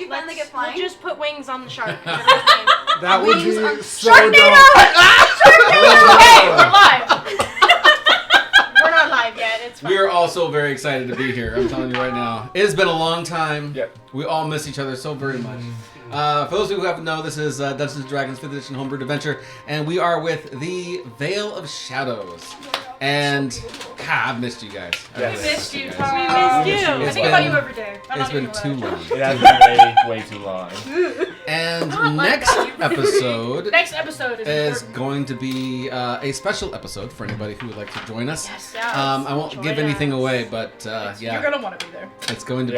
you finally get flying? We'll just put wings on the shark. That would be so Sharknado! Hey, we're live. We're not live yet. It's fine. We are also very excited to be here. I'm telling you right now. It has been a long time. Yep. We all miss each other so very much. For those of you who haven't know, this is Dungeons & Dragons 5th Edition Homebrewed Adventure, and we are with the Veil of Shadows. And, I've missed you guys. Yes. We missed you, guys. Tom. We missed you. It's I think about you every day. It's been too long. It has been way too long. And next episode Next episode is going to be a special episode for anybody who would like to join us. Yes. I won't give anything away, but You're gonna want to be there. it's going to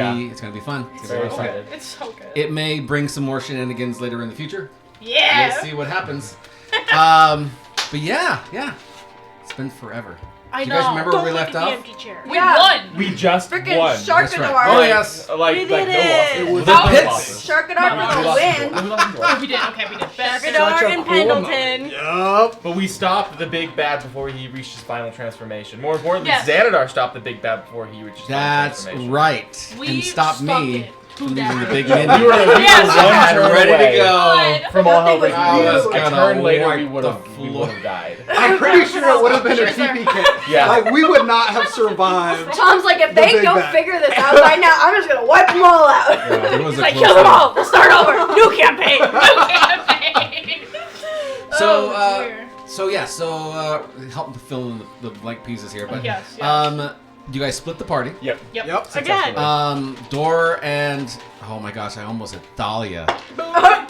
be fun. It's Very gonna be fun. excited. It's so good. It may bring some more shenanigans later in the future. Yeah. We'll see what happens. But yeah, it's been forever. I Do know. you guys remember Don't where we look left at the off? empty chair. We won. We just Freaking won. That's Sharknado. right. Oh yes. Like We no did losses. it. It was The no pits. losses. Sharknado We for the lost win. We lost the We did. Okay, we did. Such a and cool Pendleton. Yup. But we stopped the big bad before he reached his final transformation. More importantly, Yes. Xanadar stopped the big bad before he reached his final That's transformation. right. We And stop stuck me it. from using That the hurt. big We mini. were Yes. one turn ready away to go. from all hell That thing breaking was loose. huge. A turn later, Wipe we would the have died. I'm pretty sure it would have been a Sure. TP kit. Yeah. Like, we would not have survived. Tom's like, if The they big don't bad. figure this out by now, I'm just gonna wipe them all out. It was He's a like, close kill them one. all. We'll start over. New campaign. New campaign. So, Oh, dear. help me fill in the blank pieces here. But Yes. you guys split the party. Yep. Yep. Again. Dor and oh my gosh, I almost said Thalia.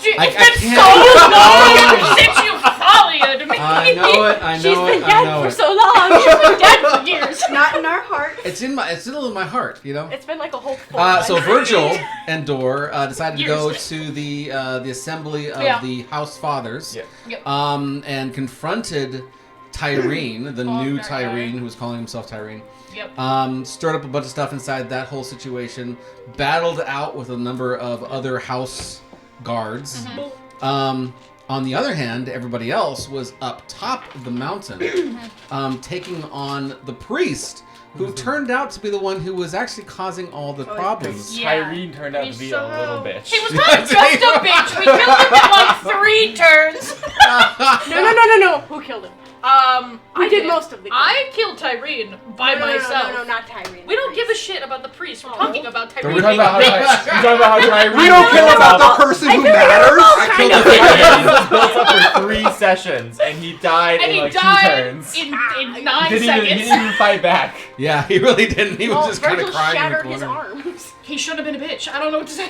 It's I been can't- so long since you followed me. I know it. I know She's it. been I dead know for it. so long. She's been dead for years. Not in our heart. It's still in my heart, you know. It's been like a whole. So Virgil and Dor decided to go Years. to the assembly of Yeah. the House Fathers, Yeah. and confronted Tyrene, the new that Tyrene, guy. who was calling himself Tyrene. Yep. Stirred up a bunch of stuff inside that whole situation, battled out with a number of other house guards. On the other hand, everybody else was up top of the mountain, taking on the priest, who turned out to be the one who was actually causing all the problems. Yeah. Tyrene turned out to be a little bitch. He was not just a bitch. We killed him in like 3 turns. No. Who killed him? We did most of the killing. I killed Tyrene by myself. No, not Tyrene. We don't give a shit about the priest. We're talking about Tyrene. We're talking about how Tyrene. We don't care about the person who matters. I killed the He was built up for 3 sessions, and he died And in he like 2 died turns. in 9 He seconds. didn't even fight back. Yeah, he really didn't. He was Well, just kind of Virgil crying in the shattered his corner. arms. He should have been a bitch. I don't know what to say.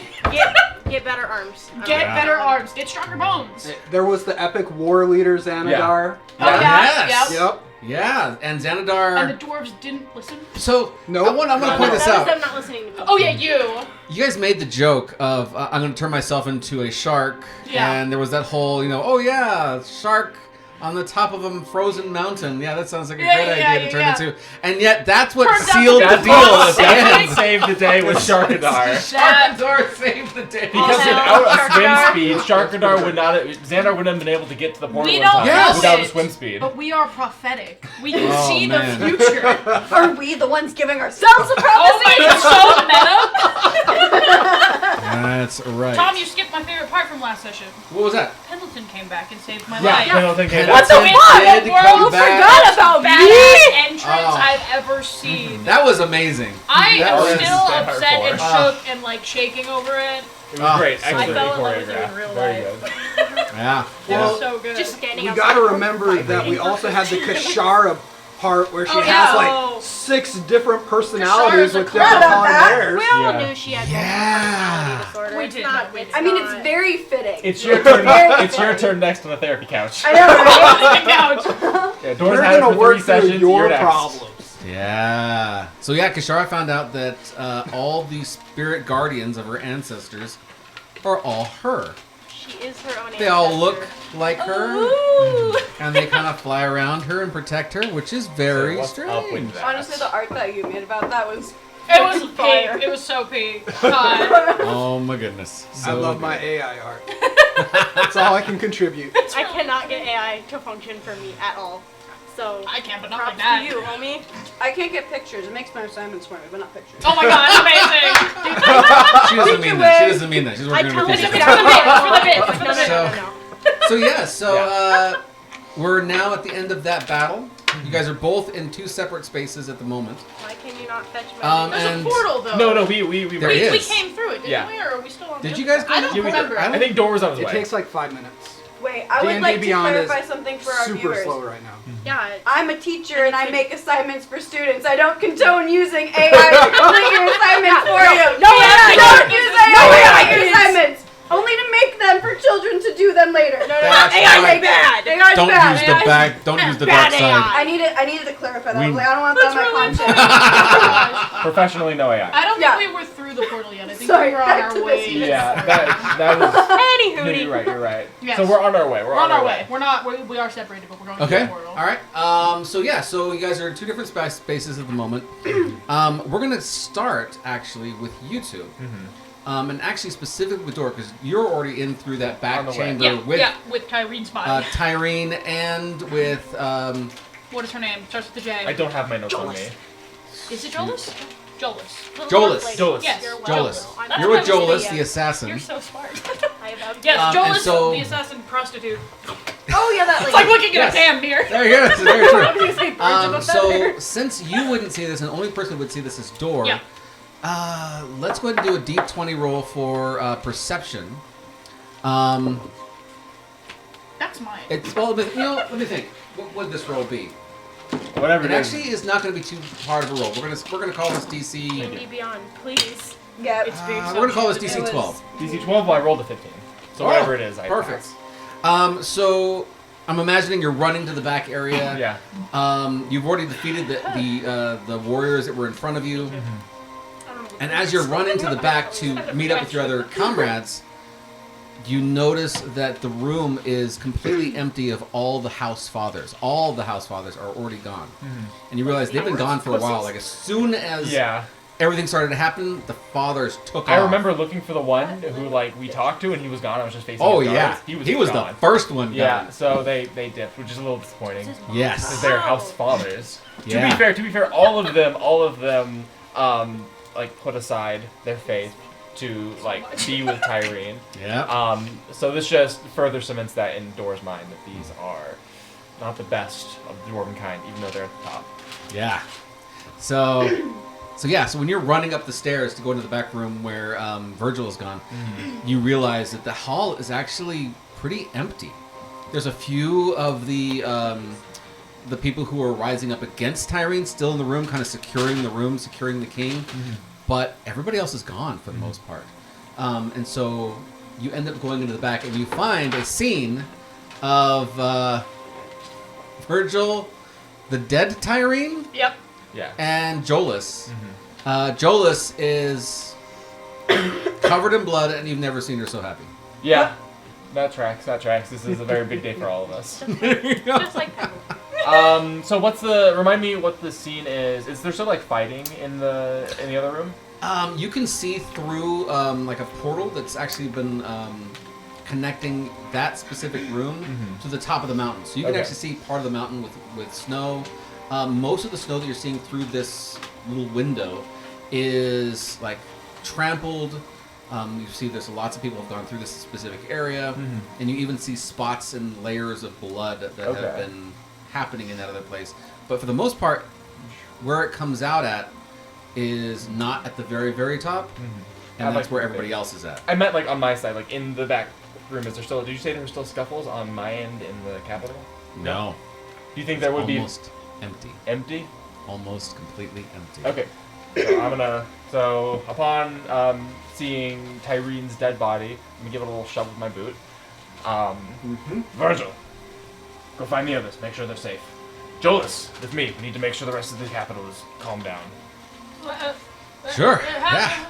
Get better arms. Get better arms. Get stronger bones. There was the epic war leader Xanadar. Oh, yeah. Yes. Yep. Yeah, and Xanadar. And the dwarves didn't listen. So Nope. I want to point this That was out. them not listening to me. Oh yeah, you. You guys made the joke of I'm going to turn myself into a shark, Yeah. and there was that whole, oh yeah, shark on the top of a frozen mountain. Yeah, that sounds like a great idea to turn into. And yet that's what Turns out sealed to the be deal at the That end. saved the day with Sharkadar. Sharkadar saved the day. Because Also, without a swim Sharkadar- speed, Sharkadar would not. Xandar wouldn't have been able to get to the portal We in don't time know without a it, swim speed. But we are prophetic. We can Oh, see man. the future. Are we the ones giving ourselves a Oh my, prophecy? it's so meta. That's right. Tom, you skipped my favorite part from last session. What was that? Pendleton came back and saved my Yeah, life. Pendleton came What back. the With did the come world back. Forgot about badass me. entrance Oh. I've ever seen. That was amazing. I That am was still that upset and hardcore. shook and like shaking over it. It was great. so Excellently good. I fell in love with you in choreographed. real Very life. good. Yeah. It Well, was so good. Just standing We outside. gotta remember that we also had the Kashara part where she Oh, has yeah. like 6 different personalities Kashara's a with clown. different About that. colored We hairs. all Yeah. knew she had Yeah. personality disorder. We It's did not- know, we it's did. I mean, not- it's very fitting. It's your turn. Very It's your funny. turn next on the therapy couch. I know, right? the couch. Yeah, We're Dora's had it gonna for work 3 through sessions. your You're next. problems. Yeah. So yeah, Kashara found out that all the spirit guardians of her ancestors are all her. She is her own They all ancestor. look like her, Ooh. and they kind of fly around her and protect her, which is very What's up with strange. that? Honestly, the art that you made about that was It was fire. pink. It was so pink. God. Oh my goodness. I So love good. my AI art. That's all I can contribute. I cannot get AI to function for me at all. So I can't, but not props like that. to you, homie. I can't get pictures. It makes my assignments for me, but not pictures. Oh my god, amazing! She doesn't mean that. She doesn't mean that. She's working on tell her her thesis. it's for the bit. It's for the bit. No. So yeah, so we're now at the end of that battle. You guys are both in two separate spaces at the moment. Why can you not fetch my... There's And a portal though. No, we There we, is. we came through it, didn't Yeah. we? Or are we still on Did the you guys other go? I don't Yeah, we did. remember. I think door was on his It way. takes like 5 minutes. Wait, I would D&D like to Beyond is clarify something for our Super viewers. slow right now. Yeah. I'm a teacher and I make assignments for students. I don't condone using AI to complete your assignments for you. No, I don't use AI to complete your assignments. Only to make them for children to do them later. No, That's AI right. is bad. AI is Don't bad. use the back. Don't use the dark Bad side. I needed to clarify that. I We- was like, I don't want that on my That's content. Professionally, no AI. I don't Yeah. think we were through the portal yet. I think Sorry, we were on back our to way. business. Yeah, that was. Any No, hootie. you're right. Yes. So we're on our way. We're on our way. We're not. We are separated, but we're going to Okay. the portal. All right. So yeah. So you guys are in two different spaces at the moment. We're gonna start actually with you two. And actually specifically with Dora, because you're already in through that On back the way. chamber Yeah, with with Tyrene's body. Tyrene and with What is her name? Starts with the J. I don't have my notes on me. Is it Jolas? Jolas. Jolus. Jolus. Yes. Jolus. That's You're with what I was Jolus, thinking. the assassin. You're so smart. Yes. Yes, and Jolus, so- the assassin prostitute. Oh yeah, that It's lady. like looking Yes. at a damn deer. There you go. That's very true. I was gonna say birds of a So feather. since you wouldn't see this, and the only person who would see this is Dor. Yeah. Let's go ahead and do a D20 roll for perception. That's mine. It's well, let me think. What would this roll be? Whatever It it is. actually is not going to be too hard of a roll. We're gonna call this DC. D&D Beyond, please. Yeah, It's big. We're gonna call this It DC was- 12. DC 12. Well, I rolled a 15. So whatever it is, I Perfect. pass. So I'm imagining you're running to the back area. Yeah. You've already defeated the warriors that were in front of you. And as you're running to the back to meet up with your other comrades, you notice that the room is completely empty of all the house fathers. All the house fathers are already gone. And you realize they've been gone for a while. Like as soon as Yeah. everything started to happen, the fathers took I off. remember looking for the one who like we talked to and he was gone. I was just facing. Oh his yeah, guards. he was the gone. first one. Yeah. gone. So they dipped, which is a little disappointing. Because Yes. they're house fathers. Yeah. To be fair, all of them, like put aside their faith to like be with Tyrene. Yeah. So this just further cements that in Dora's mind that these are not the best of the dwarven kind, even though they're at the top. Yeah. So when you're running up the stairs to go into the back room where Virgil is gone, you realize that the hall is actually pretty empty. There's a few of the people who are rising up against Tyrene still in the room, kind of securing the room, securing the king, but everybody else is gone for the most part. And so you end up going into the back and you find a scene of Virgil, the dead Tyrene, Yep. Yeah. and Jolus. Jolus is covered in blood, and you've never seen her so happy. Yeah. That tracks. This is a very big day for all of us. Just like that. So remind me what the scene is. Is there still like fighting in the other room? You can see through like a portal that's actually been connecting that specific room to the top of the mountain. So you can Okay. actually see part of the mountain with snow. Most of the snow that you're seeing through this little window is like trampled. You see there's lots of people have gone through this specific area, and you even see spots and layers of blood that have Okay. been happening in that other place. But for the most part, where it comes out at is not at the very, very top, and I'd that's like where to everybody think. else is at. I meant like on my side, like in the back room. Is there still? Did you say there were still scuffles on my end in the capital? No, Do you think there would almost empty, be empty? almost completely empty. Okay. So upon seeing Tyrene's dead body, I'm gonna give it a little shove with my boot. Virgil, go find the others. Make sure they're safe. Jolus, with me. We need to make sure the rest of the capital is calmed down. Sure. How- Yeah.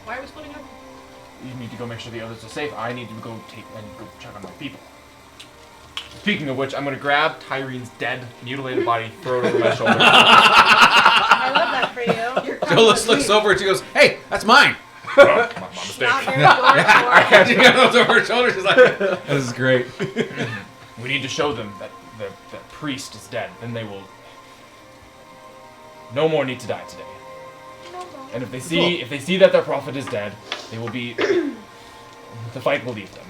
Why are we splitting up? You need to go make sure the others are safe. I need to go check on my people. Speaking of which, I'm gonna grab Tyrene's dead, mutilated body, throw it over my shoulder. I love that for you. Jolus looks over and she goes, "Hey, that's mine." Oh, my mistake. Not very adorable. She goes over her shoulder. She's like, "This is great." We need to show them that the priest is dead. Then they will No more need to die today. And if they see that their prophet is dead, they will be. The fight will leave them.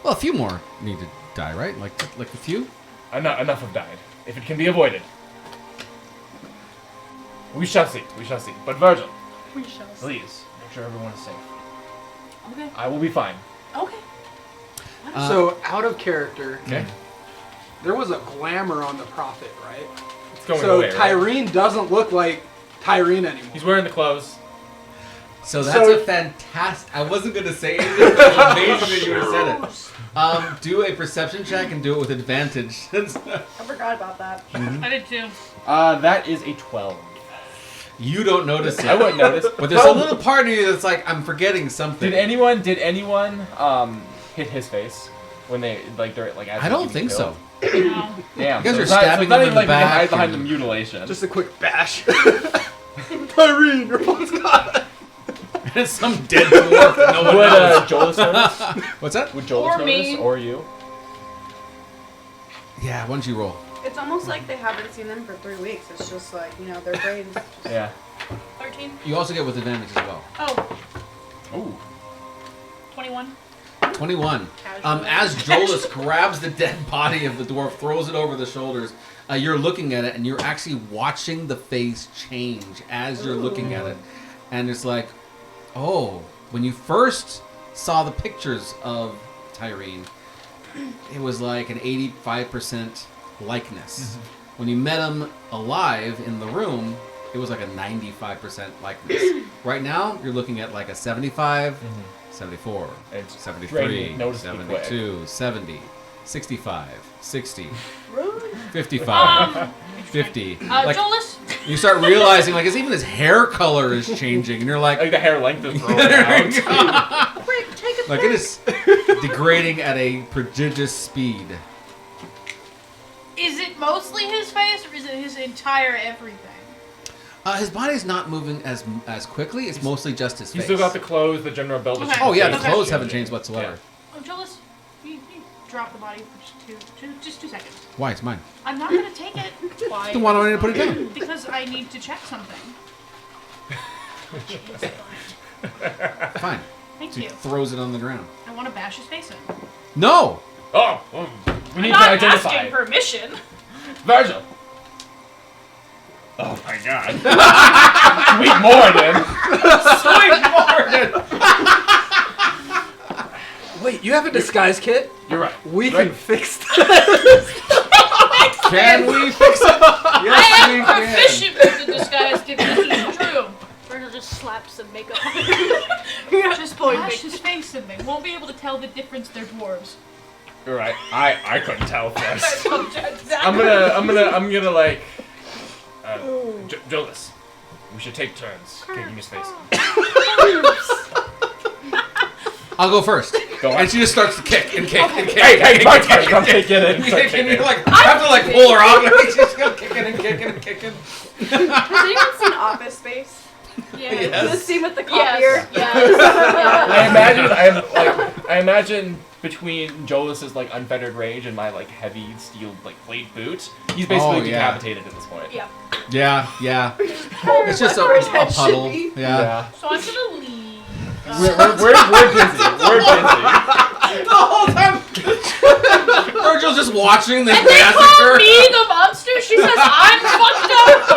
Well, a few more need to die, right? Like a few? Enough have died. If it can be avoided. We shall see. We shall see. But Virgil, We shall see. please make sure everyone is safe. Okay. I will be fine. Okay. So, out of character, Okay. there was a glamour on the prophet, right? It's going So away. Right? Tyrene doesn't look like Tyrene anymore. He's wearing the clothes. So that's So- a fantastic. I wasn't going to say anything, but it's amazing that you would have said it. Do a perception check and do it with advantage. I forgot about that. I did too. That is a 12. You don't notice it. I wouldn't notice. But there's a little part of you that's like, I'm forgetting something. Did anyone hit his face when they they're like? As I he's don't being think so. killed? No. Damn. You guys so are it's not- stabbing it's not him even in like the we can hide back behind the and- mutilation. Just a quick bash. Tyrene, your phone's gone. It's some dead dwarf that no one Would knows. Jolas notice? What's that? Would Jolas Or notice? me. Or you? Yeah, why don't you roll? It's almost like they haven't seen them for 3 weeks. It's just like, their brains. Yeah. 13. You also get with advantage as well. Oh, Ooh. 21. 21. Casual. As Jolas grabs the dead body of the dwarf, throws it over the shoulders, you're looking at it, and you're actually watching the face change as you're looking at it. And it's like, oh, when you first saw the pictures of Tyrene, it was like an 85% likeness. When you met him alive in the room, it was like a 95% likeness. Right now, you're looking at like a 75, 74, It's 73, draining noticeably 72, 70, 65, 60, Really? 55, 50. Like, Jolas? you start realizing, like, even his hair color is changing, and you're like, Like the hair length is growing there you out. go. Quick, take a Like, it is degrading at a prodigious speed. Is it mostly his face or is it his entire everything? His body's not moving as quickly. It's mostly just his He's face. still got the clothes, the general build. Okay. Oh yeah, the Okay. clothes haven't changed whatsoever. Oh, Jolas, you drop the body for just 2 seconds. Why? It's mine. I'm not going to take it. Why? Then why do I need to put it down? Because I need to check something. Fine. Thank She you. throws it on the ground. I want to bash his face in. No! Oh, we need to Not identify. asking permission. Virgil. Oh my god. Sweet Morgan. Wait, you have a disguise kit? You're right. We Right. can fix that. Can we fix it? I Yes, am we can. proficient with the disguise kit. This is true. Virgil just slaps some makeup on Just bash his face in. They won't be able to tell the difference. They're dwarves. You're right. I couldn't tell first. I'm gonna like. Jolas, we should take turns kicking his face. I'll go first. Go on. And she just starts to kick and kick and kick. Hey, my turn. Come take it in. And you like have to like pull her out. Like, she's just kicking and kicking and kicking. Has anyone seen Office Space? Yes. The scene with the copier? Yes. I imagine between Jolas's like unfettered rage and my like heavy steel like plate boot, he's basically decapitated at this point. Yeah. Yeah. It's just a puddle. Yeah. So I'm gonna leave. We're busy. We're busy. The whole time, Virgil's just watching this And they call massacre. me the monster. She says I'm fucked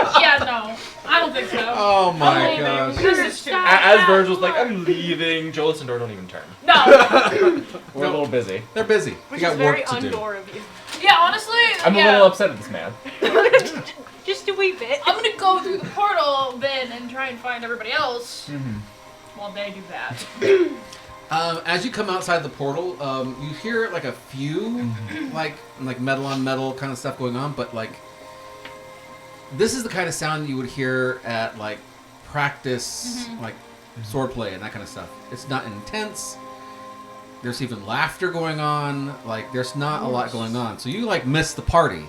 up. Yeah, no, I don't think so. Oh my I'm gosh. leaving. This is too. As Virgil's like, I'm leaving. Jolas and Dor don't even turn. No. We're a little busy. They're busy. Which They is got very work to do. undor of you. Yeah, honestly. I'm a little upset at this man. Just a wee bit. I'm gonna go through the portal then and try and find everybody else while they do that. As you come outside the portal, you hear like a few like metal on metal kind of stuff going on, but like this is the kind of sound you would hear at like practice, like swordplay and that kind of stuff. It's not intense. There's even laughter going on. Like there's not a lot going on, so you like miss the party.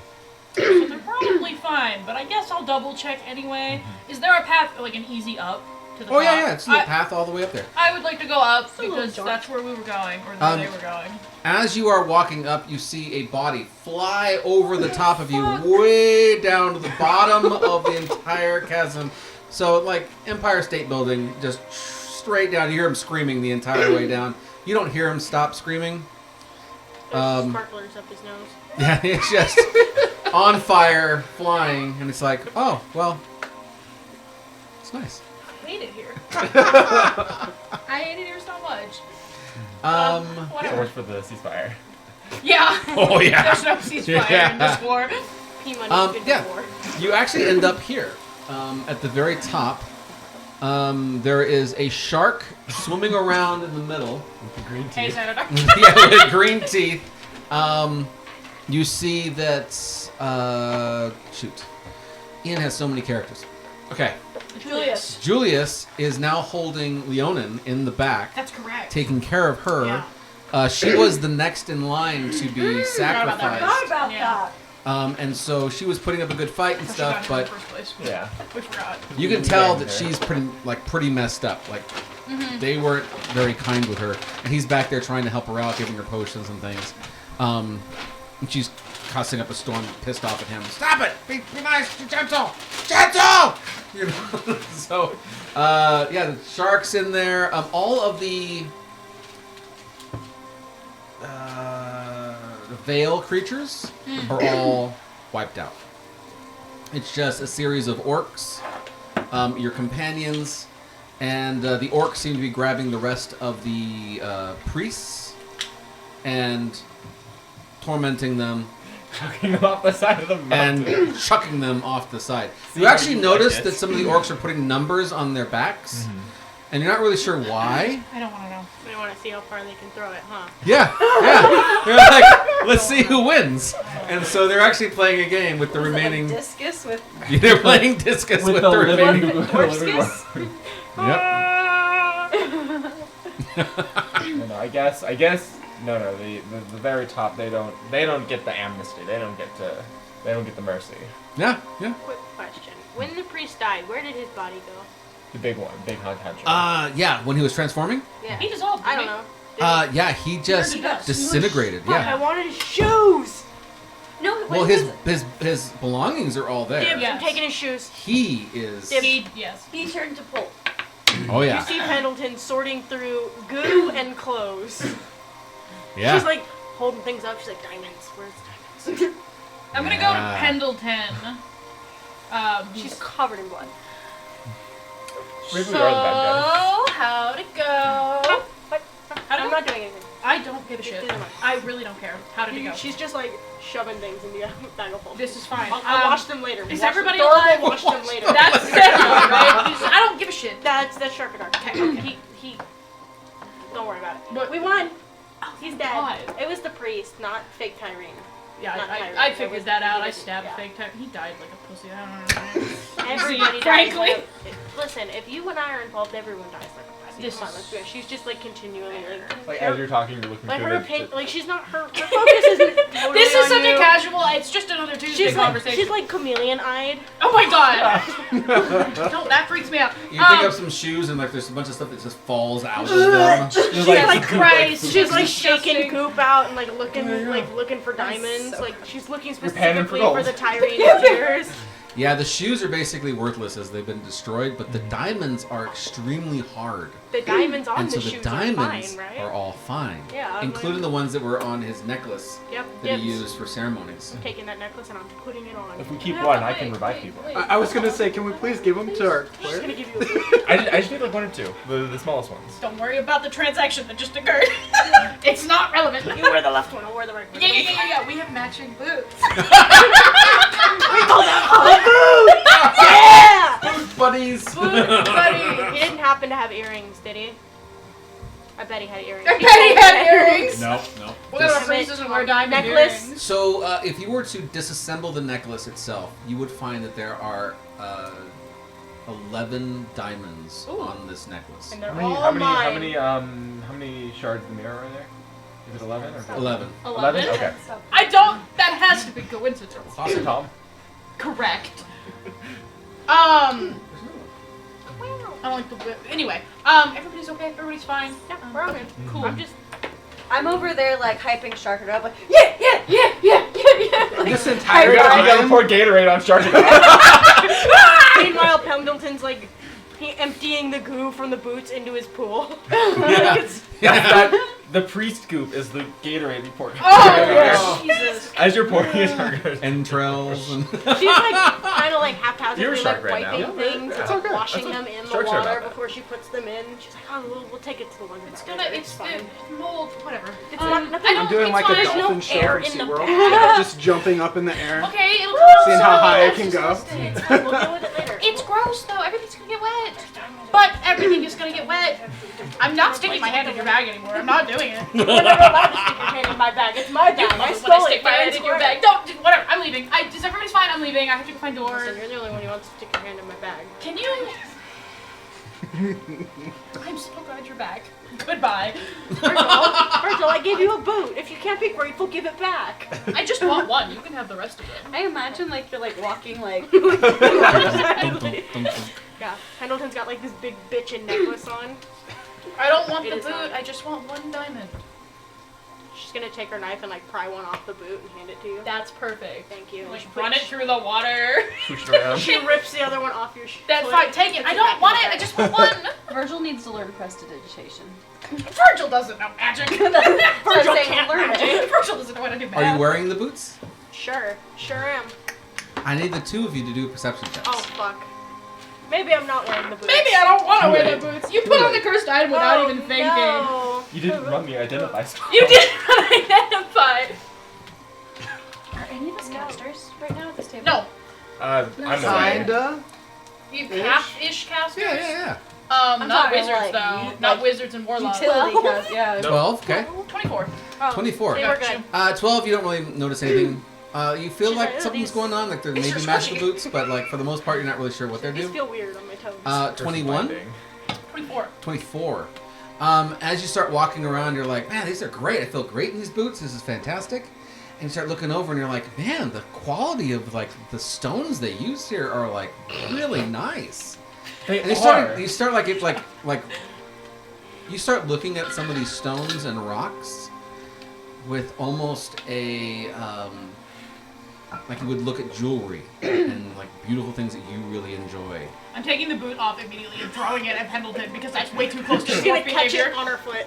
So they're probably fine, but I guess I'll double check anyway. Is there a path, like an easy up? to the Oh top? yeah, it's the path all the way up there. I would like to go up because jaunt. that's where we were going, or where they were going. As you are walking up, you see a body fly over the top of you, way down to the bottom of the entire chasm. So, like Empire State Building, just straight down. You hear him screaming the entire way down. You don't hear him stop screaming. There's sparklers up his nose. Yeah, it's just on fire, flying, and it's like, oh, well, it's nice. I hate it here. I hate it here so much. So Whatever. much for the ceasefire. Yeah. Oh, yeah. There's no ceasefire in this war. P-money's good yeah. before. You actually end up here. At the very top, there is a shark swimming around in the middle. With the green Hey, teeth. Senator. Yeah, with green teeth. You see that, shoot. Ian has so many characters. Okay. Julius. Julius is now holding Leonin in the back, That's correct. taking care of her. Yeah. She was the next in line to be Forgot about that. Forgot sacrificed. about Yeah. that. And so she was putting up a good fight and I stuff, forgot in but the first place. Yeah. We forgot. you can tell Yeah. that she's pretty messed up. Like, they weren't very kind with her. And he's back there trying to help her out, giving her potions and things. And she's cussing up a storm, pissed off at him. Stop it! Be nice, be gentle! Gentle! You know? So, yeah, the shark's in there. All of the Veil creatures are all wiped out. It's just a series of orcs, your companions, and the orcs seem to be grabbing the rest of the priests and tormenting them Chucking them off the side of the mountain. and chucking them off the side. See You how actually you notice like that this? some of the orcs are putting numbers on their backs, and you're not really sure why. I don't want to know. We want to see how far they can throw it, huh? Yeah, yeah. They're like, let's see who wins. And so they're actually playing a game with the Was it like remaining. discus with They're playing discus with the remaining. Dwarfscus? Yep. No, I guess. No. The very top. They don't get the amnesty. They don't get the mercy. Yeah, yeah. Quick question. When the priest died, where did his body go? The big one, big hog hunter. Yeah. When he was transforming. Yeah. He dissolved. I don't didn't know. Yeah. He just He does. disintegrated. Fuck, I Yeah. wanted his shoes! no? Well, wait, his belongings are all there. Dibs, Yes. I'm taking his shoes. He is. he? Yes. he turned to pulp. Oh You yeah. see Pendleton sorting through goo and clothes. Yeah. She's like holding things up. She's like, diamonds. Where's diamonds? I'm gonna go Yeah. to Pendleton. She's covered in blood. Maybe we are the bad guys. How'd it go? I'm not doing anything. I don't give a shit. Neither am I really don't care. How did it go? She's just like shoving things in the bag of holding. This is fine. I'll wash them later. is Wash everybody them. Thor will alive? Wash them later. That's Sarah, right? I don't give a shit. That's Sharkadar. Okay. He. Don't worry about it. But- We won. He's dead. God. It was the priest, not fake Tyrene. Yeah, Not Tyrone. I It figured was- that out. he I didn't- stabbed yeah. fake time. He died like a pussy. I don't know. Everybody Frankly. dies. Listen, if you and I are involved, everyone dies like a pussy. This Come on, is- let's do it. She's just like continually Like as you're talking, you're looking like through her the. opinion, like she's not her focus isn't totally This is on such you. a casual. It's just another Tuesday She's like conversation. chameleon-eyed. Oh my god. No, that freaks me out. You pick up some shoes and like there's a bunch of stuff that just falls out of them. She's like like goop, Christ. like, She's like disgusting. shaking goop out and like looking for diamonds. so Like she's looking panning for specifically gold. for the Tyrene tears. Yeah, the shoes are basically worthless as they've been destroyed, but the diamonds are extremely hard. The diamonds on And so the the shoes diamonds are fine, right? are all fine. Yeah, I'm including the ones that were on his necklace Yep. that he used for ceremonies. I'm taking that necklace and I'm putting it on. If we keep one, I can revive people. I was gonna say, can we please give them to our She's player? gonna give you a I just need like one or two, the smallest ones. Don't worry about the transaction that just occurred. It's not relevant. You wear the left one, I'll wear the right one. Yeah. We have matching boots. Yeah! Buddies! Buddy. He didn't happen to have earrings, did he? I bet he had earrings. I bet he had earrings. No. What kind of priest doesn't wear diamond necklace? earrings? So, if you were to disassemble the necklace itself, you would find that there are 11 diamonds Ooh. on this necklace. And they're How all many mine. shards of the mirror are there? Is it 11 or 11. 11? Okay. I don't. That has to be coincidence. Toss it, Tom. Correct. like the. Anyway, everybody's okay. Everybody's fine. Yeah, we're all good. Cool. I'm over there like hyping Shark up, like yeah. Like, This entire You gotta time. pour Gatorade on Shark. Meanwhile, Pendleton's like emptying the goo from the boots into his pool. Yeah. The priest goop is the Gatorade you pour. Oh, Jesus. As you're pouring it, Shark. Entrails and She's like kind of like You're a haphazardly shark like right now. wiping things, It's and okay. washing That's them in the sharks are water about that. before she puts them in. She's like, oh, we'll take it to the ones in It's the gonna. bag. It's fine. mold. Whatever. It's not nothing. I don't. I'm doing it's like fine. a There's no dolphin show air from in the SeaWorld. bag. Just jumping up in the air. Okay, it'll come Seeing how out high I so can go. It's fine. We'll deal with it later. It's gross though. Everything's gonna get wet. But everything is gonna get wet. I'm not sticking my hand in your bag anymore. I'm not doing it. You're never allowed to stick your hand in my bag. It's my bag. I When I stole stick it. my hand in your bag. Don't. Whatever. I'm leaving. Everybody's fine. I'm leaving. I have to go find door. Listen, you're the only one who wants to stick your hand in my bag. Can you? I'm so glad you're back. Goodbye. Virgil, I gave you a boot. If you can't be grateful, give it back. I just want one. You can have the rest of it. I imagine like you're like walking like Yeah, Pendleton's got like this big bitchin' necklace on. I don't want It the is boot. not. I just want one diamond. She's gonna take her knife and like pry one off the boot and hand it to you. That's perfect. Thank you. Like She run puts- it through the water. Swoosh it around. She rips the other one off your That's foot, fine. Take it. puts I don't back want in it. the I bag. just want one. Virgil needs to learn prestidigitation. Virgil doesn't know magic. Virgil saying can't learn magic. it. Virgil doesn't know how to do Are you math. wearing the boots? Sure am. I need the two of you to do perception checks. Oh fuck. Maybe I'm not wearing the boots. Maybe I don't want to Too wear late. the boots. You put on the cursed item without Oh, even thinking. No. You didn't run the identify score. You did not identify. Are any of us casters right now at this table? No. I'm the one. Kinda. You Ish. half-ish casters. Yeah. I'm Not talking wizards like though. you- Not like wizards and warlocks. Utility cast, yeah. 12, okay. 24. Oh, 24. They were good. 12, you don't really notice anything. You feel She's like like, "Oh, something's these- going on, like there may These be are magical squishy." boots, but like for the most part, you're not really sure what they're These doing. feel weird on my toes. 21, 24. 24. As you start walking around, you're like, man, these are great. I feel great in these boots. This is fantastic. And you start looking over, and you're like, man, the quality of like the stones they use here are like really nice. They And you start like it's like you start looking at some of these stones and rocks with almost a like you would look at jewelry and like beautiful things that you really enjoy. I'm taking the boot off immediately and throwing it at Pendleton because that's way too close to She's dwarf gonna catch behavior. it on her foot.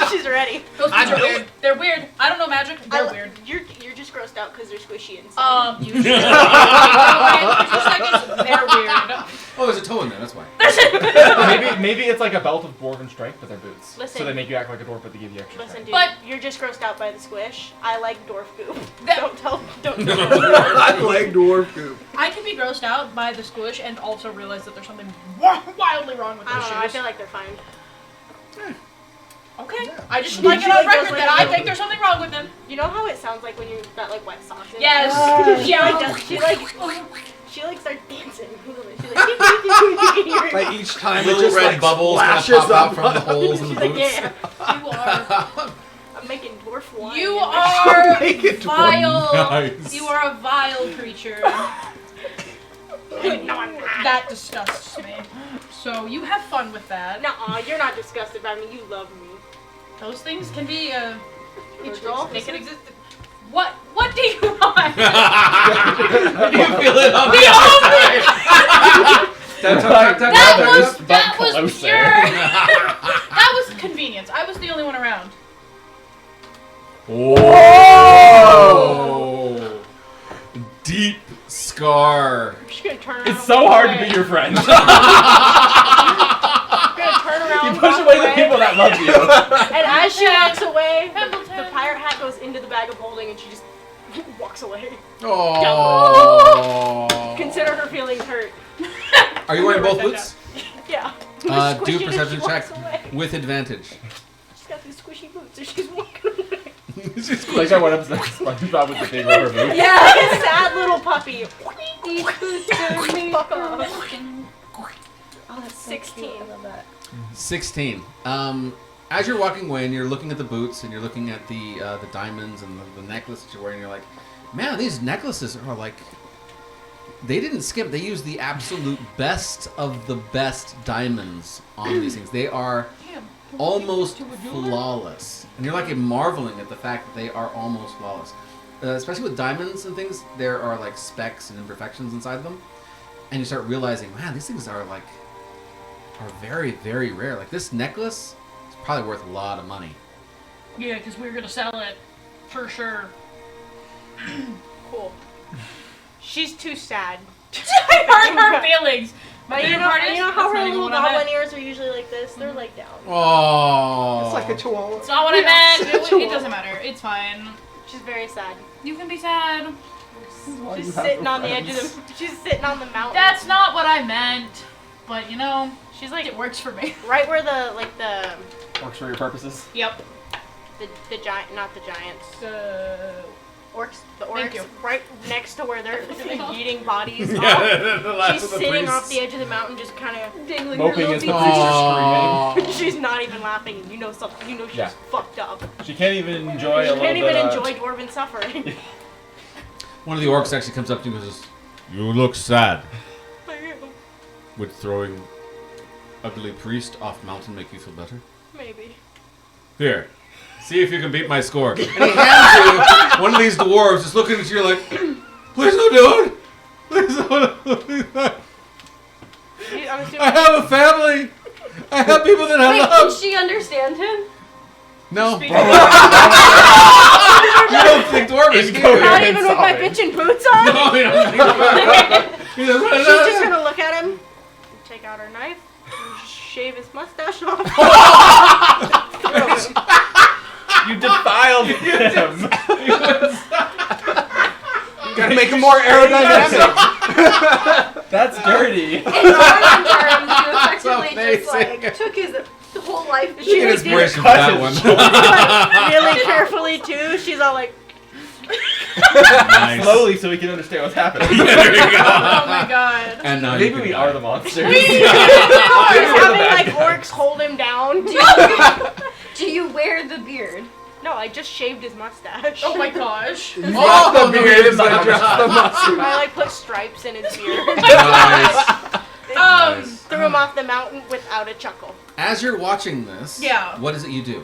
She's ready. Those boots are weird. They're weird. I don't know magic. They're weird. You're just grossed out because they're squishy inside. You should. For 2 seconds, they're weird. Oh, there's a toe in there. That's why. maybe it's like a belt of dwarven strength, but they're boots. Listen. So they make you act like a dwarf, but they give you extra Listen, strength. dude, But- you're just grossed out by the squish. I like dwarf goop. That- Don't tell. I like dwarf goop. I can be grossed out by the squish and also realize that there's something wildly wrong with I those don't know. I shoes. feel like they're fine. Okay. I just Did like it you on like record those, like, that I think there's something wrong with them. You know how it sounds like when you got like wet socks in? Yes. She like does. She like starts dancing. She's like, Like each time Little it just red like bubbles kind of splashes pop out up. from the holes in the she's like, boots. yeah. You are. I'm making dwarf wine. You in my are Make it vile. Nice. You are a vile creature. No, I'm not. That disgusts me. So you have fun with that. Nuh-uh, you're not disgusted by me. You love me. Those things can be Virgil? they can exist. What do you want? You feel it on The only that was closer. pure. That was convenience. I was the only one around. Whoa! Deep scar. She's gonna turn around. It's so hard to be your friend. She's gonna turn around. You push walk away the people that love you. And as she walks away, Pendleton. the pirate hat goes into the bag of holding, and she just walks away. Oh. Consider her feelings hurt. Are you wearing both Never boots? Yeah. Do Squish it and perception she check walks away. with advantage. She's got these squishy boots, so she's walking away. Like I went up to SpongeBob with the big rubber boot. Yeah, like a sad little puppy. These boots are made Fuck for off. walking. Oh, that's 16. 16. I love that. 16. As you're walking away and you're looking at the boots and you're looking at the diamonds and the necklace that you're wearing, you're like, man, these necklaces are like They didn't skimp. They used the absolute best of the best diamonds on these things. They are almost flawless. And you're like marveling at the fact that they are almost flawless. Especially with diamonds and things, there are like specks and imperfections inside them. And you start realizing, man, these things are very, very rare. Like this necklace is probably worth a lot of money. Yeah, because we were gonna sell it for sure. Cool. She's too sad. I hurt her feelings. But you know how her little goblin ears are usually like this? They're like down. Oh. It's like a chihuahua. It's not what I meant. It doesn't matter. It's fine. She's very sad. You can be sad. She's sitting on the edge of the. She's sitting on the mountain. That's not what I meant. But you know, she's like, it works for me. right where the Works for your purposes. Yep. the giant, not the giants. Orcs, the Thank orcs, you. right next to where they're eating bodies. Yeah, She's sitting off the edge of the mountain, just kind of Dangling Moping her as the little creature screaming. She's not even laughing. You know something. You know she's Yeah. fucked up. She can't even enjoy She a little can't even bit, enjoy dwarven suffering. One of the orcs actually comes up to you and goes, "You look sad. Would throwing ugly priest off mountain make you feel better? Maybe. Here, see if you can beat my score." And he hands you one of these dwarves, just looking at you like, "Please don't do it. Please don't do it. I'm assuming I have a family. I have people that I Wait, did love." she understand him? No. Speak- You don't think dwarvish, do you? not even with my bitchin' boots on. No, you don't think dwarvish. She's just gonna look at him, take out her knife, and shave his mustache off. You defiled him. Gotta make him more aerodynamic. That's dirty. In modern terms, you That's effectively just amazing. like took his whole life. She Get like inspiration for that one. like, really carefully too. She's all like, Nice. Slowly, so we can understand what's happening. There you go. Oh my god. And now Maybe you can we die. are the monsters. she's the having bad like guys. orcs hold him down. Do you wear the beard? No, I just shaved his mustache. Oh my gosh. Oh, the beard is not just the muscle. I like put stripes in his beard. Nice. Nice. Threw him off the mountain without a chuckle. As you're watching this, Yeah. what is it you do?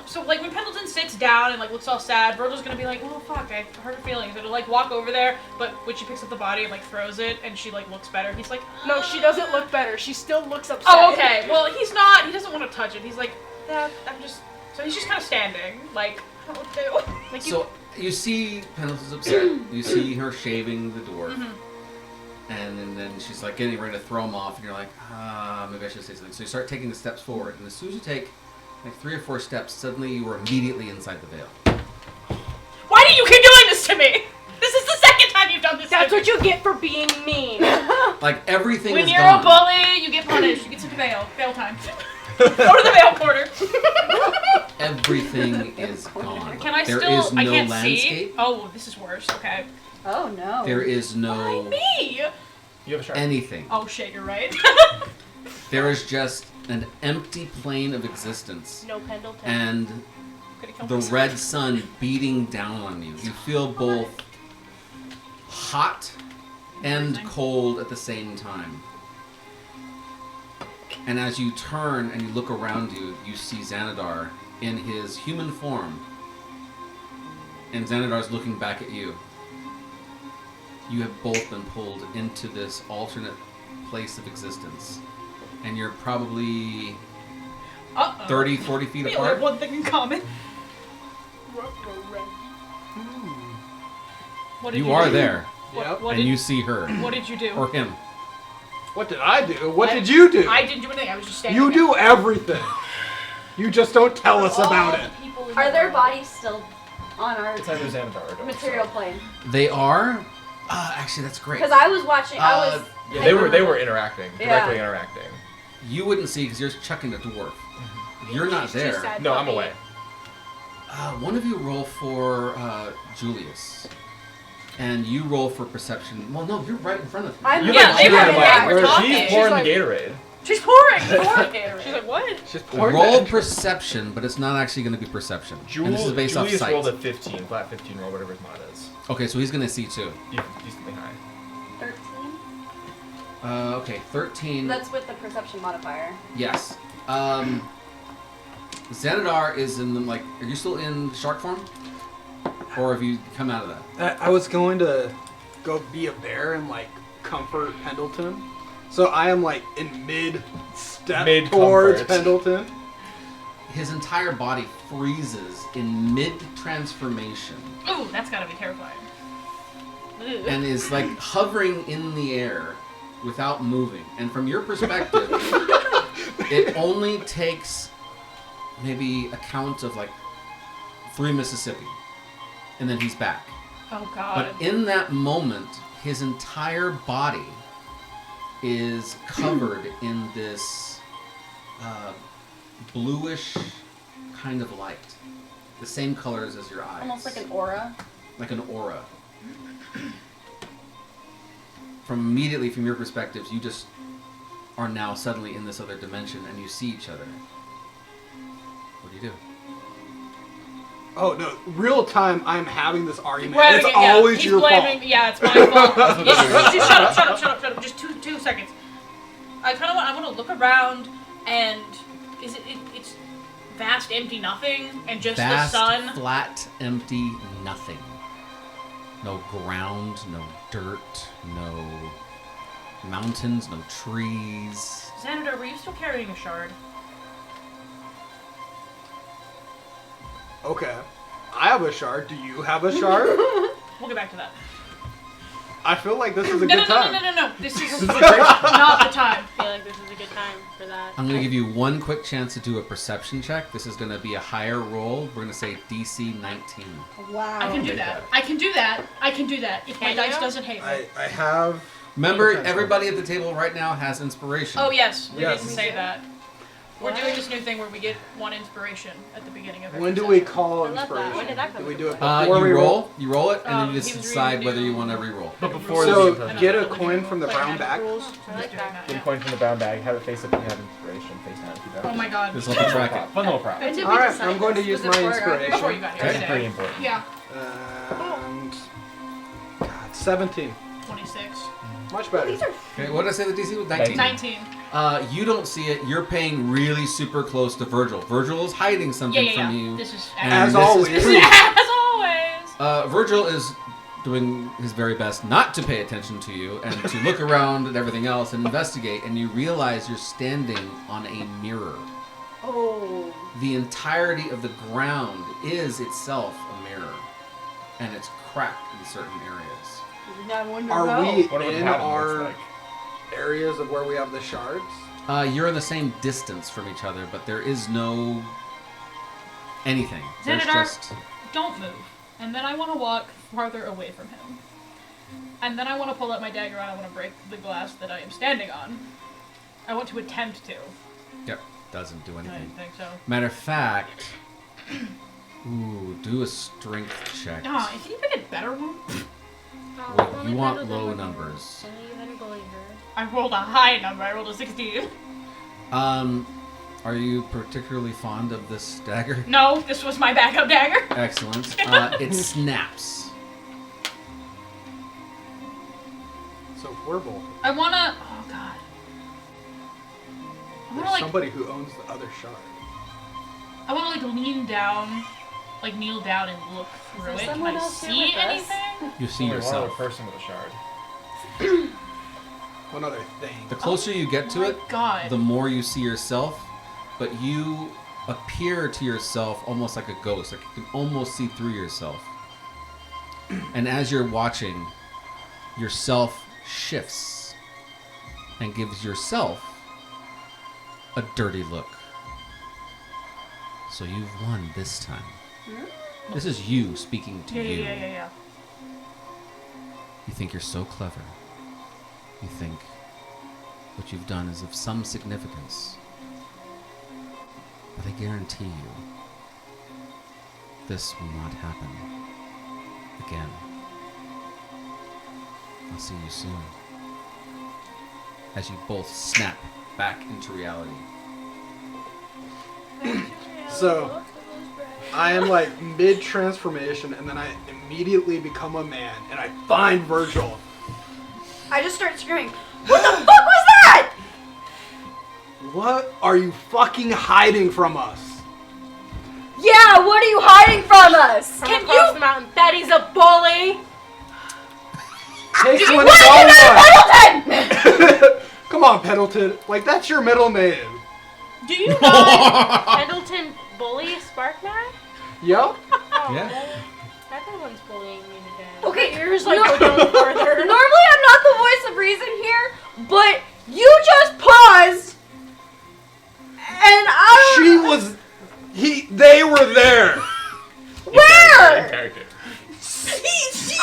So like when Pendleton sits down and like looks all sad, Virgil's gonna be like, oh fuck, I hurt her feelings. And he'll like walk over there, but when she picks up the body and like throws it and she like looks better, he's like, No, she doesn't look better. She still looks upset. oh okay. Well he doesn't want to touch it. He's like, yeah, so he's just kinda standing, like, I don't know what to do. Like So you see Pendleton's upset. You see her shaving the dwarf. And then she's like getting ready to throw him off, and you're like, maybe I should say something. So you start taking the steps forward, and as soon as you take like 3 or 4 steps, suddenly you are immediately inside the veil. why do you keep doing this to me? This is the second time you've done this That's to me. what you get for being mean. Like everything When is you're gone. a bully, you get punished. You get sent to bail. Bail time. Go to the bail quarter. Everything is gone. Can I There still? is no I can't landscape. see. Oh, this is worse. Okay. Oh no. There is no Me. You have a shark. anything. Oh shit, you're right. There is just an empty plane of existence. No Pendleton. And Gonna kill the myself. red sun beating down on you. You feel both hot and cold at the same time. And as you turn and you look around you, you see Xanadar in his human form. And Xanadar's looking back at you. You have both been pulled into this alternate place of existence. And you're probably 30, 40 feet We only have apart. one thing in common. What did You you are do? there, Yep. What and did you see her. What did you do? Or him. What did I do? What did you do? I didn't do anything. I was just standing. You there. do everything. You just don't tell us All about the it. people in Are the their world. bodies still on our It's either Xanadar or Dora, material so. plane? They are. Actually, that's great. Because I was watching. I was. Yeah, they were interacting, Yeah. directly interacting. You wouldn't see because you're chucking a dwarf. You're not She's too there. sad No, for I'm me. away. One of you roll for Julius, and you roll for perception. Well, no, you're right in front of him. I'm You're Yeah, like they cheering were her in on. there, we're Where talking. She's She's pouring like- the Gatorade. She's pouring. She's like, what? She's pouring Roll that. perception, but it's not actually going to be perception. And this is based Julius off sight. rolled a 15, flat 15 roll, whatever his mod is. Okay, so he's going to see too. Decently high. 13. Okay, 13. That's with the perception modifier. Yes. Xanadar is in the, like, are you still in shark form? Or have you come out of that? I was going to go be a bear and like comfort Pendleton. So I am like in mid-step towards Mid-comfort. Pendleton. His entire body freezes in mid-transformation Ooh, that's gotta be terrifying. and is like hovering in the air without moving. And from your perspective, it only takes maybe a count of like 3 Mississippi. And then he's back. Oh god. But in that moment, his entire body is covered in this bluish kind of light. The same colors as your eyes. Almost like an aura. Like an aura. Immediately from your perspectives, you just are now suddenly in this other dimension and you see each other. What do you do? Oh no! Real time, I'm having this argument. We're having It's it, yeah. always He's your blaming, fault. Yeah, it's my fault. Just shut up. Just two seconds. I want to look around, and it's vast, empty nothing, and just Vast, the sun. flat, empty, nothing. No ground, no dirt, no mountains, no trees. Xanadar, were you still carrying a shard? Okay, I have a shard. Do you have a shard? We'll get back to that. I feel like this is a No. good time. No. This is not the time. I feel like this is a good time for that. I'm going to give you one quick chance to do a perception check. This is going to be a higher roll. We're going to say DC 19. Wow. I can do that. I can do that. If my Can dice you? doesn't hate me. I have. Remember, Potential. everybody at the table right now has inspiration. Oh yes, we Yes. didn't say that. We're What? doing this new thing where we get one inspiration at the beginning of every When do we session. call I love that. inspiration? When did that come Do we into do it play? before we You roll? you roll it, and then you he just was decide reading whether the you new- want to re-roll. But before So the get a coin from the brown bag. I like Just that. doing that, Get yeah. a coin from the brown bag, have it face up if you have inspiration, face down if you don't. Oh my god. This will help you track it. Fun little prop. When did All we right, decide I'm going to this? use Was it my before or after? Before you inspiration. got here That's today. pretty important. Yeah. And God, 17. 26. Much better. These are Okay, what did I say the DC was? 19. 19. You don't see it. You're paying really super close to Virgil. Virgil is hiding something Yeah. from you. This is And As this is always. proof. as always. Virgil is doing his very best not to pay attention to you and to look around at everything else and investigate, and you realize you're standing on a mirror. Oh. The entirety of the ground is itself a mirror, and it's cracked in certain areas. I wonder Are how. we What in pattern our looks like. areas of where we have the shards? You're in the same distance from each other, but there is no anything. There's Xanadar, just don't move. And then I want to walk farther away from him. And then I want to pull out my dagger and I want to break the glass that I am standing on. I want to attempt to. yep, doesn't do I anything. didn't think so. Matter of fact, do a strength check. Ah, can you pick a better one? Oh, Wait, only you want better low than- numbers. Only better bully her. I rolled a high number. I rolled a 16. Are you particularly fond of this dagger? No, this was my backup dagger. Excellent. It snaps. So we're both. I want to... Oh, God. I want There's to, like... somebody who owns the other shard. I want to, like, lean down, like, kneel down and look through there it. Can someone I else here see with us? anything? You see Only one other yourself. person with a shard. One other thing. The closer you get to Oh my it, God. the more you see yourself, but you appear to yourself almost like a ghost. Like you can almost see through yourself. And as you're watching, yourself shifts and gives yourself a dirty look. So you've won this time. This is you speaking to you. Yeah. You think you're so clever. You think what you've done is of some significance. But I guarantee you, this will not happen again. I'll see you soon. As you both snap back into reality. So, I am like mid-transformation, and then I immediately become a man, and I find Virgil. I just start screaming, what the fuck was that? What are you fucking hiding from us? Yeah, what are you hiding from us? From across the mountain. Betty's a bully. Takes one What to is know that, one. Pendleton? Come on, Pendleton. Like, that's your middle name. Do you not Pendleton bully Sparkman? Yup. Oh, Yeah. Everyone's bullying me today. Okay, Yours like go down further. Normally I'm not the voice of reason here, but you just paused, and They were there. Where?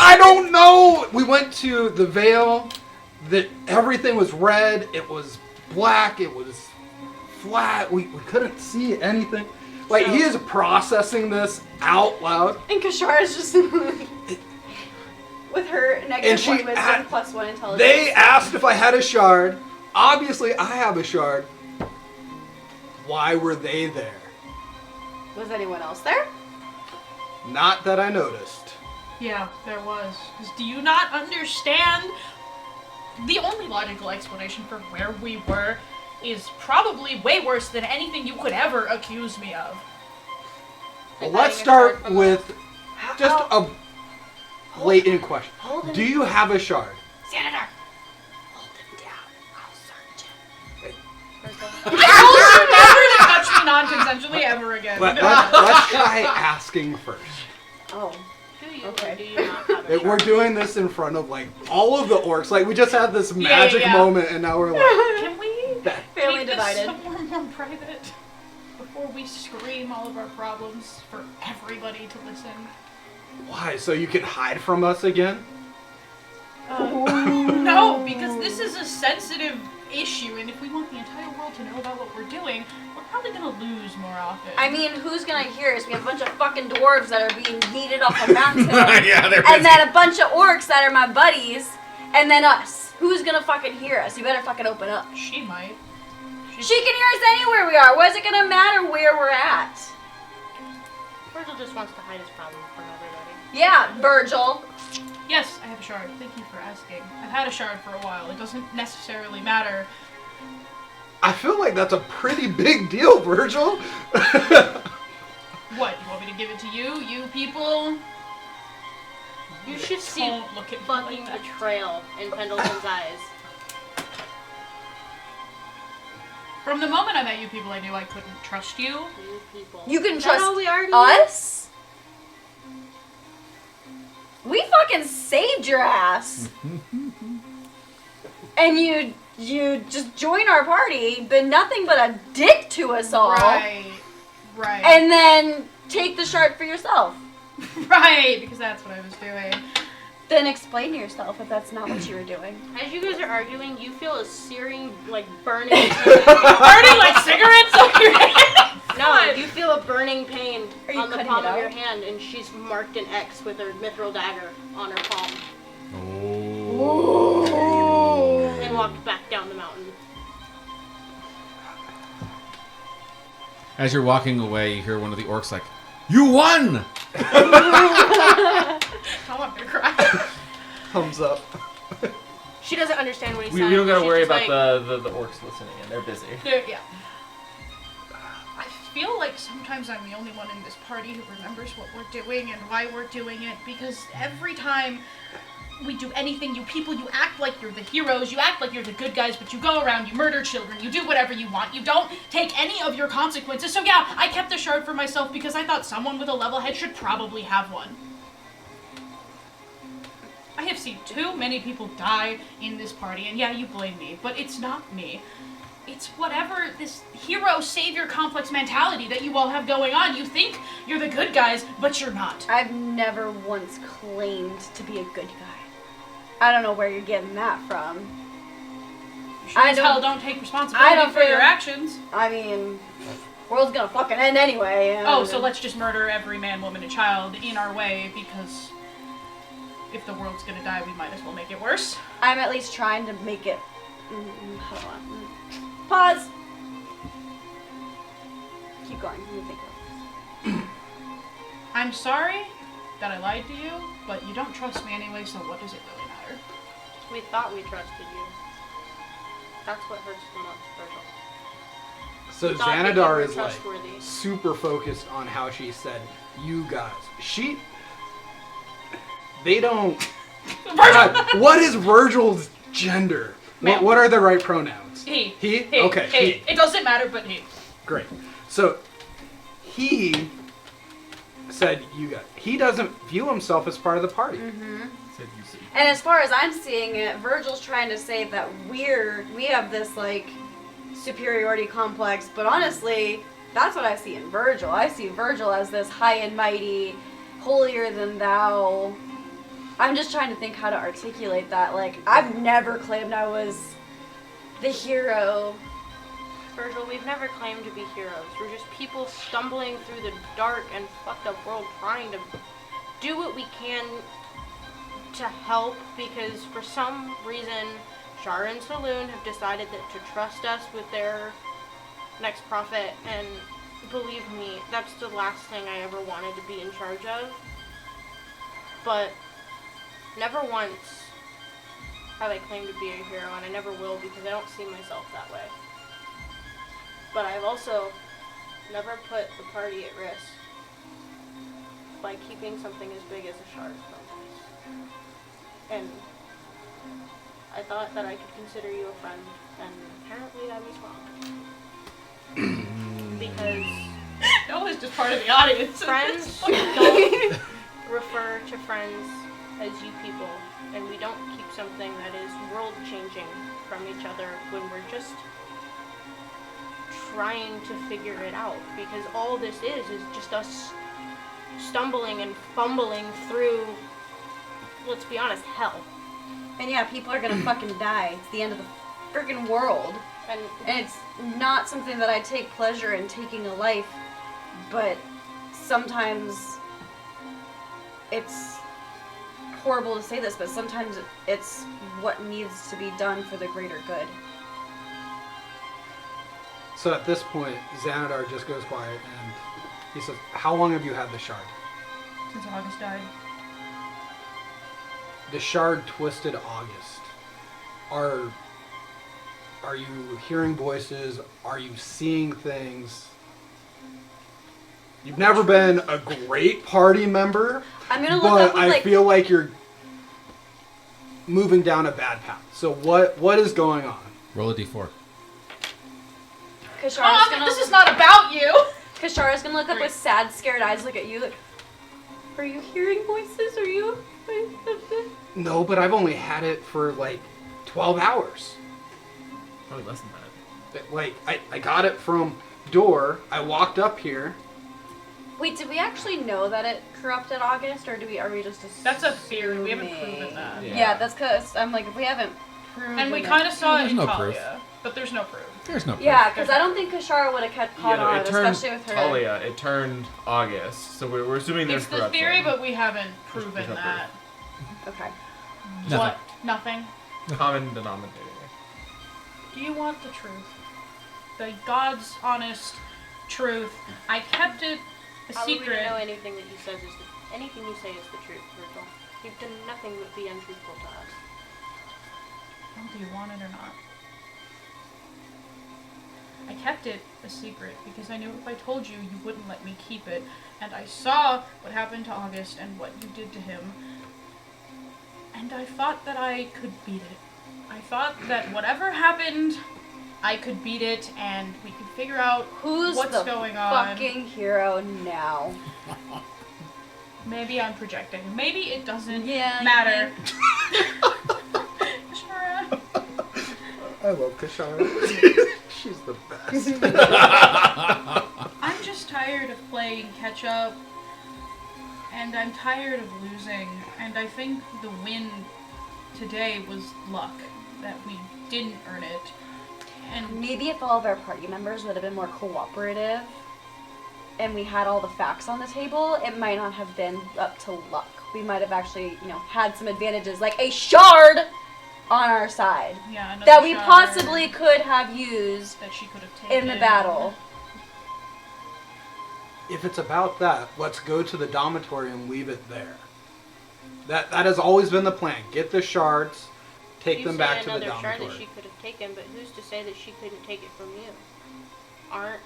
I don't know. We went to the Vale. Everything was red. It was black. It was flat. We couldn't see anything. Like, he is processing this out loud. And Kashara's just with her negative 1 wisdom plus 1 intelligence. They asked if I had a shard. Obviously, I have a shard. Why were they there? Was anyone else there? Not that I noticed. Yeah, there was. 'Cause do you not understand? The only logical explanation for where we were is probably way worse than anything you could ever accuse me of. Well, let's start with just a blatant question. Do you have a shard? Senator, hold him down. I'll search him. I told you never to touch me non-consensually ever again. Let's try asking first. Oh. Do you Okay. or do you not have a We're doing this in front of, like, all of the orcs. Like, we just had this magic yeah. moment, and now we're like... Can we Family make divided. this somewhere more private before we scream all of our problems for everybody to listen? Why? So you can hide from us again? No, because this is a sensitive issue, and if we want the entire world to know about what we're doing, we're probably gonna lose more often. I mean, who's gonna hear us? We have a bunch of fucking dwarves that are being yeeted off a mountain. Yeah, they're And busy. then a bunch of orcs that are my buddies. And then us. Who's gonna fucking hear us? You better fucking open up. She might. She can hear us anywhere we are. Why is it gonna matter where we're at? Virgil just wants to hide his problem from everybody. Yeah, Virgil. Yes, I have a shard. Thank you for asking. I've had a shard for a while. It doesn't necessarily matter. I feel like that's a pretty big deal, Virgil. What, you want me to give it to you? You people? You should see Don't look at me fucking like that. betrayal in Pendleton's eyes. From the moment I met you people, I knew I couldn't trust you. You people. You can Is that trust all we already knew? us? We fucking saved your ass. And you just join our party, been nothing but a dick to us all. Right. And then take the shard for yourself. Right, because that's what I was doing. Then explain yourself if that's not what you were doing. As you guys are arguing, you feel a searing, like, burning pain. Burning like cigarettes on your hand? No, you feel a burning pain Are you on the cutting palm it of your out? hand, and she's marked an X with her mithril dagger on her palm, Oh. and walked back down the mountain. As you're walking away, you hear one of the orcs like, "You won!" I want to cry. Thumbs up. She doesn't understand what he's We saying. don't gotta She's worry just about like, the orcs listening in. They're busy. Yeah. I feel like sometimes I'm the only one in this party who remembers what we're doing and why we're doing it, because every time we do anything, you people, you act like you're the heroes, you act like you're the good guys, but you go around, you murder children, you do whatever you want, you don't take any of your consequences. So yeah, I kept the shard for myself because I thought someone with a level head should probably have one. I have seen too many people die in this party, and yeah, you blame me, but it's not me. It's whatever this hero savior complex mentality that you all have going on. You think you're the good guys, but you're not. I've never once claimed to be a good guy. I don't know where you're getting that from. You sure as hell don't take responsibility for your actions. I mean, world's gonna fucking end anyway. Oh, so let's just murder every man, woman, and child in our way, because if the world's gonna die, we might as well make it worse. I'm at least trying to make it. Hold on. Pause. Keep going. Let me think about this. I'm sorry that I lied to you, but you don't trust me anyway, so what does it really matter? We thought we trusted you. That's what hurts the most, Virgil. So We thought that you Xanadar were is like trustworthy. super focused on how she said, "You guys." They don't. God, what is Virgil's gender? Ma'am. What are the right pronouns? He. He? He. Okay. He. It doesn't matter, but he. Great. So he said, "You guys." He doesn't view himself as part of the party. Said you see. And as far as I'm seeing it, Virgil's trying to say that we have this like superiority complex, but honestly, that's what I see in Virgil. I see Virgil as this high and mighty, holier than thou. I'm just trying to think how to articulate that. Like, I've never claimed I was the hero. Virgil, we've never claimed to be heroes. We're just people stumbling through the dark and fucked up world trying to do what we can to help, because for some reason Shar and Saloon have decided that to trust us with their next prophet, and believe me, that's the last thing I ever wanted to be in charge of. But never once have I claimed to be a hero, and I never will, because I don't see myself that way. But I've also never put the party at risk by keeping something as big as a shard from us. And I thought that I could consider you a friend, and apparently I was wrong. Because Noah's just part of the audience. friends don't refer to friends as you people, and we don't keep something that is world-changing from each other when we're just trying to figure it out, because all this is just us stumbling and fumbling through, let's be honest, hell. And yeah, people are gonna fucking die. It's the end of the freaking world. And And it's not something that I take pleasure in taking a life, but sometimes it's horrible to say this, but sometimes it's what needs to be done for the greater good. So at this point, Xanadar just goes quiet and he says, "How long have you had the shard?" Since August died. The shard twisted August. Are you hearing voices? Are you seeing things? You've never been a great party member, I'm gonna look but up with I like feel like you're moving down a bad path. So what is going on? Roll a d4. Kashara's gonna This is not about you! Kashara's gonna look up with sad, scared eyes, look at you, like, are you hearing voices? Are you? No, but I've only had it for like 12 hours. Probably less than that. Like, I got it from Door. I walked up here. Wait, did we actually know that it corrupted August, or are we just assuming? That's a theory. We haven't proven that. Yeah. Yeah, that's because I'm like, if we haven't proven And we it- kind of saw it There's in no Talia, but there's no proof. There's no proof. Yeah, because I don't think Kashara would have kept caught no, on, it turned especially with her. Talia. It turned August, so we're assuming there's It's the corruption. theory, but we haven't proven There's no that. Okay. Nothing. What? Nothing. Common denominator. Do you want the truth? The God's honest truth. I kept it a how are we secret. to know anything that you says is anything you say is the truth, Virgil? You've done nothing but be untruthful to us. Well, do you want it or not? I kept it a secret because I knew if I told you, you wouldn't let me keep it. And I saw what happened to August and what you did to him. And I thought that I could beat it. I thought that whatever happened, I could beat it and we could figure out Who's what's the going on. fucking hero now? Maybe I'm projecting. Maybe it doesn't Yeah, you matter. Shara. I love Kashara. She's the best. I'm just tired of playing catch up, and I'm tired of losing, and I think the win today was luck, that we didn't earn it. And Maybe if all of our party members would have been more cooperative and we had all the facts on the table, it might not have been up to luck. We might have actually, had some advantages, like a shard on our side Yeah, another that we shard possibly could have used that she could have taken in the battle. If it's about that, let's go to the dormitory and leave it there. That has always been the plan. Get the shards, take You them say back to the another shard that dormitory. she could have taken, but who's to say that she couldn't take it from you? Aren't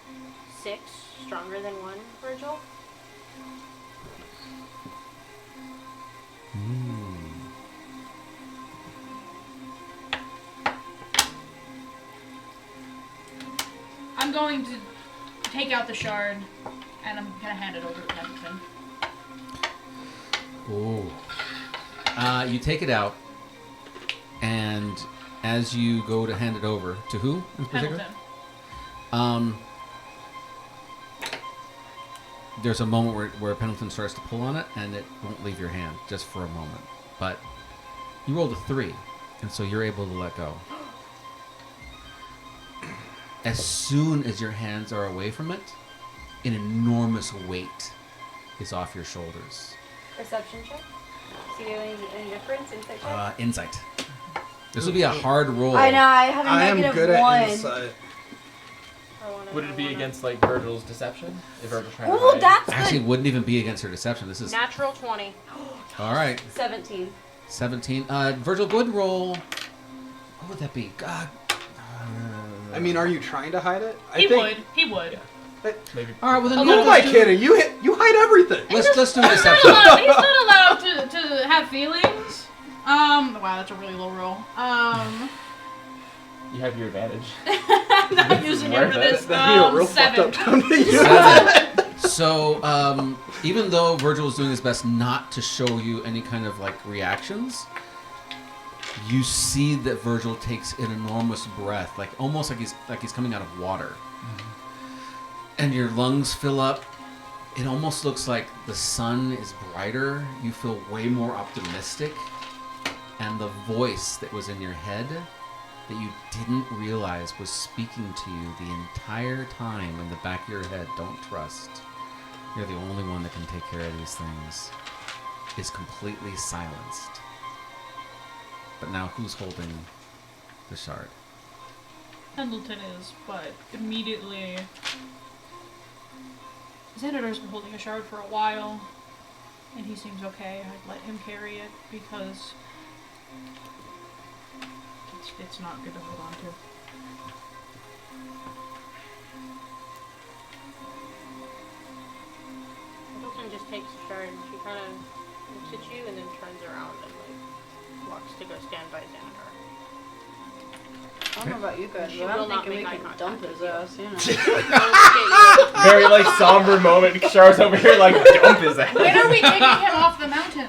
6 stronger than 1, Virgil? I'm going to take out the shard, and I'm gonna hand it over to Pendleton. Oh. You take it out, and as you go to hand it over to who in particular? Pendleton. There's a moment where Pendleton starts to pull on it, and it won't leave your hand just for a moment. But you rolled a 3, and so you're able to let go. As soon as your hands are away from it, an enormous weight is off your shoulders. Perception check. See any difference? Insight check. Insight. This will be a hard roll. I know. I have a I am negative good 1. at insight. Would it be against like Virgil's deception? If Virgil's trying to Oh, hide? that's Actually, good. wouldn't even be against her deception. This is Natural 20. all right. 17. 17. Virgil, go ahead and roll. What would that be? God. I mean, are you trying to hide it? He would. Maybe. All right. Well, then Who am I kidding? You hide everything. let's do He's deception. not allowed to have feelings. Wow, that's a really low roll. You have your advantage. I'm not using it for this. That'd be a real fucked 7. up time to use it. 7. So, even though Virgil is doing his best not to show you any kind of like reactions, you see that Virgil takes an enormous breath, like almost like he's coming out of water, and your lungs fill up. It almost looks like the sun is brighter. You feel way more optimistic, and the voice that was in your head that you didn't realize was speaking to you the entire time in the back of your head, don't trust, you're the only one that can take care of these things, is completely silenced. But now who's holding the shard? Pendleton is, but immediately... Xanador's been holding a shard for a while, and he seems okay. I'd let him carry it, because... It's not good to hold on to. Pendleton just takes the shard and she kind of looks at you and then turns around and like walks to go stand by Xanador. I don't know about you guys, She but will I'm not thinking we make eye can contact dump with his you. ass, you know. Don't look at Very like somber moment. Char's over here like dump his ass. When are we taking him off the mountain?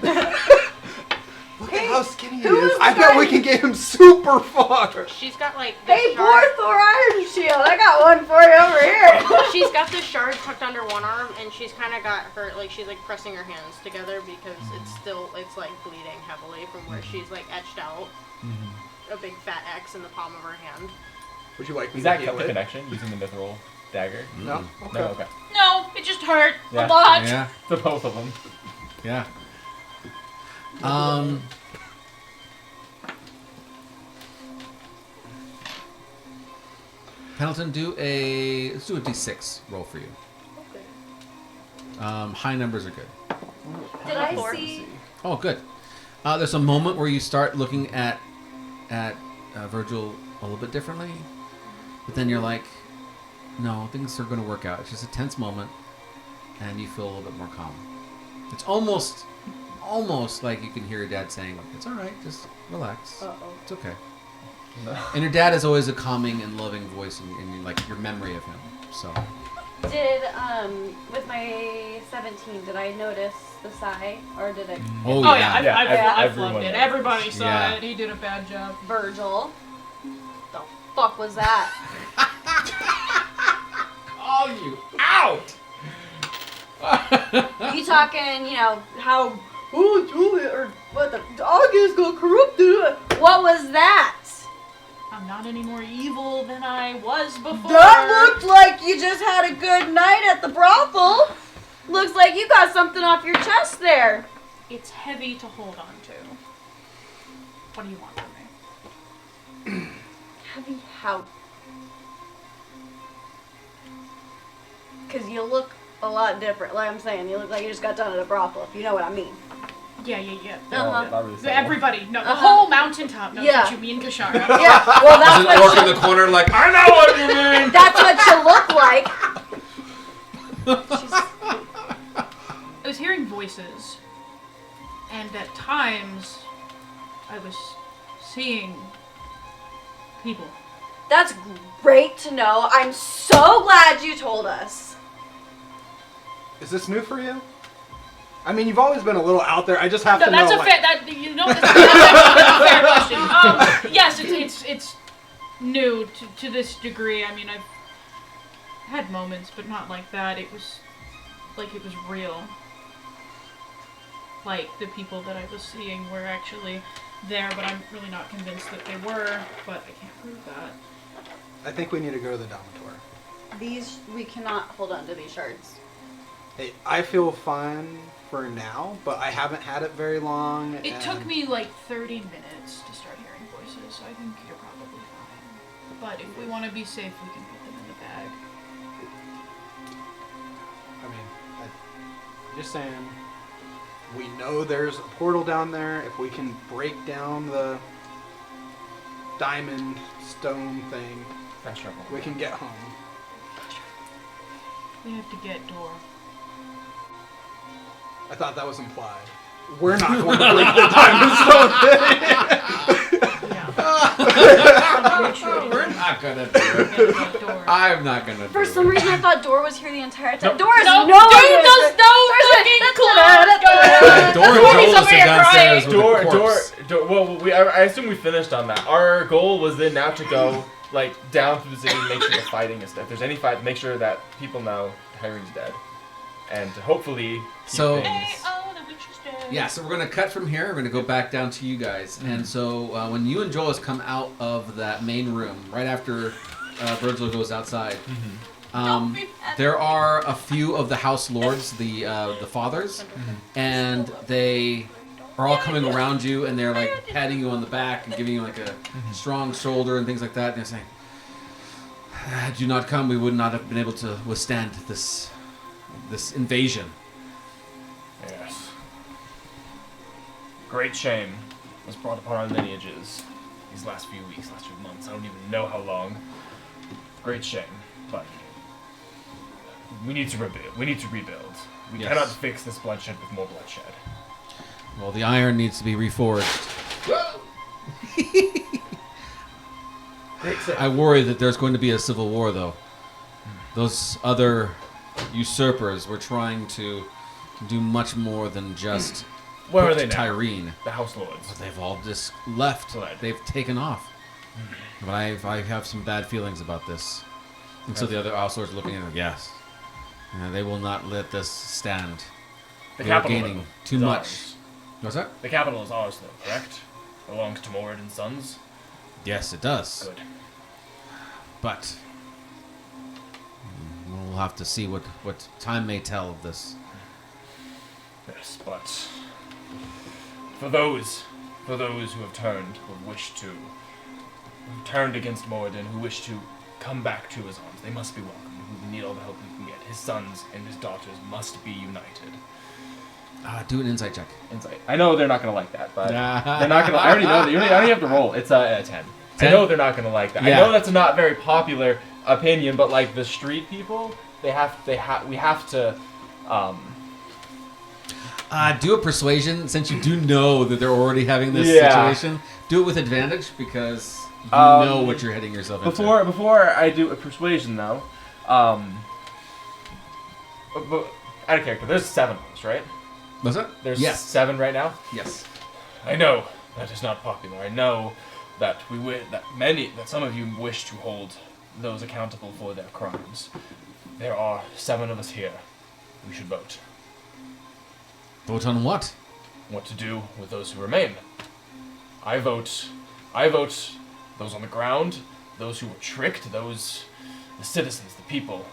Look at how skinny he who is. is I bet we can get him super far. you. She's got like the Hey, shard. Borthor Iron Shield, I got one for you over here. She's got the shard tucked under one arm, and she's kind of got her like she's like pressing her hands together because it's like bleeding heavily from where she's like etched out a big fat X in the palm of her hand. Would you like me Is to that heal cut the it? connection using the mithril dagger? No. Okay. No, okay. No, it just hurt Yeah. a lot. Yeah, The both of them. yeah. Pendleton, let's do a d6 roll for you. High numbers are good. Did I see? Oh, good. There's a moment where you start looking at Virgil a little bit differently, but then you're like, no, things are going to work out. It's just a tense moment, and you feel a little bit more calm. It's almost like you can hear your dad saying, "It's all right, just relax. It's okay." And your dad is always a calming and loving voice in like your memory of him. So. Did with my 17, did I notice the sigh, or did I? Oh Oh yeah. yeah, I everyone flubbed it. knows. Everybody saw Yeah. it. He did a bad job. Virgil. The fuck was that? Oh, you out! You talking? You know how? Oh, Julia, or what? The dog is got corrupted. What was that? I'm not any more evil than I was before. That looked like you just had a good night at the brothel. Looks like you got something off your chest there. It's heavy to hold on to. What do you want from me? Heavy how? Because you look a lot different. Like I'm saying, you look like you just got done at a brothel, if you know what I mean. Yeah. Uh-huh. Not really subtle. Everybody, no, the whole mountaintop knows Yeah. what you mean, Kashara. Yeah, well, There's that's an orc what, in the corner like, I know what you mean. that's what you look like. I was hearing voices, and at times, I was seeing people. That's great to know. I'm so glad you told us. Is this new for you? I mean, you've always been a little out there. I just have No, to that's know. a like, fair. That's a fair question. Yes, it's new to this degree. I mean, I've had moments, but not like that. It was like it was real. Like the people that I was seeing were actually there, but I'm really not convinced that they were. But I can't prove that. I think we need to go to the dormitory. We cannot hold on to these shards. Hey, I feel fine for now, but I haven't had it very long. It took me like 30 minutes to start hearing voices, so I think you're probably fine. But if we want to be safe, we can put them in the bag. I mean, I'm just saying, we know there's a portal down there. If we can break down the diamond stone thing, Fast travel. we can get home. We have to get Dor. I thought that was implied. We're not going to break the diamond stone thing. Yeah. we're not gonna do We it. gotta get Dor. I'm not gonna do For it. some reason, I thought Dor was here the entire time. Nope. Dor is No, no dude, those fucking clowns. Dora Somebody's Joel over is here downstairs with Door, a corpse. I assume we finished on that. Our goal was then now to go like down through the city, make sure the fighting is. If there's any fight, make sure that people know Tyrene's dead, and to hopefully keep So- things. Yeah, so we're gonna cut from here. We're gonna go back down to you guys, and so when you and Joel come out of that main room, right after Virgil goes outside, there are a few of the house lords, the fathers, and they are all coming around you, and they're like patting you on the back and giving you like a strong shoulder and things like that. And they're saying, "Had you not come, we would not have been able to withstand this invasion." Yes. Great shame was brought upon our lineages these last few weeks, last few months. I don't even know how long. Great shame, but we need to rebuild. We need to rebuild. We Yes. cannot fix this bloodshed with more bloodshed. Well, the iron needs to be reforged. I worry that there's going to be a civil war, though. Those other usurpers were trying to do much more than just Where put are they to now? Tyrene. The House Lords. But they've all just left. Fled. They've taken off. But I have some bad feelings about this. And so the other outsourcers looking at it, yes. They will not let this stand. The They are capital gaining too is much. ours. What's that? The capital is ours, though, correct? Belongs to Morad and Sons. Yes, it does. Good. But we'll have to see what time may tell of this. Yes, but for those who have turned, who turned against Moradin, who wish to come back to his arms, they must be welcome. We need all the help we can get. His sons and his daughters must be united. Do an insight check. Insight. I know they're not gonna like that, but they're not gonna. I already know that. I don't have to roll. It's a 10. 10? I know they're not gonna like that. Yeah. I know that's a not very popular opinion, but like the street people, we have to. Do a persuasion, since you do know that they're already having this Yeah. situation. Do it with advantage because you know what you're heading yourself into. Before I do a persuasion, though, but out of character, there's 7 of us, right? Was it? There's yes. 7 right now. Yes. I know that is not popular. I know that that some of you wish to hold those accountable for their crimes. There are 7 of us here. We should vote. Vote on what? What to do with those who remain. I vote those on the ground, those who were tricked, the citizens, the people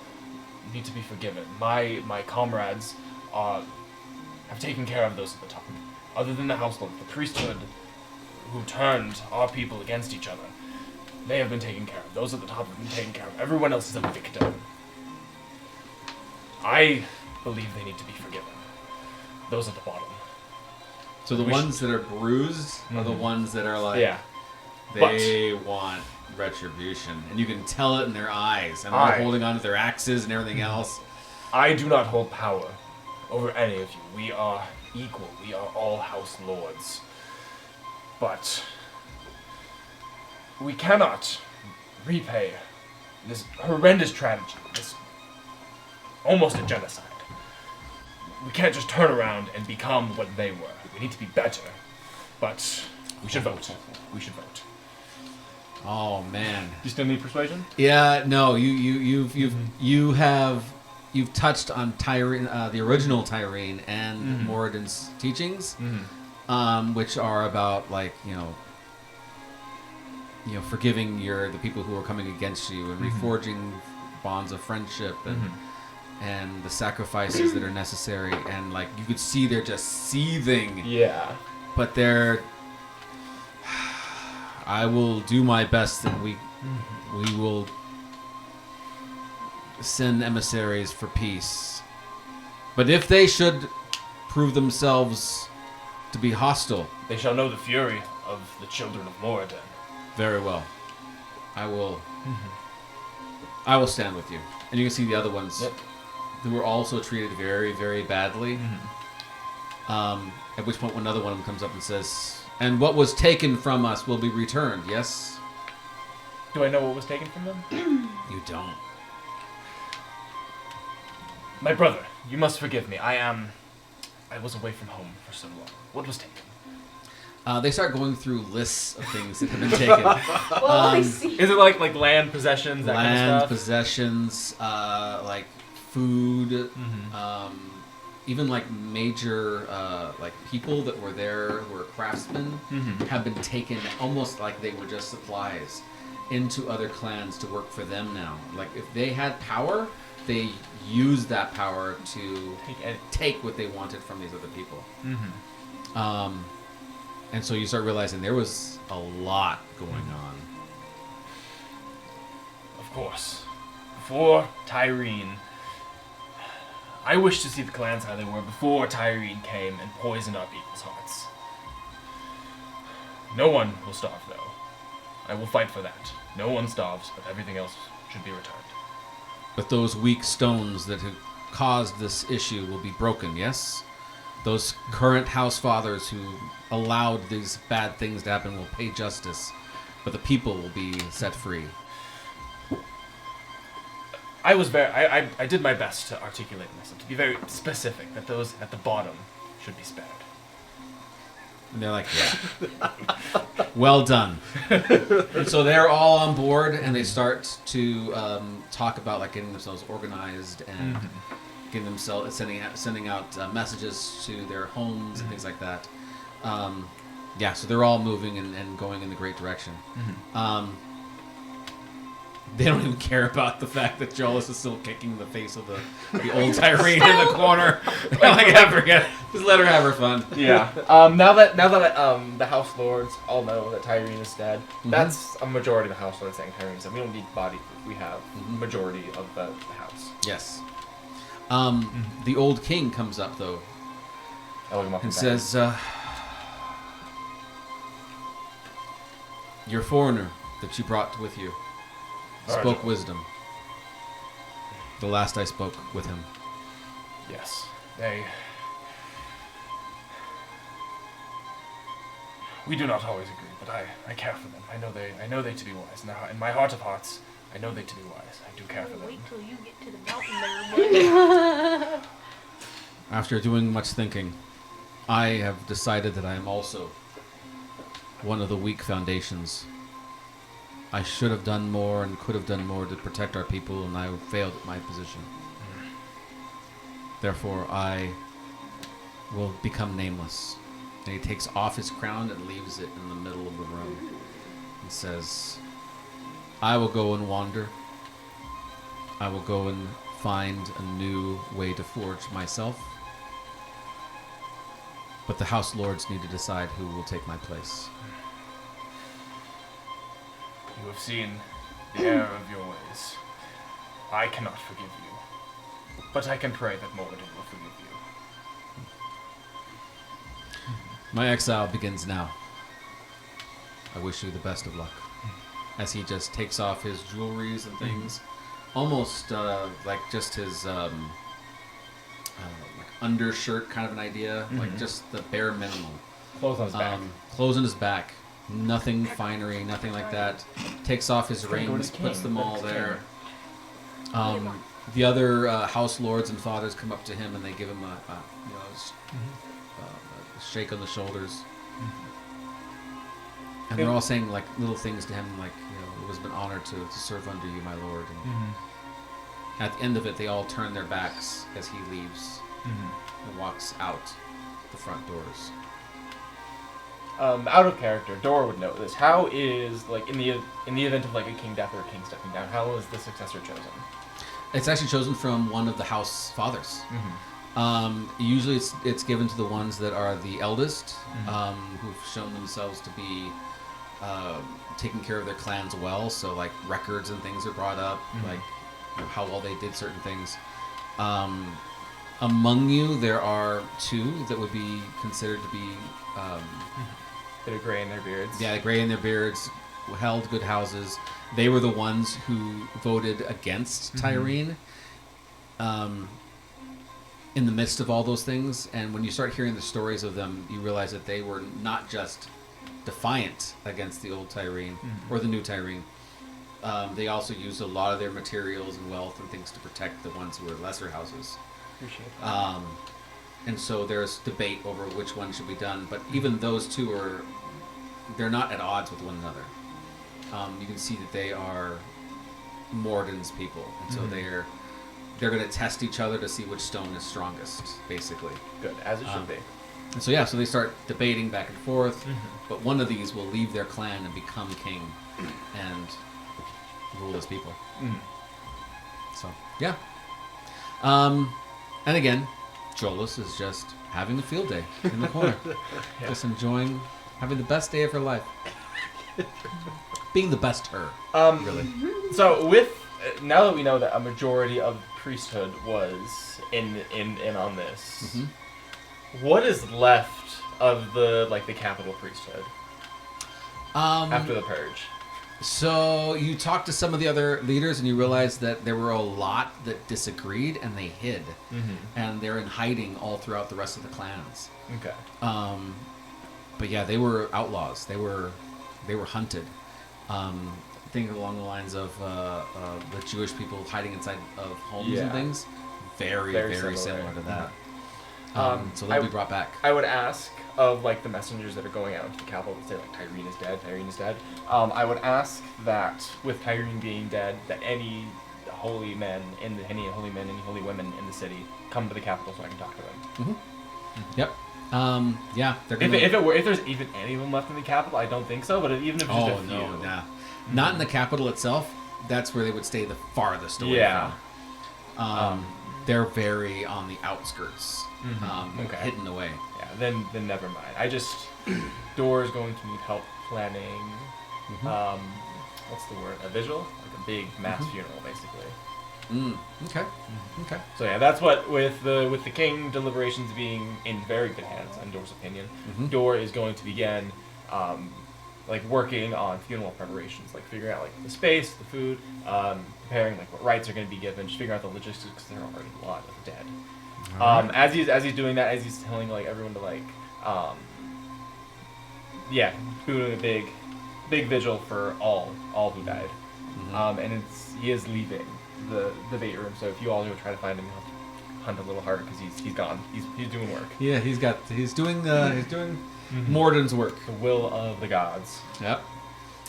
need to be forgiven. My comrades have taken care of those at the top. Other than the House Lord, the priesthood who turned our people against each other. They have been taken care of. Those at the top have been taken care of. Everyone else is a victim. I believe they need to be forgiven. Those at the bottom. So the ones that are bruised are the ones that are like, Yeah. they want retribution. And you can tell it in their eyes. And they're holding on to their axes and everything else. I do not hold power over any of you. We are equal. We are all house lords. But we cannot repay this horrendous tragedy, this almost a genocide. We can't just turn around and become what they were. We need to be better. But we should vote. We should vote. Oh man. You still need persuasion? Yeah, no, you've touched on Tyrene, the original Tyrene, and Moradin's teachings, which are about like forgiving the people who are coming against you and reforging bonds of friendship and the sacrifices that are necessary, and like you could see they're just seething. Yeah. But I will do my best, and we will send emissaries for peace. But if they should prove themselves to be hostile, They shall know the fury of the children of Moradin. very well. I will stand with you. And you can see the other ones who were also treated very, very badly. At which point another one of them comes up and says, "And what was taken from us will be returned, yes?" Do I know what was taken from them? You don't. My brother, you must forgive me. I was away from home for so long. What was taken? They start going through lists of things that have been taken. Well, I see. Is it like land possessions, that kind Land, of stuff? possessions, like food, even like major like people that were there who were craftsmen have been taken almost like they were just supplies into other clans to work for them now. Like if they had power, they used that power to take what they wanted from these other people. And so you start realizing there was a lot going on. Of course. Before Tyrene, I wish to see the clans how they were before Tyrene came and poisoned our people's hearts. No one will starve, though. I will fight for that. No one starves, but everything else should be returned. But those weak stones that have caused this issue will be broken, yes? Those current house fathers who allowed these bad things to happen will pay justice, but the people will be set free. I did my best to articulate myself, to be very specific, that those at the bottom should be spared. And they're like, yeah. Well done. And so they're all on board, and they start to talk about like getting themselves organized and getting themselves sending out messages to their homes and things like that. Yeah, so they're all moving and going in the great direction. They don't even care about the fact that Jolus is still kicking the face of the old Tyrene in the corner. They're like, yeah, forget it. Just let her have her fun. Yeah. Now that the House Lords all know that Tyrene is dead, that's a majority of the House Lords saying Tyrene is dead. We don't need body proof. We have majority of the house. Yes. The old king comes up though and says, "Your foreigner that you brought with you spoke wisdom. The last I spoke with him." Yes. We do not always agree, but I care for them. I know they to be wise. Now, in my heart of hearts, I know they to be wise. I do care for them. Wait till you get to the mountain there, buddy. After doing much thinking, I have decided that I am also one of the weak foundations. I should have done more and could have done more to protect our people, and I failed at my position. Therefore, I will become nameless. And he takes off his crown and leaves it in the middle of the room and says, "I will go and wander. I will go and find a new way to forge myself. But the House Lords need to decide who will take my place." You have seen the error of your ways. I cannot forgive you, but I can pray that Moradin will forgive you. My exile begins now. I wish you the best of luck. As he just takes off his jewelries and things, almost like just his like undershirt kind of an idea, like just the bare minimum. Clothes on his back. Clothes on his back. Nothing finery, nothing like that. Takes off his rings, puts them all there. The other house lords and fathers come up to him and they give him a shake on the shoulders. And they're all saying like little things to him, like, it was an honor to serve under you, my lord. And at the end of it, they all turn their backs as he leaves and walks out the front doors. Out of character, Dora would know this. How is, like, in the event of like a king death or a king stepping down, how is the successor chosen? It's actually chosen from one of the house fathers. Usually it's given to the ones that are the eldest, who've shown themselves to be taking care of their clans well. So like records and things are brought up, like how well they did certain things. Among you, there are two that would be considered to be that are gray in their beards. Yeah, gray in their beards, held good houses. They were the ones who voted against Tyrene. In the midst of all those things, and when you start hearing the stories of them, you realize that they were not just defiant against the old Tyrene or the new Tyrene. They also used a lot of their materials and wealth and things to protect the ones who were lesser houses. Appreciate that. And so there's debate over which one should be done, but even those two they're not at odds with one another. You can see that they are Morden's people, and so they're going to test each other to see which stone is strongest, basically. Good, as it should be. And so so they start debating back and forth, but one of these will leave their clan and become king and rule his people. So, yeah. And again, Jolus is just having a field day in the corner. Just enjoying, having the best day of her life. Being the best her, really. So now that we know that a majority of priesthood was in on this, what is left of the capital priesthood after the purge? So you talk to some of the other leaders and you realize that there were a lot that disagreed and they hid, and they're in hiding all throughout the rest of the clans. Okay. But yeah, they were outlaws. They were hunted. Thinking along the lines of the Jewish people hiding inside of homes and things. Very similar to that. So they'll be brought back. I would ask of the messengers that are going out into the capital to say Tyrene is dead. I would ask that with Tyrene being dead, that any holy men any holy women in the city come to the capital so I can talk to them. Yep. Yeah. They're gonna... if there's even any of them left in the capital, I don't think so. But even if there's a few, not in the capital itself. That's where they would stay the farthest away from. They're very on the outskirts, hidden away. Yeah, then never mind. Dora's going to need help planning. What's the word? A vigil, like a big mass funeral, basically. Okay. So yeah, that's what with the king deliberations being in very good hands, in Dora's opinion, Dora is going to begin working on funeral preparations, figuring out the space, the food, preparing what rites are going to be given, just figuring out the logistics because there are already a lot of dead. As he's doing that, as he's telling everyone to doing a big vigil for all who died. And he is leaving the debate room, so if you all go try to find him, you'll have to hunt a little harder because he's gone. He's doing work. Yeah, he's doing Morden's work. The will of the gods. Yep.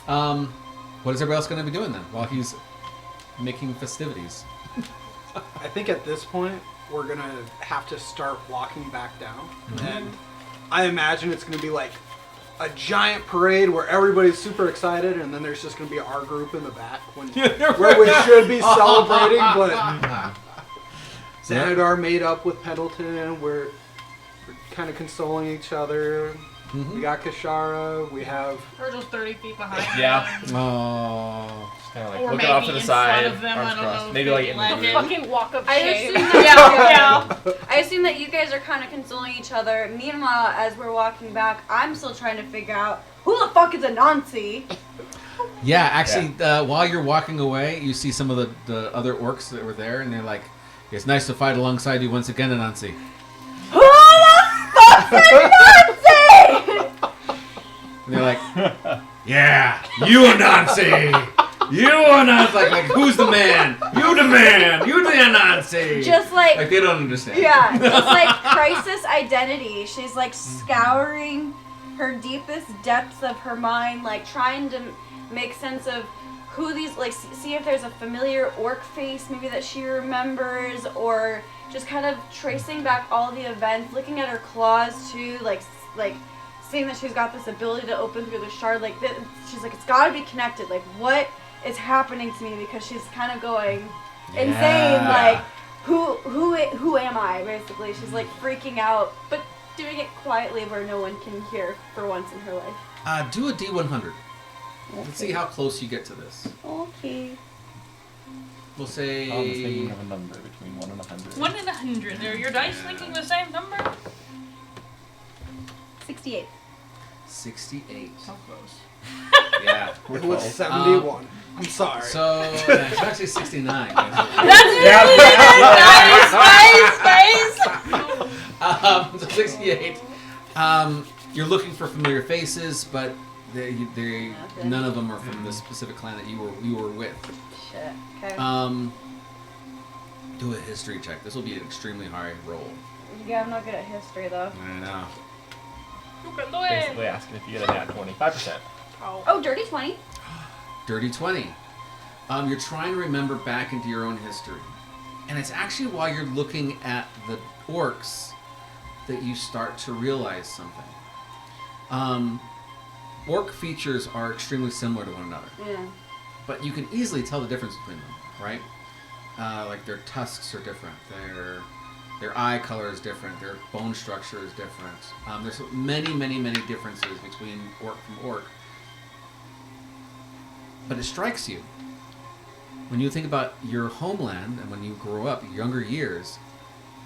What is everybody else going to be doing then while he's making festivities? I think at this point we're going to have to start walking back down, and I imagine it's going to be a giant parade where everybody's super excited, and then there's just going to be our group in the back where we should be celebrating, but Xanadar made up with Pendleton. We're kind of consoling each other. We got Kashara. We have. Virgil's 30 feet behind. Yeah. them. Oh. Just kind of like Or looking maybe off to the in side, front of them, arms I don't crossed. know, Maybe if like they in let the him. middle. Fucking walk of I shame. assume that Yeah. I assume that you guys are kind of consoling each other. Meanwhile, as we're walking back, I'm still trying to figure out who the fuck is Anansi. Yeah, actually, while you're walking away, you see some of the other orcs that were there, and they're like, "It's nice to fight alongside you once again, Anansi." Who the fuck's Anansi? And they're like, "Yeah, you Anansi, you Anansi." Like, who's the man? You the man. You the Anansi. Just like they don't understand. yeah, just like crisis identity. She's like scouring her deepest depths of her mind, like trying to make sense of who these, like see if there's a familiar orc face maybe that she remembers, or just kind of tracing back all the events, looking at her claws too, like seeing that she's got this ability to open through the shard. Like she's like, it's got to be connected. Like what is happening to me? Because she's kind of going insane. Like who am I? Basically, she's like freaking out, but doing it quietly where no one can hear for once in her life. Do a D100. Let's see how close you get to this. Okay. We'll say. Tom is thinking of a number between 1 and 100. 1 and 100. Are your dice thinking the same number? 68. 68. So close. Yeah. It was 71. I'm sorry. So it's actually 69. So 68. You're looking for familiar faces, but they none of them are from the specific clan that you were with. Shit. Okay. Do a history check. This will be an extremely high roll. Yeah, I'm not good at history though. I know. Basically asking if you get a nat 20. 5%. Oh, dirty 20. Dirty 20. You're trying to remember back into your own history. And it's actually while you're looking at the orcs that you start to realize something. Orc features are extremely similar to one another. Yeah. But you can easily tell the difference between them, right? Like their tusks are different. Their eye color is different. Their bone structure is different. There's many, many, many differences between orc from orc. But it strikes you. When you think about your homeland and when you grow up, your younger years,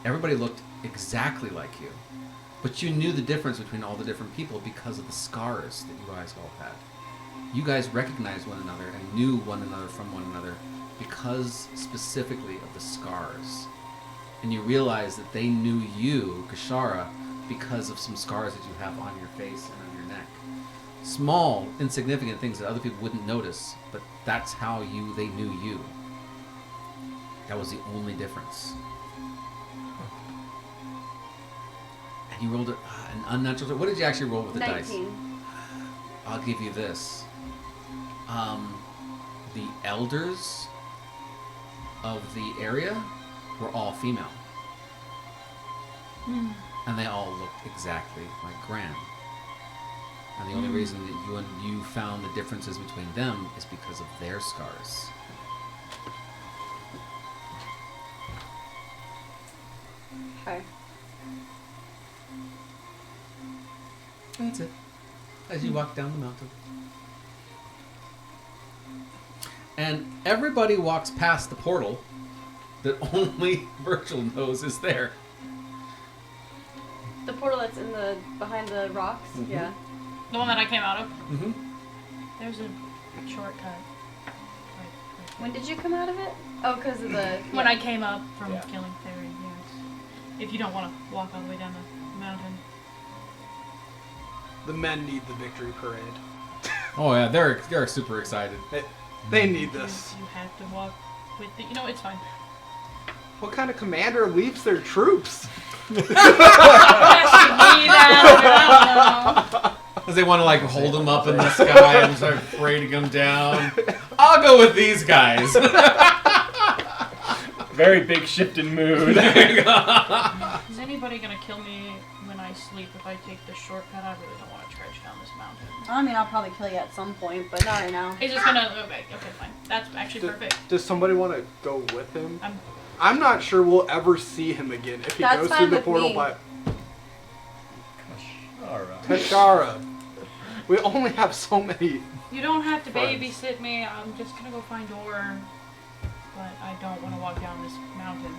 everybody looked exactly like you. But you knew the difference between all the different people because of the scars that you guys all had. You guys recognized one another and knew one another from one another because specifically of the scars. And you realize that they knew you, Kashara, because of some scars that you have on your face and on your neck. Small, insignificant things that other people wouldn't notice, but that's how they knew you. That was the only difference. And you rolled an unnatural. What did you actually roll with the 19. dice? I'll give you this. The elders of the area were all female. And they all looked exactly like Gran. And the only reason that you found the differences between them is because of their scars. Okay. That's it. As you walk down the mountain. And everybody walks past the portal that only Virgil knows is there. The portal that's behind the rocks. Mhm. Yeah. The one that I came out of. Mm-hmm. There's a shortcut. When did you come out of it? Oh, because of the. When I came up from Yeah. killing Fairy, yes. If you don't want to walk all the way down the mountain. The men need the victory parade. Oh yeah, they're super excited. They need this. You have to walk with the. You know, it's fine. What kind of commander leaves their troops? Yes, you need that. I don't know. Because they want to like hold them up in the sky and start parading them down. I'll go with these guys. Very big shift in mood. Is anybody gonna kill me when I sleep if I take the shortcut? I really don't want to trudge down this mountain. I mean, I'll probably kill you at some point, but not right now. He's just gonna. Okay, fine. That's actually perfect. Does somebody want to go with him? I'm. I'm not sure we'll ever see him again if he That's goes fine through the with portal. me. But Tashara. We only have so many. You don't have to Friends. babysit me. I'm just gonna go find Dor. But I don't want to walk down this mountain.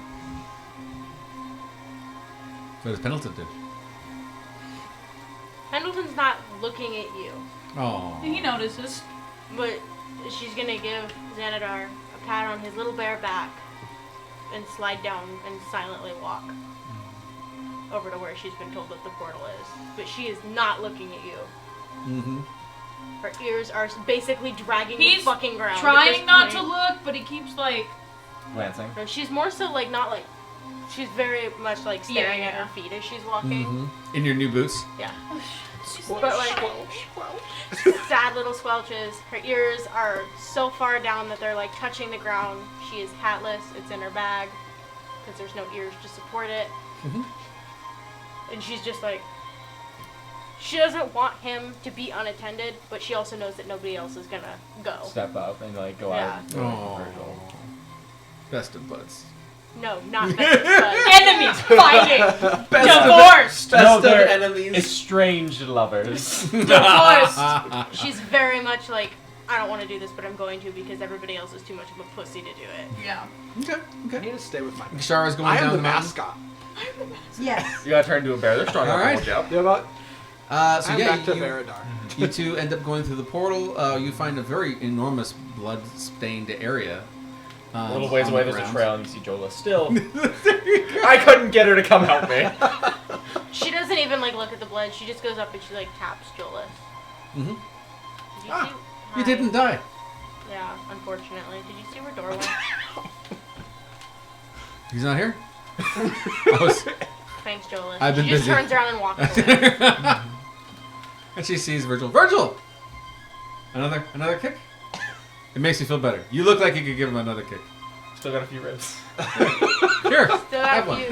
What does Pendleton do? Pendleton's not looking at you, Oh. He notices. but she's gonna give Xanadar a pat on his little bare back and slide down and silently walk over to where she's been told that the portal is. But she is not looking at you. Mm-hmm. Her ears are basically dragging the He's fucking ground. at trying this not point. to look, but he keeps like. Glancing. No, she's more so like not like. She's very much like staring at Yeah. her feet as she's walking. Mm-hmm. In your new boots. Yeah. But like sad little squelches. Her ears are so far down that they're like touching the ground. She is hatless. It's in her bag because there's no ears to support it. Mm-hmm. And she's just like. She doesn't want him to be unattended, but she also knows that nobody else is gonna go. Step up and like go Yeah. out. Oh. Virgil. Best of buds. No, not best enemies fighting. Best Divorced. Best No, of they're enemies. estranged lovers. Divorced. She's very much like, I don't want to do this, but I'm going to because everybody else is too much of a pussy to do it. Yeah. Okay. I need to stay with my. Kishara's going I down am the the mountain. mascot. Yes. You gotta turn into a bear. They're strong enough to Alright. hold you up. Yeah, but So I'm yeah, back to you, Veradar. you two end up going through the portal. You find a very enormous blood-stained area. A little ways on away, the there's a ground. trail, and you see Jola still. I couldn't get her to come help me. She doesn't even like look at the blood. She just goes up and she like taps Jolas. Mhm. Did you Ah, see? You Hi. didn't die. Yeah, unfortunately. Did you see where Dor went? He's not here. I was- Thanks, Jolas. I've been she just busy. turns around and walks away. And she sees Virgil. Virgil! Another kick? It makes you feel better. You look like you could give him another kick. Still got a few ribs. Here. Still have have one. you.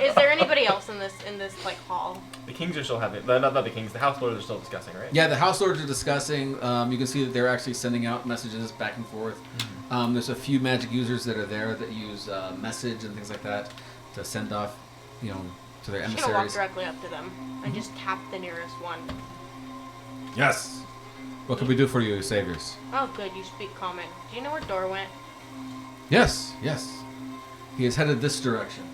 Is there anybody else in this like hall? The kings are still having. Not the kings. The house lords are still discussing, right? Yeah, the house lords are discussing. You can see that they're actually sending out messages back and forth. There's a few magic users that are there that use message and things like that to send off, to their I'm just gonna walk emissaries. directly up to them and just tap the nearest one. Yes. What can we do for you, saviors? Oh, good, you speak common. Do you know where Dor went? Yes. He is headed this direction.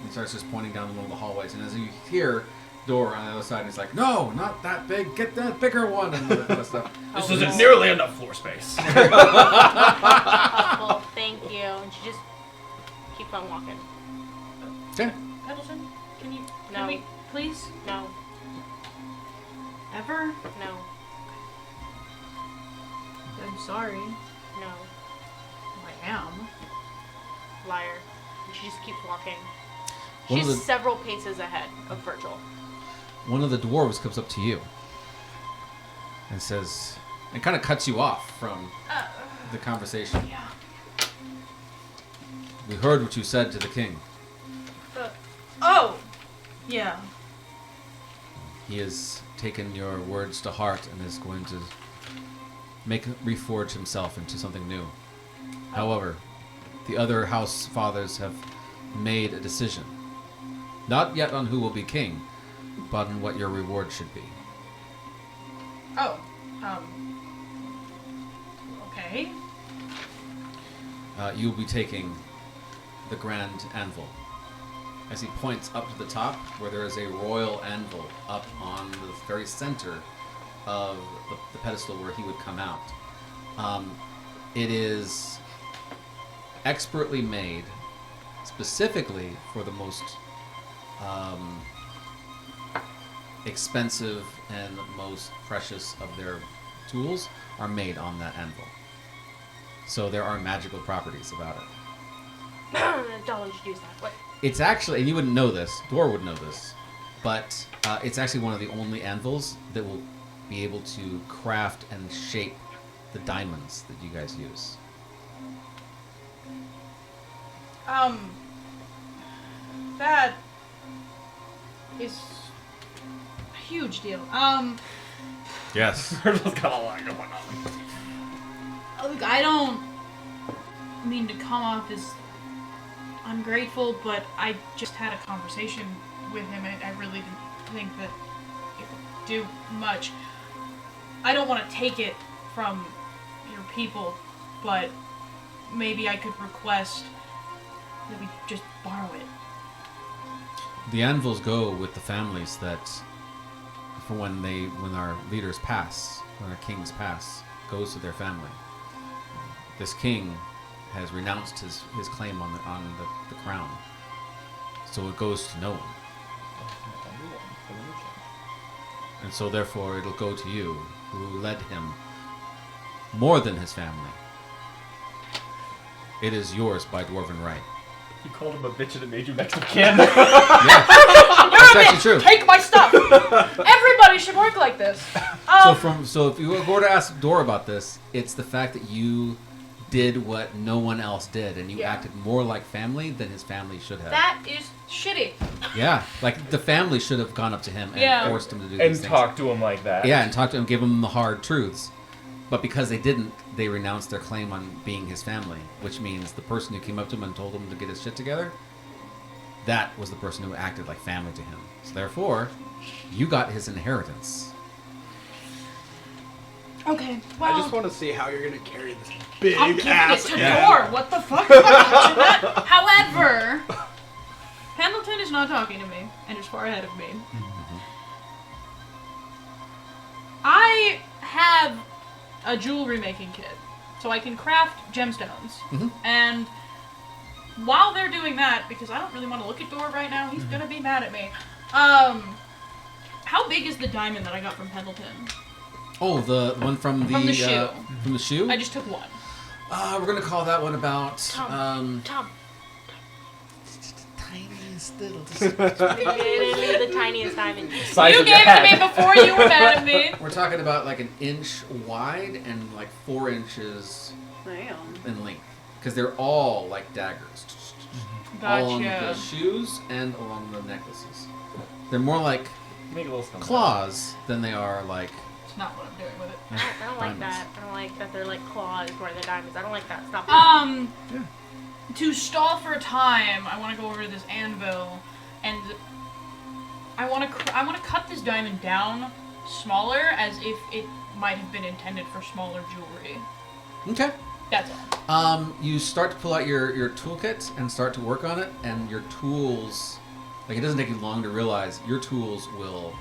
He starts just pointing down one of the hallways, and as you hear Door on the other side, he's like, "No, not that big. Get that bigger one," and all that kind of stuff. This Oh, isn't no. nearly enough floor space. Helpful, thank you. And she just keeps on walking. Okay. Pendleton, can No. we please? No, Ever? no, I'm sorry. no. I am. Liar. And she just keeps walking. One of She's the- several paces ahead of Virgil. One of the dwarves comes up to you and says, and kind of cuts you off from the conversation. Yeah. We heard what you said to the king. Oh! Yeah. He has taken your words to heart and is going to reforge himself into something new. However, the other house fathers have made a decision. Not yet on who will be king, but on what your reward should be. Oh. Okay. You will be taking the grand anvil. As he points up to the top, where there is a royal anvil up on the very center of the pedestal where he would come out. It is expertly made, specifically for the most expensive and most precious of their tools are made on that anvil. So there are magical properties about it. Don't introduce that. What? It's actually, and you wouldn't know this, Dor would know this, but it's actually one of the only anvils that will be able to craft and shape the diamonds that you guys use. That is a huge deal. Yes. Virgil's got a lot going on. Look, I don't mean to come off as ungrateful, but I just had a conversation with him, and I really didn't think that it would do much. I don't want to take it from your people, but maybe I could request that we just borrow it. The anvils go with the families that, for when our leaders pass, when our kings pass, goes to their family. This king has renounced his claim on the crown, so it goes to no one. And so therefore it'll go to you, who led him more than his family. It is yours by dwarven right. You called him a bitch and it made you Mexican. Yeah, that's actually true. Take my stuff! Everybody should work like this. So if you were to ask Dora about this, it's the fact that you did what no one else did, and you acted more like family than his family should have. That is shitty. Yeah, like the family should have gone up to him and forced him to do these And things. talk to him like that. Yeah, and talk to him, give him the hard truths. But because they didn't, they renounced their claim on being his family, which means the person who came up to him and told him to get his shit together, that was the person who acted like family to him. So therefore, you got his inheritance. Okay, well... I just want to see how you're gonna carry this big I'm giving ass. it to Dor. What the fuck? However, Pendleton is not talking to me and is far ahead of me. I have a jewelry making kit, so I can craft gemstones. And while they're doing that, because I don't really want to look at Dor right now, he's gonna be mad at me. How big is the diamond that I got from Pendleton? Oh, the one from the shoe. From the shoe? I just took one. We're gonna call that one about Tom. tiniest little. The tiniest diamond. Size You of your gave it to head. me before you were mad at me. We're talking about like an inch wide and like 4 inches Damn. in length, because they're all like daggers, all along the Gotcha. shoes and along the necklaces. They're more like Make a little stomach. claws than they are like. It's not what I'm doing with it. I don't like Diamonds. that. I don't like that they're like claws where they're diamonds. I don't like that. Stop. To stall for time, I want to go over to this anvil, and I want to cut this diamond down smaller, as if it might have been intended for smaller jewelry. Okay. That's all. You start to pull out your toolkit and start to work on it, and your tools, like it doesn't take you long to realize your tools will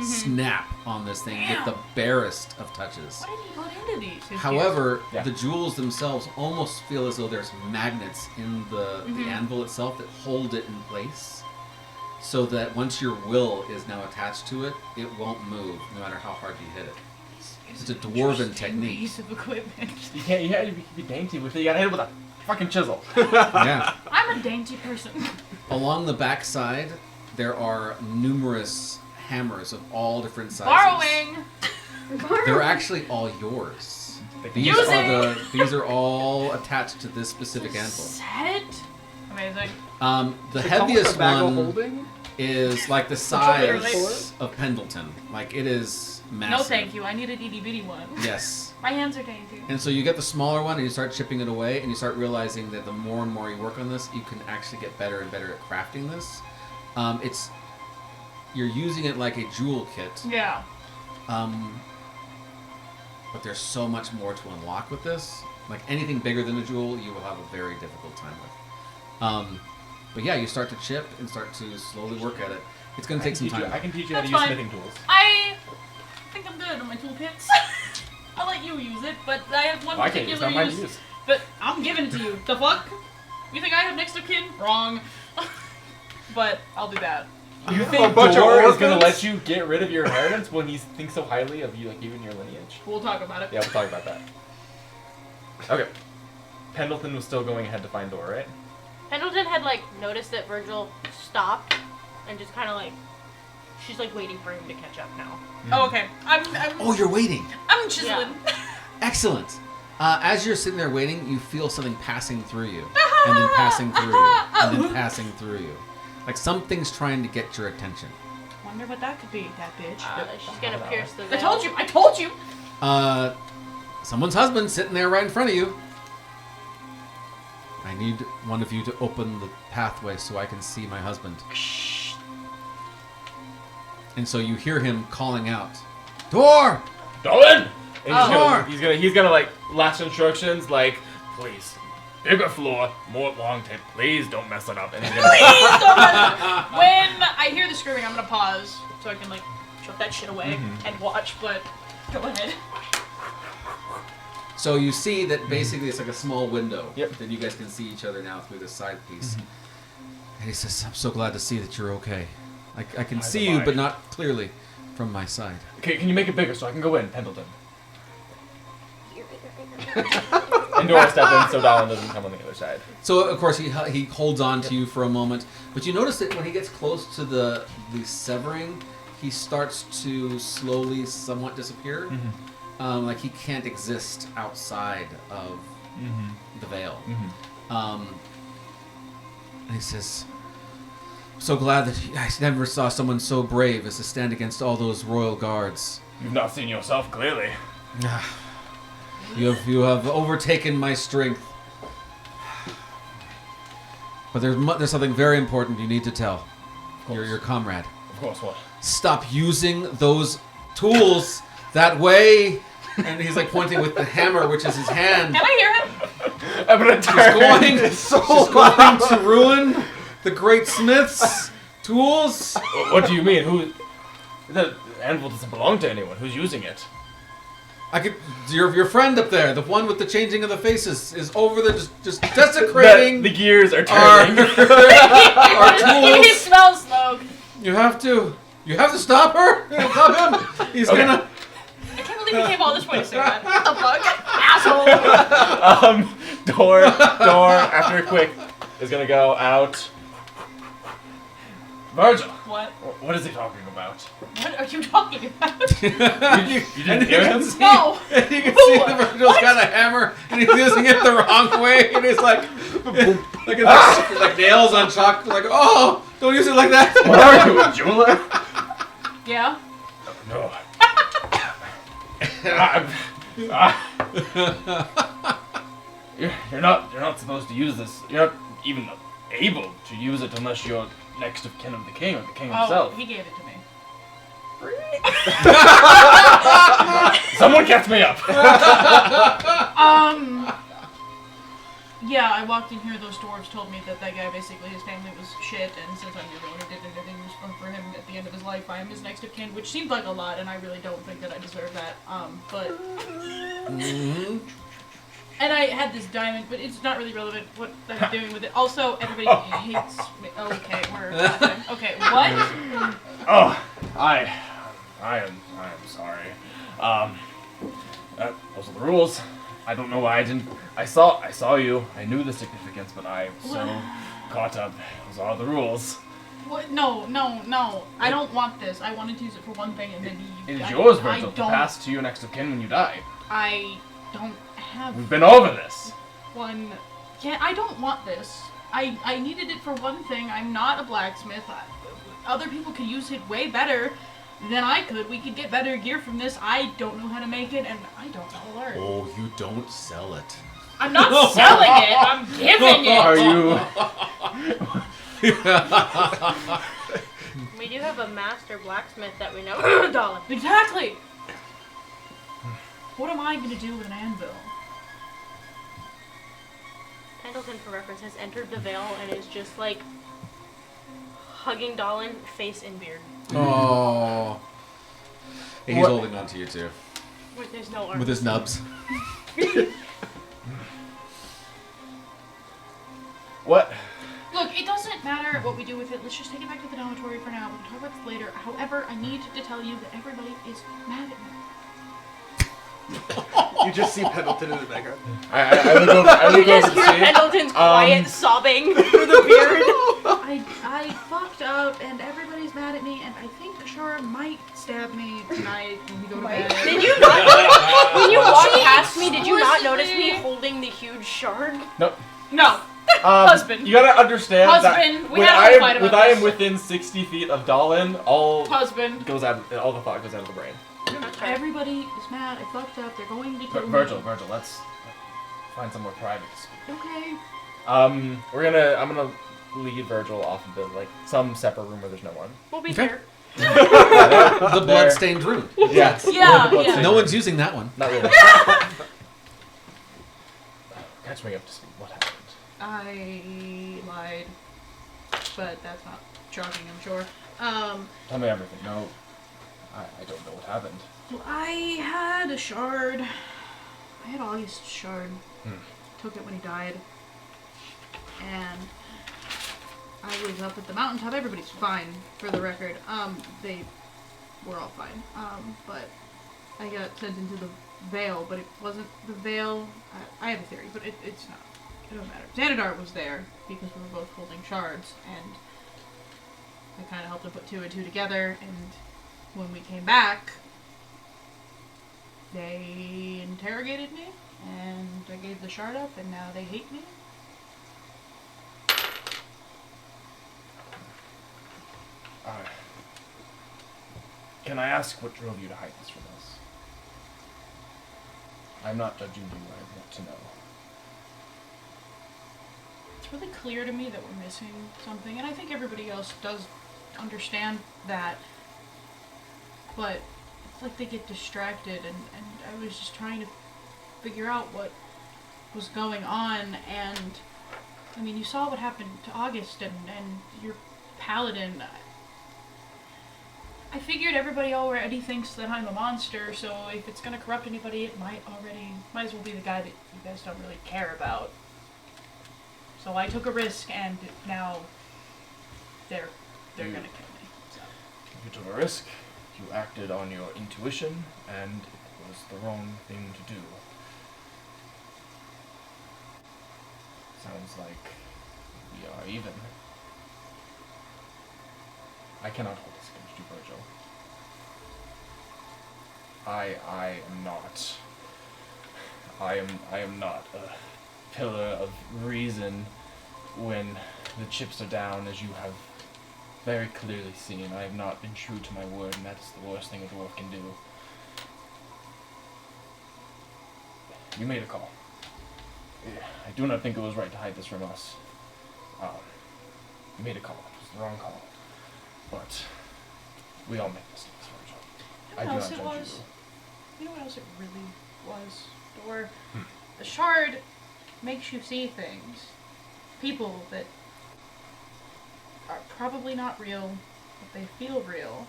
snap on this thing with the barest of touches. What did he put into these? His However, Yeah. the jewels themselves almost feel as though there's magnets in the anvil itself that hold it in place, so that once your will is now attached to it, it won't move no matter how hard you hit it. It's a dwarven technique. Piece of equipment. You can't be dainty with it. You gotta hit it with a fucking chisel. Yeah. I'm a dainty person. Along the back side, there are numerous hammers of all different sizes. Borrowing. They're actually all yours. These Using. these are all attached to this specific anvil. Set. Amazing. The They call it heaviest a bag of one holding? is like the Literally. size of Pendleton. Like it is massive. No, thank you. I need a itty bitty one. Yes. My hands are dainty. And so you get the smaller one and you start chipping it away and you start realizing that the more and more you work on this, you can actually get better and better at crafting this. You're using it like a jewel kit. Yeah. But there's so much more to unlock with this. Like anything bigger than a jewel, you will have a very difficult time with. But yeah, you start to chip and start to slowly work at it. It's going to take some time. I can teach you how to That's use fine. smithing tools. I think I'm good on my toolkits. I'll let you use it, but I have one I can't use. particular Not mine to use. use. But I'm giving it to you. The fuck? You think I have next of kin? Wrong. But I'll do that. You A think bunch of Dor is gonna orphans? let you get rid of your inheritance when he thinks so highly of you, like you and your lineage? We'll talk about it. Yeah, we'll talk about that. Okay. Pendleton was still going ahead to find Dor, right? Pendleton had like noticed that Virgil stopped and just kind of like she's like waiting for him to catch up now. Oh, okay. Oh, you're waiting. I'm chiseling. Excellent. As you're sitting there waiting, you feel something passing through you, and then passing through you, and then passing through you. Like something's trying to get your attention. Wonder what that could be, that bitch. She's gonna pierce the I veil. told you. I told you. Someone's husband sitting there right in front of you. I need one of you to open the pathway so I can see my husband. And so you hear him calling out, "Door! Dolan! And Door! he's gonna like last instructions like, please, bigger floor, more long tape. Please don't mess it up. And he's gonna Please don't mess it. When I hear the screaming, I'm gonna pause so I can like shove that shit away and watch. But go ahead. So you see that basically it's like a small window Yep. that you guys can see each other now through this side piece. And he says, "I'm so glad to see that you're okay. I can see you, but not clearly from my side." Okay, can you make it bigger so I can go in, Pendleton? And Dora step in so Dolan doesn't come on the other side. So of course he holds on to you for a moment, but you notice that when he gets close to the severing, he starts to slowly, somewhat disappear. Like he can't exist outside of the veil. And he says, "So glad that I never saw someone so brave as to stand against all those royal guards. You've not seen yourself clearly. You have overtaken my strength. But there's something very important you need to tell your comrade. Of course, what? Stop using those tools that way." And he's like pointing with the hammer, which is his hand. Can I hear him? I'm gonna turn. She's going to ruin the great smith's tools. What do you mean? Who? The anvil doesn't belong to anyone. Who's using it? Your friend up there, the one with the changing of the faces, is over there just desecrating The gears are our, turning. our He tools. smells smoke. You have to stop her. Stop him. He's Okay. gonna. I can't believe we came all this way to say that. What the fuck? Asshole. Door, after a quick, is gonna go out. Virgil, What? what is he talking about? What are you talking about? You didn't hear him? No. And you can see that Virgil's got a hammer and he's using it the wrong way, and it's like like nails on chalk. Like, oh, don't use it like that. What are you, a jeweler? Yeah. No. You're not supposed to use this. You're not even able to use it unless you're next of kin of the king or the king Oh, himself. he gave it to me. Someone catch me up. Yeah, I walked in here, those dwarves told me that guy, basically, his family was shit, and since I'm the one who did anything for him at the end of his life, I am his next of kin, which seemed like a lot, and I really don't think that I deserve that, but... And I had this diamond, but it's not really relevant what I'm doing with it. Also, everybody hates me. Okay, we're laughing. Okay, what? Oh, I am sorry. Those are the rules. I don't know why I didn't. I saw you. I knew the significance, but I was so caught up. Those are the rules. What? No. I don't want this. I wanted to use it for one thing, and then It is yours, Virgil, to pass to your next of kin when you die. I don't have We've been over this. one. Yeah, I don't want this. I needed it for one thing. I'm not a blacksmith. Other people could use it way better than I could. We could get better gear from this. I don't know how to make it, and I don't know how to learn. Oh, you don't sell it. I'm not selling it. I'm giving it. Are you? We do have a master blacksmith that we know. Dolan. Exactly. What am I gonna do with an anvil? Pendleton, for reference, has entered the veil and is just like hugging Dolan, face and beard. Oh. And he's holding on to you too. With his no arm. With his nubs. What? Look, it doesn't matter what we do with it. Let's just take it back to the dormitory for now. We can talk about this later. However, I need to tell you that everybody is mad at me. You just see Pendleton in the background. I look over. I You look over just to hear see. Pendleton's quiet sobbing through the beard. I fucked up, and everybody's mad at me, and I think Ashara might stab me tonight when we go to bed. Did you not notice, when you walked past me, did you not notice me holding the huge shard? No. Husband. You gotta understand Husband, that we when had a I whole fight am, about when I am this. within 60 feet of Dolan, all Husband. the thought goes out of the brain. Everybody is mad. I fucked up. They're going to kill me. Virgil, let's find somewhere private to speak. Okay. I'm gonna lead Virgil off into like some separate room where there's no one. We'll be Okay. there. The blood-stained rune. Yeah. Yeah. No one's using that one. Not really. Catch me up to speed. What happened? I lied, but that's not shocking, I'm sure. Tell me everything. No, I don't know what happened. Well, I had a shard. I had August's shard. Took it when he died. And I was up at the mountaintop. Everybody's fine, for the record. They were all fine. But I got sent into the Veil, but it wasn't the Veil. I have a theory, but it's not. It don't matter. Xanadar was there because we were both holding shards, and I kind of helped him put two and two together, and when we came back, they interrogated me, and I gave the shard up, and now they hate me. Can I ask what drove you to hide this from us? I'm not judging you. I want to know. It's really clear to me that we're missing something, and I think everybody else does understand that, but it's like they get distracted, and I was just trying to figure out what was going on, and I mean, you saw what happened to August and your paladin. I figured everybody already thinks that I'm a monster, so if it's gonna corrupt anybody, it might as well be the guy that you guys don't really care about. So I took a risk, and now they're gonna kill me. So. You took a risk. You acted on your intuition, and it was the wrong thing to do. Sounds like we are even. I cannot hold this against you, Virgil. I am not a pillar of reason when the chips are down, as you have very clearly seen. I have not been true to my word, and that is the worst thing a dwarf can do. You made a call. I do not think it was right to hide this from us. You made a call. It was the wrong call. But we all make mistakes, Virgil. You know I what do else not it judge was? you. You know what else it really was? Or the shard makes you see things. People that are probably not real, but they feel real.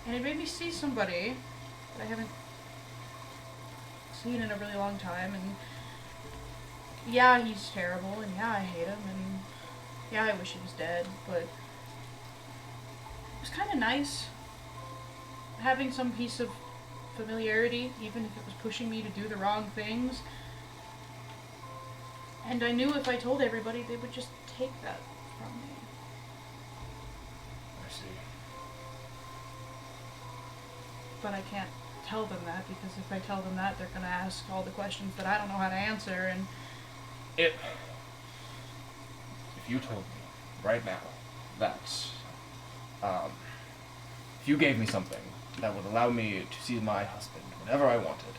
And it made me see somebody that I haven't seen in a really long time, and yeah, he's terrible, and yeah, I hate him, and yeah, I wish he was dead, but it was kind of nice having some piece of familiarity, even if it was pushing me to do the wrong things. And I knew if I told everybody, they would just take that from me. I see. But I can't tell them that, because if I tell them that, they're gonna ask all the questions that I don't know how to answer, and... If you told me right now that, if you gave me something that would allow me to see my husband whenever I wanted,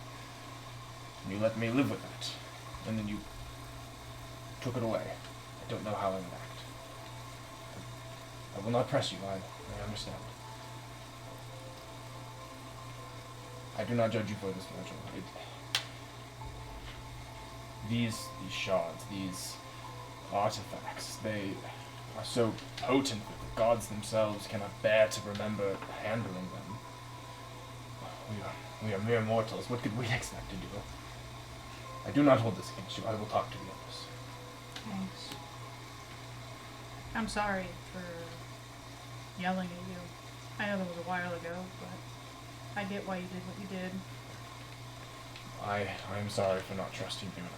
and you let me live with that, and then you took it away, I don't know how I would act. I will not press you, I understand. I do not judge you for this, Virgil. These shards, these artifacts, they are so potent that the gods themselves cannot bear to remember handling them. We are mere mortals. What could we expect to do? I do not hold this against you. I will talk to the others. Thanks. I'm sorry for yelling at you. I know that was a while ago, but I get why you did what you did. I am sorry for not trusting you, and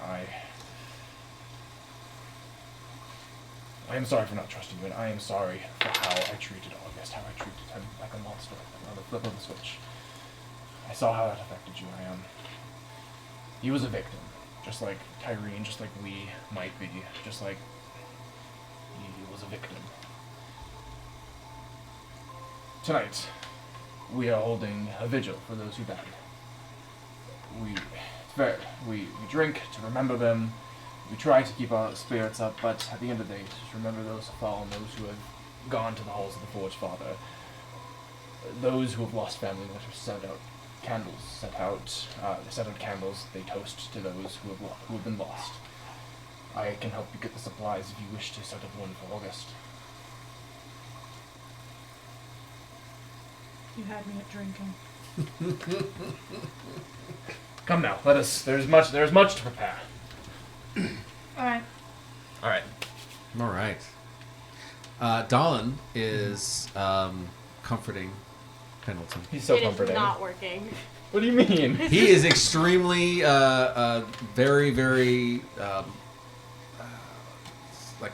I am sorry for not trusting you, and I am sorry for how I treated August, how I treated him like a monster, like another flip of the switch. I saw how that affected you. He was a victim, just like Tyrene, just like we might be, just like he was a victim. Tonight, we are holding a vigil for those who died. We drink to remember them. We try to keep our spirits up, but at the end of the day, just remember those who fall and those who have gone to the halls of the Forge Father. those who have lost family members set out candles. They toast to those who have been lost. I can help you get the supplies if you wish to set up one for August. You had me at drinking. Come now, let us. There's much to prepare. All right. All right. All right. Dahlin is comforting Pendleton. He's so It is comforting. not working. What do you mean? He is extremely, very, very, like,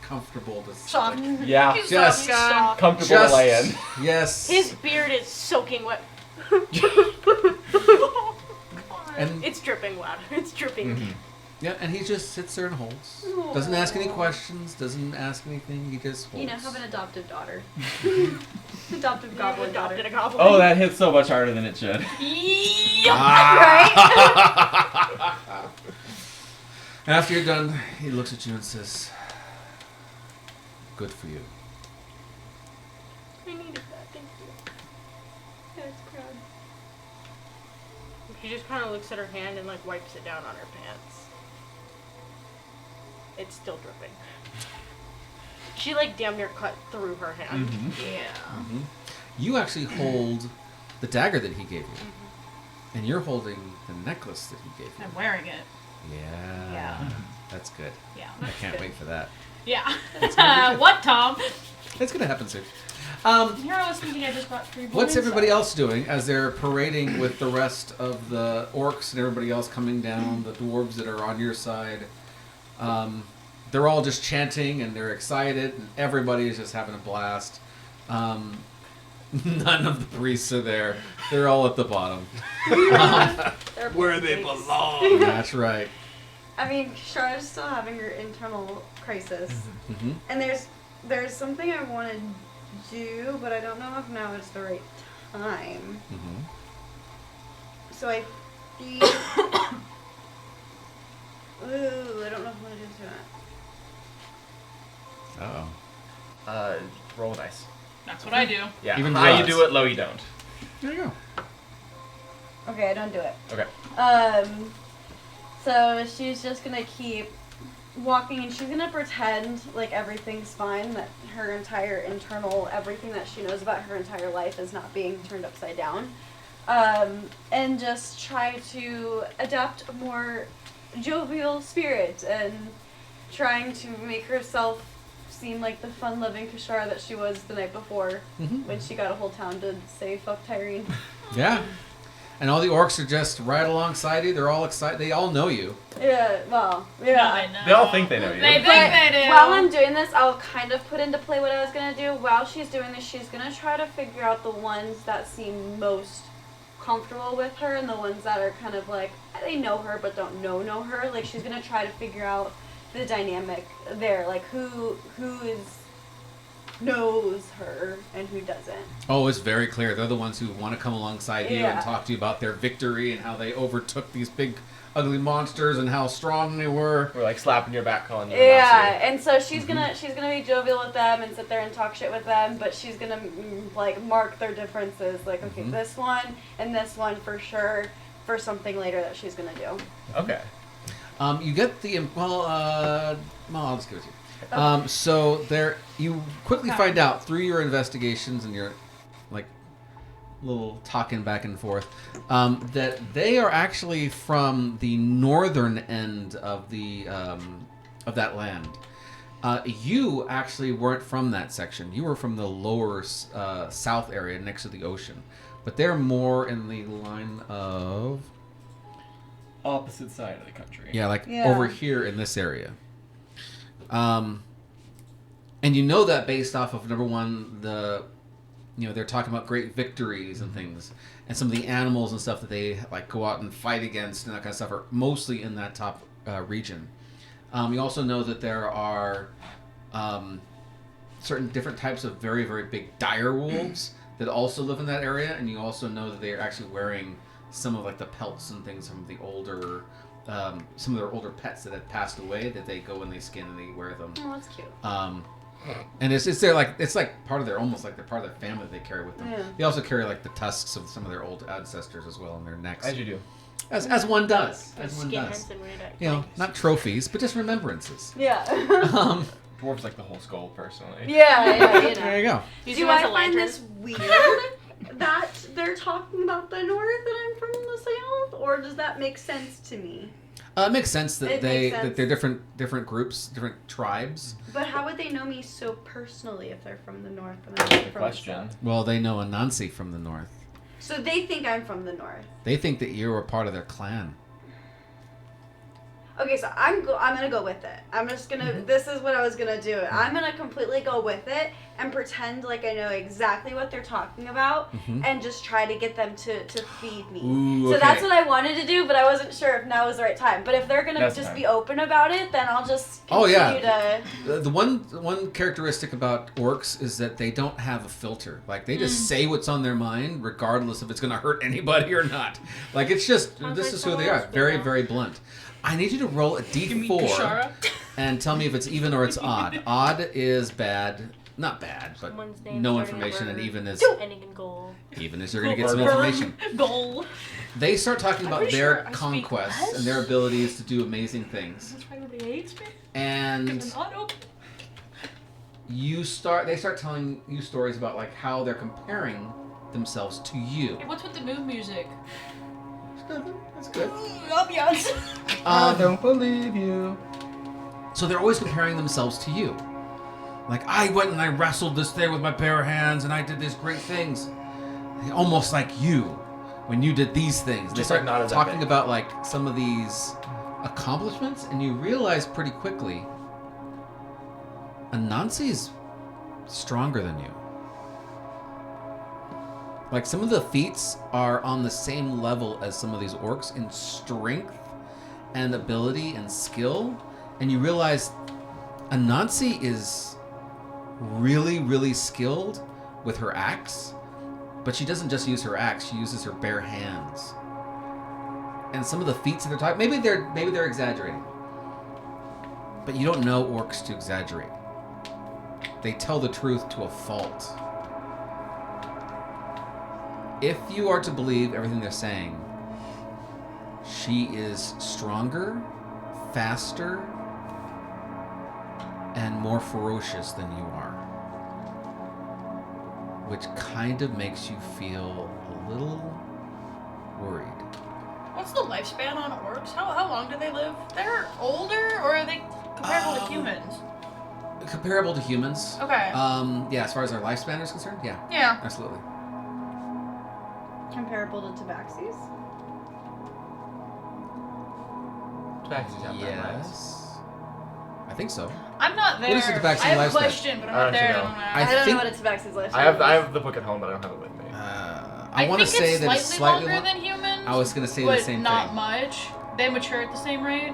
comfortable to Shocked. Yeah. He's Just- so shocked. Comfortable to lay in. Yes. His beard is soaking wet. And It's dripping wet. It's dripping. Mhm. yeah, and he just sits there and holds. Doesn't ask any questions. Doesn't ask anything. He just holds. You know, have an adoptive daughter. Adoptive goblin daughter. Adopted a goblin. Oh, that hit so much harder than it should. Right? After you're done, he looks at you and says, "Good for you." I needed that. Thank you. Yeah, it's proud. She just kind of looks at her hand and like wipes it down on her pants. It's still dripping. She like damn near cut through her hand. Mm-hmm. Yeah. You actually hold the dagger that he gave you, and you're holding the necklace that he gave you. I'm wearing it. Yeah. Yeah. That's good. Yeah. I can't wait for that. Yeah. gonna be What, Tom? It's gonna happen soon. Here I was thinking I just got 3 What's balloons everybody up. else doing as they're parading with the rest of the orcs and everybody else coming down, the dwarves that are on your side? They're all just chanting and they're excited and everybody is just having a blast. None of the priests are there. They're all at the bottom. They're Where they pigs. belong. That's right. I mean, Charlotte's still having her internal crisis. Mm-hmm. And there's something I want to do, but I don't know if now is the right time. Mm-hmm. So I think... Ooh, I don't know if I want to do that. Uh-oh. Roll dice. That's what I do. Yeah. Even high you odds. do it, low you don't. There you go. Okay, I don't do it. Okay. So she's just gonna keep walking and she's gonna pretend like everything's fine, that her entire internal, everything that she knows about her entire life is not being turned upside down. And just try to adapt a more jovial spirit and trying to make herself seem like the fun-loving Kashara that she was the night before Mm-hmm. when she got a whole town to say fuck Tyrene. Yeah. And all the orcs are just right alongside you. They're all excited. They all know you. Yeah, well, No, yeah. I know. They all think they know you. They think But they do. while I'm doing this, I'll kind of put into play what I was going to do. While she's doing this, she's going to try to figure out the ones that seem most comfortable with her and the ones that are kind of like, they know her but don't know her. Like, she's going to try to figure out the dynamic there. Like, who knows her and who doesn't. Oh, it's very clear. They're the ones who want to come alongside you Yeah. and talk to you about their victory and how they overtook these big, ugly monsters and how strong they were. We're like slapping your back, calling you. Yeah, and so she's gonna be jovial with them and sit there and talk shit with them, but she's gonna like mark their differences. Like, okay, this one and this one for sure for something later that she's gonna do. Okay. You get the I'll just give it to you. So there, you quickly find out through your investigations and your like little talking back and forth that they are actually from the northern end of the of that land. You actually weren't from that section. You were from the lower south area next to the ocean, but they're more in the line of Opposite side of the country. yeah, like Yeah. over here in this area. And you know that based off of number one, they're talking about great victories and things, and some of the animals and stuff that they like go out and fight against and that kind of stuff are mostly in that top region. You also know that there are certain different types of very, very big dire wolves that also live in that area, and you also know that they are actually wearing some of like the pelts and things from the older, some of their older pets that had passed away that they go and they skin and they wear them. Oh, that's cute. And it's like part of their almost like they're part of their family they carry with them. Yeah. They also carry like the tusks of some of their old ancestors as well on their necks. As you do. As one does. As one does. Skinheads and weird You know, not trophies, but just remembrances. Yeah. Um, Dwarves like the whole skull, personally. yeah, you know. there you go. Use Do them as I a find lantern. this weird that they're talking about the north and I'm from the south, or does that make sense to me? It makes sense that It they makes that they're different groups, different tribes. But how would they know me so personally if they're from the north and I'm Good from question. the south? Well, they know Anansi from the north. So they think I'm from the north. They think that you are part of their clan. Okay, so I'm gonna go with it. I'm just gonna. This is what I was gonna do. I'm gonna completely go with it and pretend like I know exactly what they're talking about, and just try to get them to feed me. Ooh, So okay. that's what I wanted to do, but I wasn't sure if now was the right time. But if they're gonna That's just fine. be open about it, then I'll just Oh, continue yeah. to. The one characteristic about orcs is that they don't have a filter. Like they just say what's on their mind, regardless if it's going to hurt anybody or not. Like it's just Sounds this like is who they someone are. else, Very yeah. very blunt. I need you to roll a mean d4 Kashara? and tell me if it's even or it's odd. Odd is bad, not bad, but Someone's name no starting information, with and even is ending in goal. you're going to get some Burn, information. Goal. They start talking about pretty their sure I speak conquests less. and their abilities to do amazing things. That's why nobody hates me. And Because I'm auto. they start telling you stories about like how they're comparing themselves to you. Hey, what's with the moon music? That's good. Ambiance. I don't believe you. So they're always comparing themselves to you. Like, I went and I wrestled this thing with my bare hands and I did these great things. Almost like you when you did these things. They Just start like not as talking epic. about like some of these accomplishments and you realize pretty quickly Anansi's stronger than you. Like some of the feats are on the same level as some of these orcs in strength and ability and skill. And you realize Anansi is really, really skilled with her axe. But she doesn't just use her axe, she uses her bare hands. And some of the feats that they're talking, maybe they're exaggerating. But you don't know orcs to exaggerate. They tell the truth to a fault. If you are to believe everything they're saying, she is stronger, faster, and more ferocious than you are. Which kind of makes you feel a little worried. What's the lifespan on orcs? How long do they live? They're older, or are they comparable to humans? Comparable to humans. Okay. Yeah, as far as our lifespan is concerned, yeah, Yeah. absolutely. Comparable to tabaxis? Tabaxis have that lives. Yes. I think so. I'm not there. What is the Tabaxi I have lifespan? a question, but I'm I not don't there. I know. don't know. I don't think- know what a tabaxi's life I have the book at home, but I don't have it with me. I want to think say it's that it's slightly longer than humans. I was going to say but the same not thing. much. They mature at the same rate.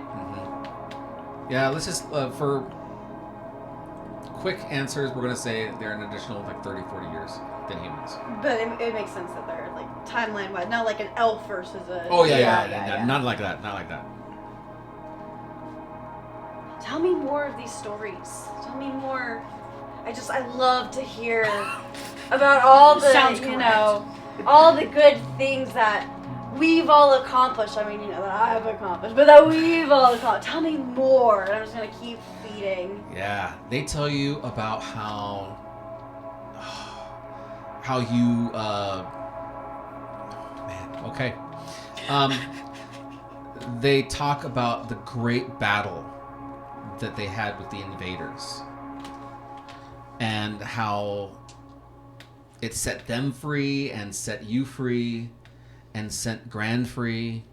Yeah, let's just, for quick answers, we're going to say they're an additional like 30, 40 years than humans. But it makes sense that they're like timeline wise, not like an elf versus a. Oh, yeah. Not like that. Not like that. Tell me more of these stories. Tell me more. I love to hear about all the, Sounds all the good things that we've all accomplished. I mean, that I've accomplished, but that we've all accomplished. Tell me more. And I'm just gonna keep feeding. Yeah, they tell you about how you man, okay. They talk about the great battle that they had with the invaders and how it set them free and set you free and sent Grand free,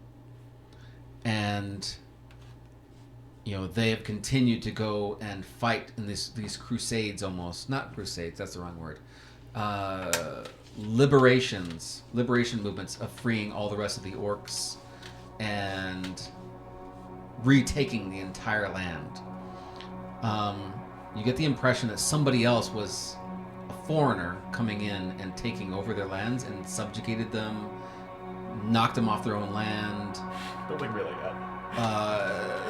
and they have continued to go and fight in these crusades, almost not crusades, that's the wrong word, liberation movements of freeing all the rest of the orcs and retaking the entire land. You get the impression that somebody else was a foreigner coming in and taking over their lands and subjugated them, knocked them off their own land. Building really good.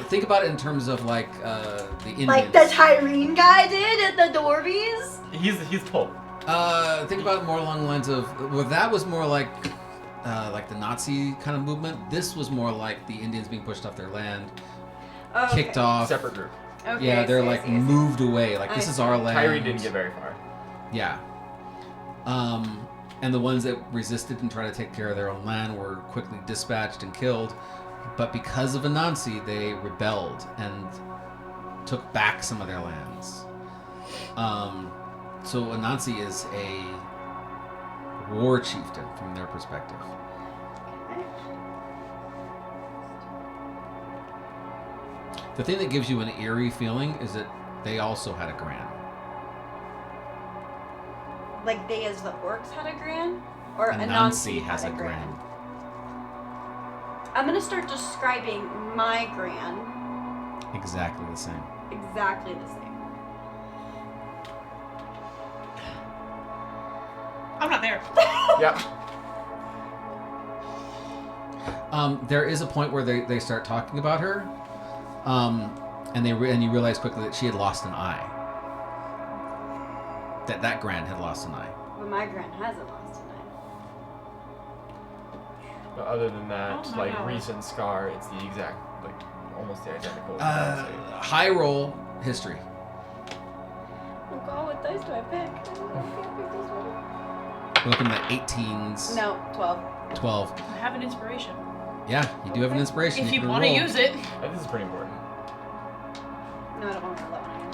Think about it in terms of like the Indians. Like the Tyrene guy did at the Dwarvies? He's pulp. Think about it more along the lines of well, that was more like the Nazi kind of movement. This was more like the Indians being pushed off their land, kicked off. Separate group. Okay, Yeah, they're I see. moved away. Like this is our land. Tyree didn't get very far. Yeah. And the ones that resisted and tried to take care of their own land were quickly dispatched and killed. But because of Anansi, they rebelled and took back some of their lands. So Anansi is a war chieftain from their perspective. The thing that gives you an eerie feeling is that they also had a gran. Like they as the orcs had a gran? Or Anansi has a gran. I'm gonna start describing my gran. Exactly the same. Exactly the same. I'm not there. Yeah. There is a point where they start talking about her, and you realize quickly that she had lost an eye. That gran had lost an eye. But my gran hasn't lost an But other than that, Oh my like God. recent scar, it's the exact, like almost the identical. High roll history. eye. Oh god, what dice do I pick? I can't pick this one. We're looking at 18s. No, 12. 12. I have an inspiration. Yeah, you do have an inspiration. If you can want to roll. use it. This is pretty important. No, I don't want to roll that one again.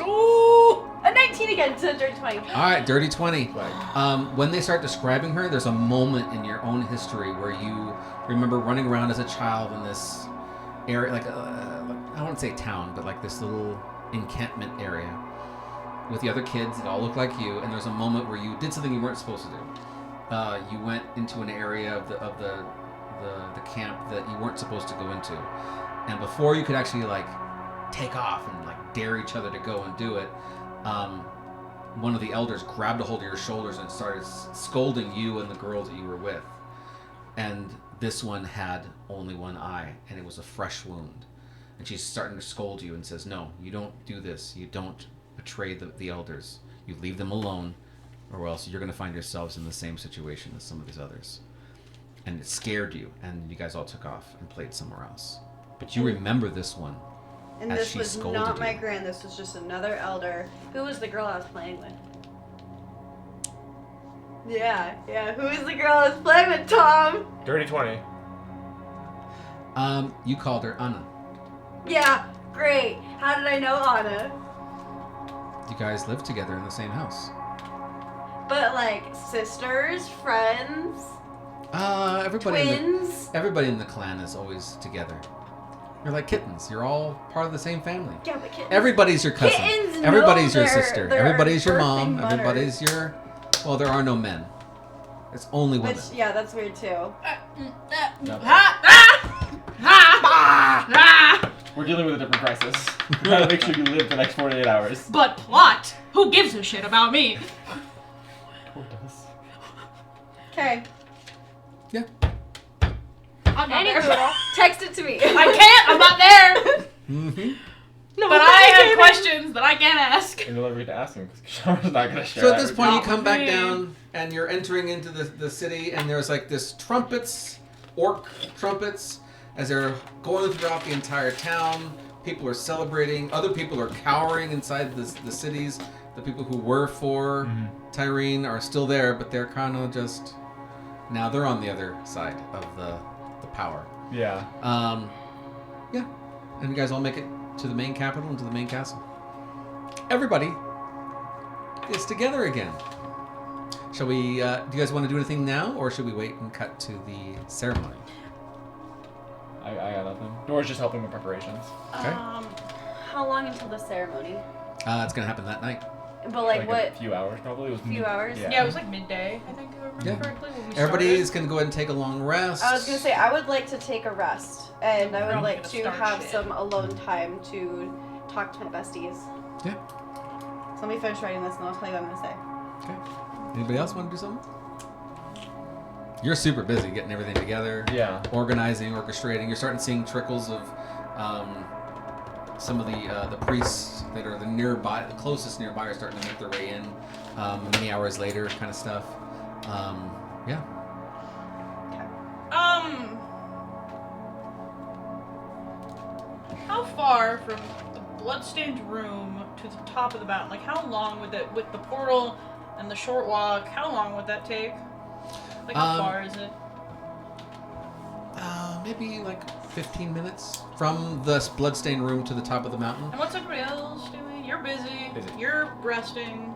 Ooh! A 19 again to a dirty 20. All right, dirty 20. Like, When they start describing her, there's a moment in your own history where you remember running around as a child in this area, like I wouldn't say town, but like this little encampment area with the other kids that all look like you. And there's a moment where you did something you weren't supposed to do. You went into an area of the camp that you weren't supposed to go into, and before you could actually like take off and like dare each other to go and do it, one of the elders grabbed a hold of your shoulders and started scolding you and the girls that you were with. And this one had only one eye, and it was a fresh wound. And she's starting to scold you and says, no, you don't do this. You don't betray the elders. You leave them alone, or else you're going to find yourselves in the same situation as some of these others. And it scared you, and you guys all took off and played somewhere else. But you remember this one. And As this she was scolded not my you. gran, this was just another elder. Who was the girl I was playing with? Yeah, who is the girl I was playing with, Tom? dirty 20. You called her Anna. Yeah, great. How did I know Anna? You guys lived together in the same house. But like sisters, friends, Everybody twins. everybody in the clan is always together. You're like kittens. You're all part of the same family. Yeah, but kittens. Everybody's your cousin. Kittens know Everybody's your their- sister. their Everybody's your mom. birthing mother. Everybody's your... Well, there are no men. It's only women. Which, yeah, that's weird too. We're dealing with a different crisis. We gotta make sure you live the next 48 hours. But plot! Who gives a shit about me? Okay. Yeah. I'm not Any there. poodle, text it to me. I can't! I'm not there! Mm-hmm. No, But I have questions that I can't ask. And you'll never get to ask him because Kishamar's not gonna share So at that this with point, you Not come back me. down, and you're entering into the city, and there's like this trumpets, orc trumpets, as they're going throughout the entire town. People are celebrating. Other people are cowering inside the cities. The people who were for Tyrene are still there, but they're kind of just... Now they're on the other side of the power. you. Yeah. Yeah. And you guys all make it to the main capital and to the main castle. Everybody is together again. Shall we, do you guys want to do anything now, or should we wait and cut to the ceremony? I got nothing. Dora's just helping with preparations. Okay. How long until the ceremony? It's going to happen that night. But like A what? few hours probably. It was Few hours? Yeah. Yeah, it was like midday, I think, if I remember Yeah. correctly. When we Everybody started. is going to go ahead and take a long rest. I was gonna say I would like to take a rest, and I would I'm like gonna to start have shit. some alone time to talk to my besties. Yeah. So let me finish writing this, and I'll tell you what I'm gonna say. Okay. Anybody else want to do something? You're super busy getting everything together. Yeah. Organizing, orchestrating. You're starting seeing trickles of some of the priests that are the closest nearby are starting to make their way in many hours later, kind of stuff. Yeah. How far from the bloodstained room to the top of the mountain? Like, how long would that, with the portal and the short walk, how long would that take? Like, how far is it? Maybe like 15 minutes from the bloodstained room to the top of the mountain. And what's everybody else doing? You're busy. Busy. You're resting.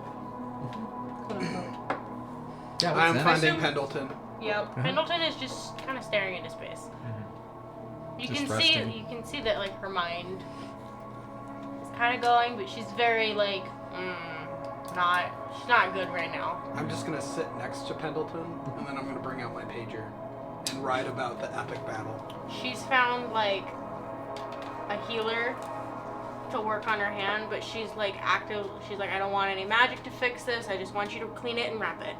Yeah, what's I'm that? finding assume- Pendleton. Yep. Pendleton is just kind of staring into space. You Just can resting. see, that like her mind is kind of going, but she's very like, she's not good right now. I'm just gonna sit next to Pendleton, and then I'm gonna bring out my pager and write about the epic battle. She's found like a healer to work on her hand, but she's like active. She's like, I don't want any magic to fix this. I just want you to clean it and wrap it.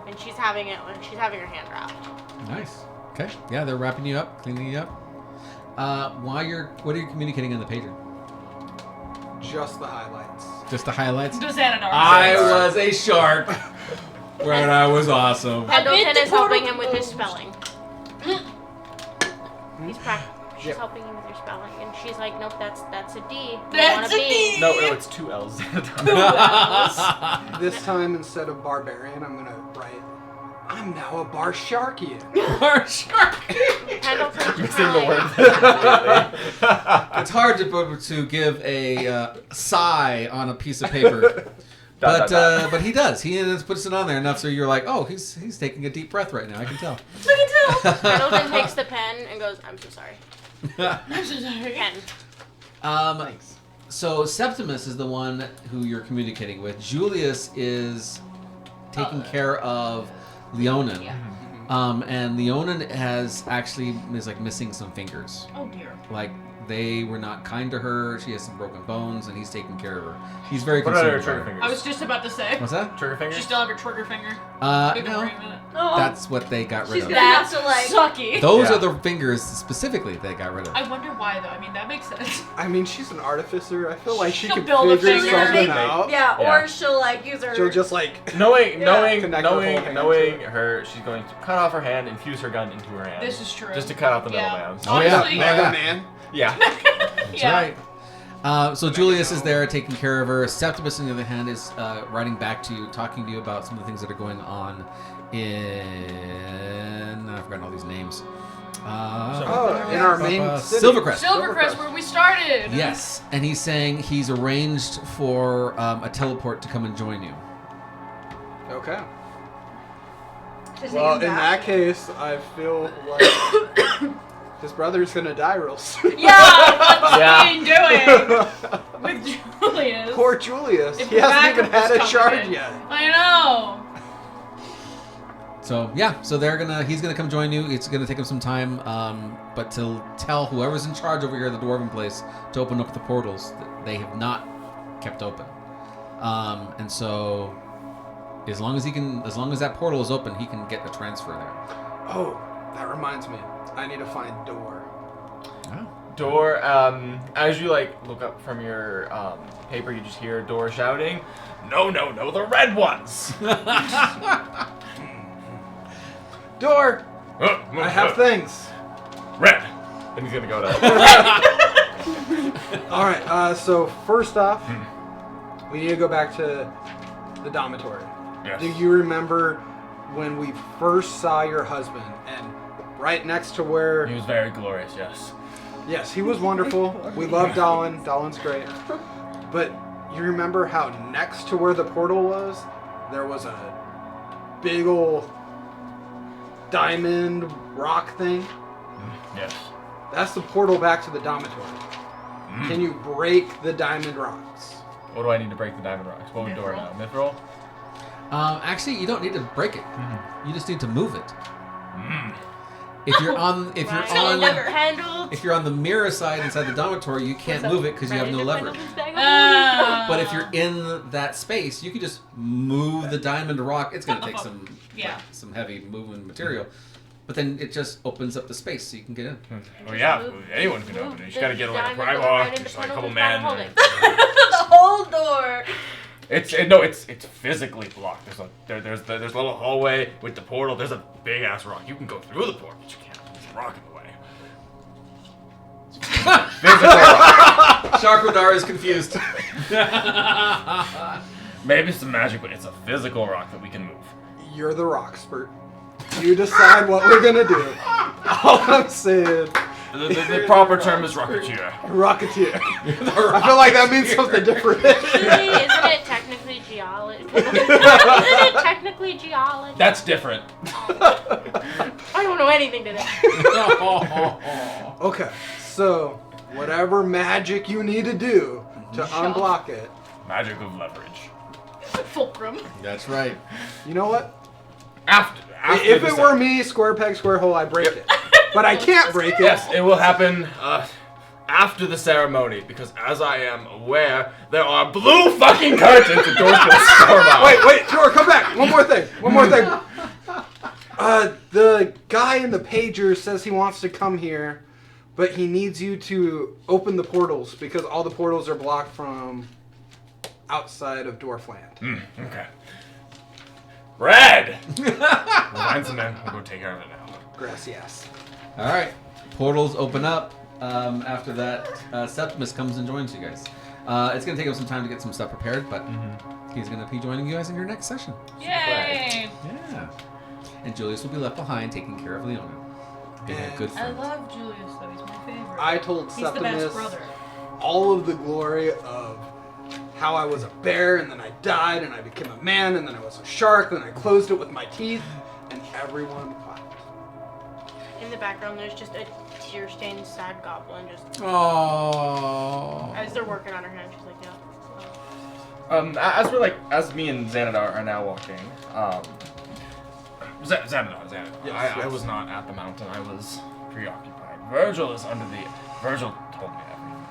And she's having her hand wrapped. Nice. Okay. Yeah, they're wrapping you up, cleaning you up. What are you communicating on the pager? Just the highlights. Just the highlights. The Xanadar. I was a shark when I was awesome. Pendleton is helping him with his spelling. She's Yep. helping him with her spelling, and she's like, nope, that's a D. You That's want a D. No, it's 2 L's. This time, instead of barbarian, I'm gonna write, I'm now a barsharkian. Pendleton's Missing the trying. word. It's hard to give a sigh on a piece of paper, but he does. He puts it on there enough so you're like, oh, he's taking a deep breath right now. I can tell. Pendleton takes the pen and goes, I'm so sorry. I'm so sorry. Pen. Thanks. So Septimus is the one who you're communicating with. Julius is taking care of Leonin. Yeah. And Leonin is like missing some fingers. Oh dear. Like they were not kind to her. She has some broken bones, and he's taking care of her. He's very What about her concerned trigger about her. fingers? I was just about to say. What's that? Trigger fingers? She still have her trigger finger. Been No. for a minute. Oh, That's what they got rid she's of. gonna have to like. Sucky. Those Yeah. are the fingers specifically they got rid of. I wonder why though. I mean, that makes sense. I mean, she's an artificer. I feel like she She'll could build a figure finger. something Make- out. Yeah, Yeah. or she'll like use her. She'll just like. Knowing Connect her whole hand knowing to it. her, she's going to cut off her hand and fuse her gun into her hand. This is true. Just to cut out the Yeah. middleman. Oh, yeah. Honestly, Mega Yeah. Man. Yeah. That's yeah. right. So Julius is there taking care of her. Septimus, on the other hand, is writing back to you, talking to you about some of the things that are going on in... I've forgotten all these names. Oh, in our main city. Silvercrest. Silvercrest, where we started. Yes, and he's saying he's arranged for a teleport to come and join you. Okay. Just Well, take in him that back. case, I feel like his brother's gonna die real soon. Yeah, what's Yeah. he doing with Julius? Poor Julius. If He the hasn't even backup had a was shard coming in. yet. I know. So yeah, so he's gonna come join you. It's gonna take him some time, but to tell whoever's in charge over here at the dwarven place to open up the portals that they have not kept open. And so as long as that portal is open, he can get a transfer there. Oh, that reminds me. I need to find Door. Door, as you look up from your paper, you just hear Door shouting, "No, no, no, the red ones!" Door! I have things. Red! And he's gonna go to... Alright, so first off, we need to go back to the dormitory. Yes. Do you remember when we first saw your husband and right next to where... He was very glorious, yes. Yes, he was wonderful. We love Dallin. Dallin's great. But you remember how next to where the portal was, there was a big old diamond rock thing? Yes. That's the portal back to the dormitory. Can you break the diamond rocks? What do I need to break the diamond rocks? What would Door know? Mithril? Actually, you don't need to break it. You just need to move it. If you're on handle. if you're on the mirror side inside the dormitory, you can't move it because you have no leverage. But if you're in that space, you can just move the diamond rock. It's going to take some heavy movement material. But then it just opens up the space so you can get in. Well, yeah, anyone can open it. You just gotta get like a Prova, just like a couple men. The whole door. It's physically blocked. There's a little hallway with the portal. There's a big ass rock. You can go through the portal, but you can't. There's a rock in the way. Physical rock. Sharkradar is confused. Maybe it's some magic, but it's a physical rock that we can move. You're the rockspert. You decide what we're gonna do. All I'm saying. The proper term is rocketeer. Rocketeer. I feel like that means something different. Isn't it technically geology? Isn't it technically geology? That's different. I don't know anything today. Okay, so whatever magic you need to do to unblock it. Magic of leverage. Fulcrum. That's right. You know what? After If it were me, square peg, square hole, I'd break it. But I can't break it. Yes, it will happen after the ceremony, because as I am aware, there are blue fucking curtains the doors will storm out. Wait, Tor, come back. One more thing. The guy in the pager says he wants to come here, but he needs you to open the portals because all the portals are blocked from outside of Dwarfland. Okay. Red! We'll find some men. We'll go take care of it now. Gracias. All right. Portals open up. After that, Septimus comes and joins you guys. It's going to take him some time to get some stuff prepared, but he's going to be joining you guys in your next session. Yay! Yeah. And Julius will be left behind taking care of Leona. Being a good I friend. love Julius, though. He's my favorite. I told He's the best Septimus brother. all of the glory of how I was a bear, and then I died, and I became a man, and then I was a shark, and I closed it with my teeth, and everyone clapped. In the background, there's just a tear-stained, sad goblin just. Oh. As they're working on her hand, she's like, yeah. As me and Xanadar are now walking, Xanadar. Yes, I was not at the mountain. I was preoccupied. Virgil told me everything.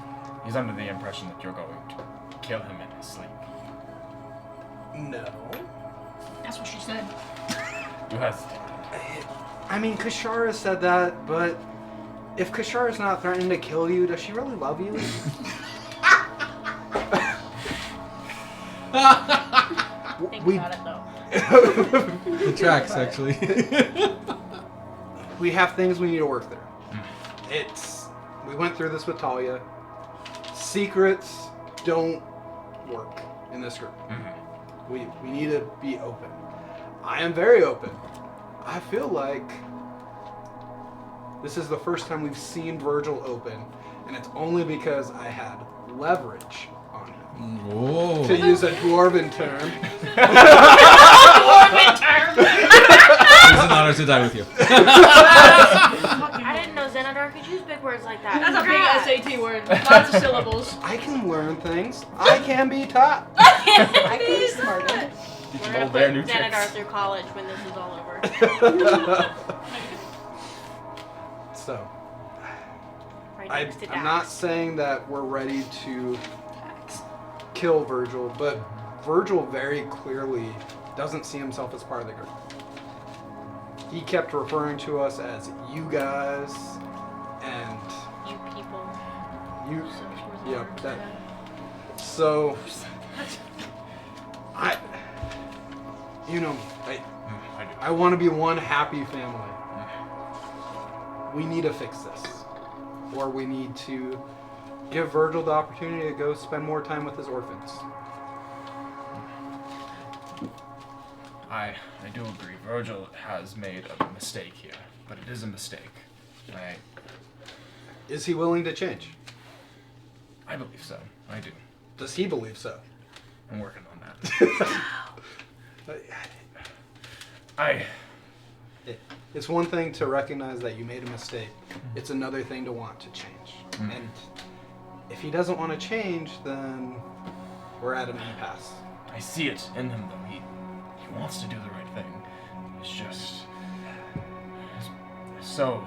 He's under the impression that you're going to kill him in his sleep. No. That's what she said. You hesitated. I mean, Kashara said that, but if Kashara's not threatening to kill you, does she really love you? Think We- about it, though. The tracks, actually. We have things we need to work through. We went through this with Talia. Secrets don't work in this group. We need to be open. I am very open. I feel like this is the first time we've seen Virgil open, and it's only because I had leverage on him. Whoa. To use a dwarven term. It's an honor to die with you. I didn't know Xanadar could use big words like that. That's a big SAT word. Lots of syllables. I can learn things. I can be taught. I can be smarter. We're gonna put Xanadar through college when this is all over. So, Right I'm next to not Dax. saying that we're ready to kill Virgil, but Virgil very clearly doesn't see himself as part of the group. He kept referring to us as you guys and You people. you. So much more than Yep, words that. for that. So, you know, I want to be one happy family. We need to fix this. Or we need to give Virgil the opportunity to go spend more time with his orphans. I do agree. Virgil has made a mistake here, but it is a mistake. Is he willing to change? I believe so. I do. Does he believe so? I'm working on that. It's one thing to recognize that you made a mistake. It's another thing to want to change. And if he doesn't want to change, then we're at an impasse. I see it in him, though. He wants to do the right thing. It's just... There's so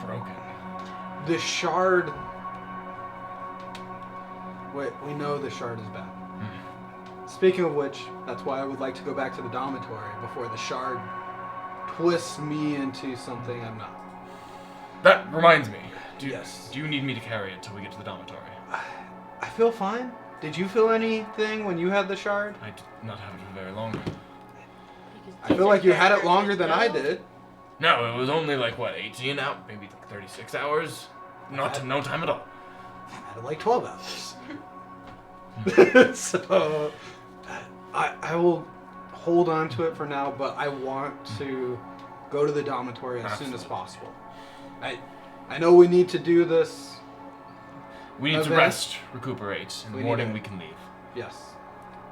broken. The shard. Wait, we know the shard is bad. Speaking of which, that's why I would like to go back to the dormitory before the shard twists me into something I'm not. That reminds me. Do you need me to carry it till we get to the dormitory? I feel fine. Did you feel anything when you had the shard? I did not have it for very long. I feel like you had it longer than I did. No, it was only like, 18 hours? Maybe 36 hours? No time at all. I had it like 12 hours. So, I will hold on to it for now, but I want to go to the dormitory as soon as possible. I know we need to do this. We need to rest, recuperate. In the morning we can leave. Yes.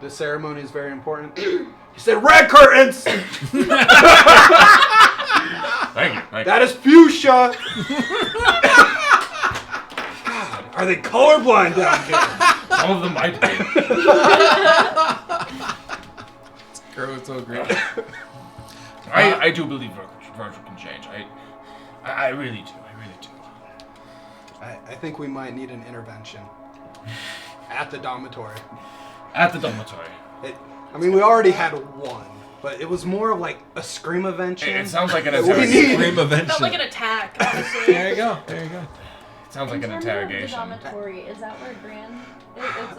The ceremony is very important. You said red curtains! Thank you. That is fuchsia! God, are they colorblind down here? Some of them might be. This girl is so great. I do believe Virgil can change. I really do. I think we might need an intervention. At the dormitory. At the dormitory. We already had one, but it was more of like a scream-evention. It sounds like an interrogation. Scream-evention. Felt like an attack, honestly. There you go. It sounds like an In terms interrogation. of the dormitory, is that where Gran?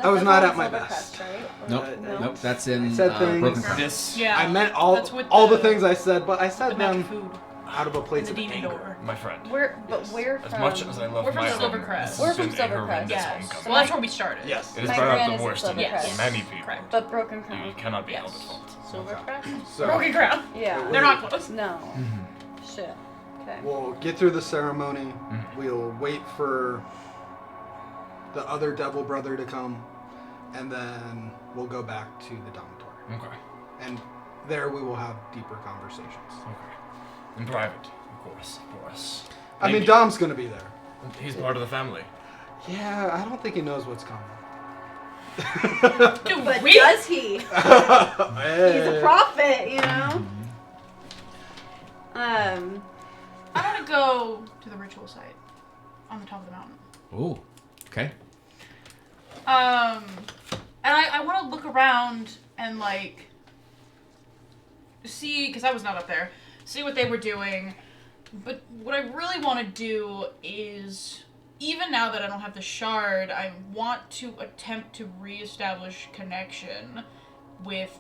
I was not at my best. Right? Nope, that's in I said things. Broken Crown. This, Yeah. I meant That's with all the things I said, but I the said magic them food. out of a place The of demon anger. door. my friend. Where As from? much as I love We're from my home, Silvercrest. this We're has from been a Silvercrest. horrendous Yes. homecoming. Well, that's where we started. Yes. It has My brought gran out is the worst in Silvercrest. many people. Correct. But Broken Crown. You cannot be Yes. held at fault. Silvercrest? So, Broken Crown. Yeah. They're not close. No. Shit. Okay. we'll get through the ceremony. We'll wait for the other devil brother to come, and then we'll go back to the dormitory. Okay. And there we will have deeper conversations. Okay. In private, of course. I mean, Dom's gonna be there. He's part of the family. Yeah, I don't think he knows what's coming. Dude, But we does he? He's a prophet, you know? I want to go to the ritual site on the top of the mountain. Ooh, okay. And I want to look around and see, because I was not up there, see what they were doing. But what I really want to do is, even now that I don't have the shard, I want to attempt to reestablish connection with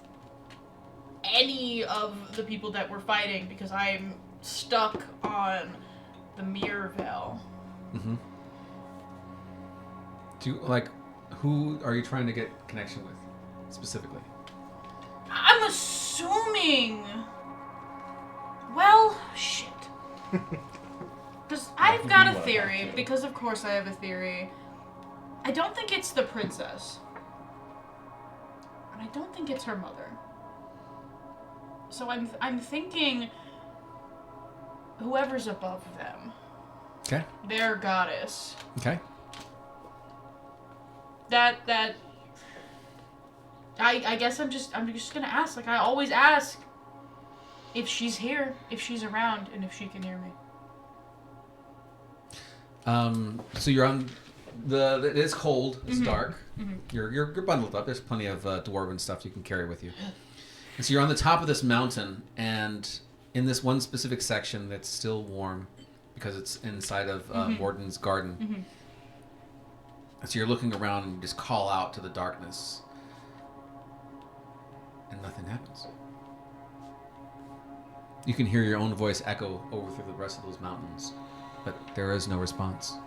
any of the people that we're fighting, because I'm stuck on the Mirror Veil. Mm-hmm. Who are you trying to get connection with, specifically? I'm assuming... Well, shit. Because I've got a theory, because of course I have a theory. I don't think it's the princess. And I don't think it's her mother. So I'm thinking whoever's above them. Okay. Their goddess. Okay. I guess I'm just gonna ask, like I always ask, if she's here, if she's around, and if she can hear me. So you're on it is cold. It's dark. Mm-hmm. You're bundled up. There's plenty of dwarven stuff you can carry with you. And so you're on the top of this mountain, and in this one specific section that's still warm because it's inside of Morden's garden. Mm-hmm. And so you're looking around and you just call out to the darkness, and nothing happens. You can hear your own voice echo over through the rest of those mountains, but there is no response.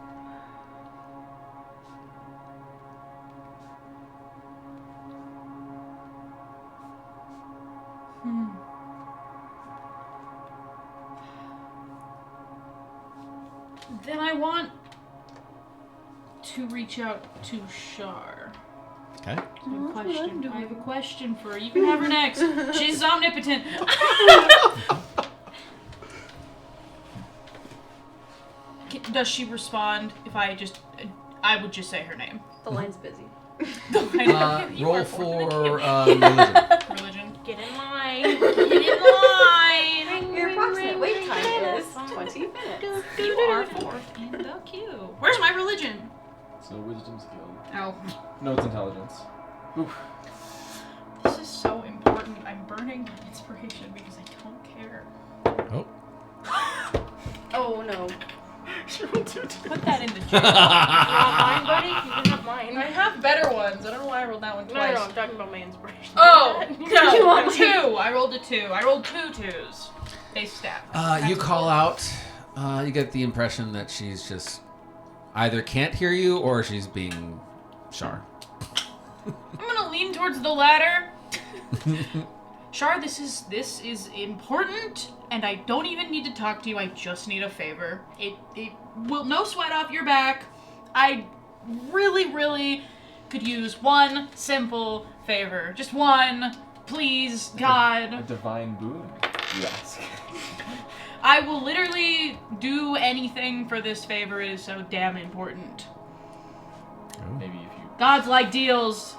Then I want to reach out to Shar. Okay. I have a question for her. You can have her next. She's omnipotent. Does she respond if I would just say her name? The line's busy. Roll for religion. Religion. Get in line. Get in line. Your approximate wait time religion? It's no wisdom skill. Oh. No, it's intelligence. Oof. This is so important. I'm burning my inspiration because I don't care. Oh. Oh no. Put that in the chat. You want mine, buddy? You can have mine. I have better ones. I don't know why I rolled that one No, twice. no, I'm talking about my inspiration. Oh, You no. want 2. I rolled a 2. I rolled 2 2s. Base stat. You call out. You get the impression that she's just either can't hear you or she's being Shar. I'm gonna lean towards the latter. Shar, this is important, and I don't even need to talk to you. I just need a favor. It will no sweat off your back. I really could use one simple favor. Just one, please, A God. divine boon, you ask. I will literally do anything for this favor. It is so damn important. Maybe if you... God's like deals.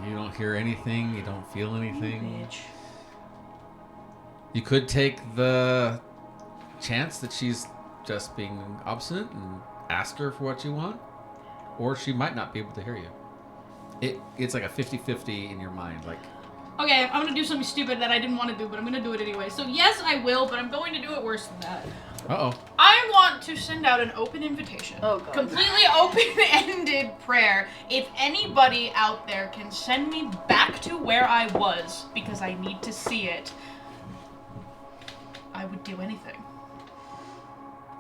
You don't hear anything. You don't feel anything. Bitch. You could take the chance that she's just being obstinate and ask her for what you want, or she might not be able to hear you. It's like a 50-50 in your mind. Like, Okay, I'm gonna do something stupid that I didn't want to do, but I'm gonna do it anyway. So yes, I will, but I'm going to do it worse than that. uh-oh. I want to send out an open invitation. Oh, God. Completely open-ended prayer. If anybody out there can send me back to where I was, because I need to see it, I would do anything.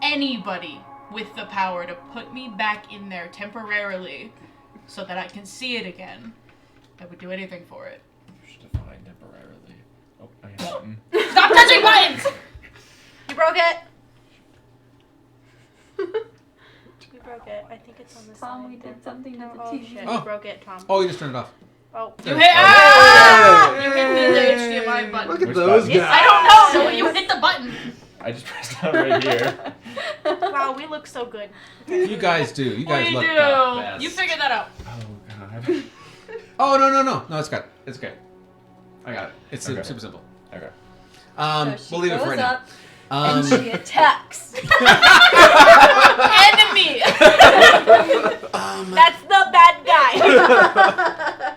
Anybody with the power to put me back in there temporarily so that I can see it again, I would do anything for it. You should define temporarily. Oh, I hit a button. Stop touching buttons! You broke it. You broke it. I think it's on this Tom, side. we did something to the Oh TV. shit, Oh. you broke it, Tom. Oh, you just turned it off. Oh. You hit, you hit the HDMI button. Look at Which those button? guys. I don't know. You hit the button. I just pressed down right here. Wow, we look so good. You guys do. You What guys do you look do? the best. You figured that out. Oh, God. Oh, no, it's good. It's okay. I got it. It's Okay. super simple. Okay. So she We'll leave it for goes right now. up and she attacks. Enemy. That's the bad guy.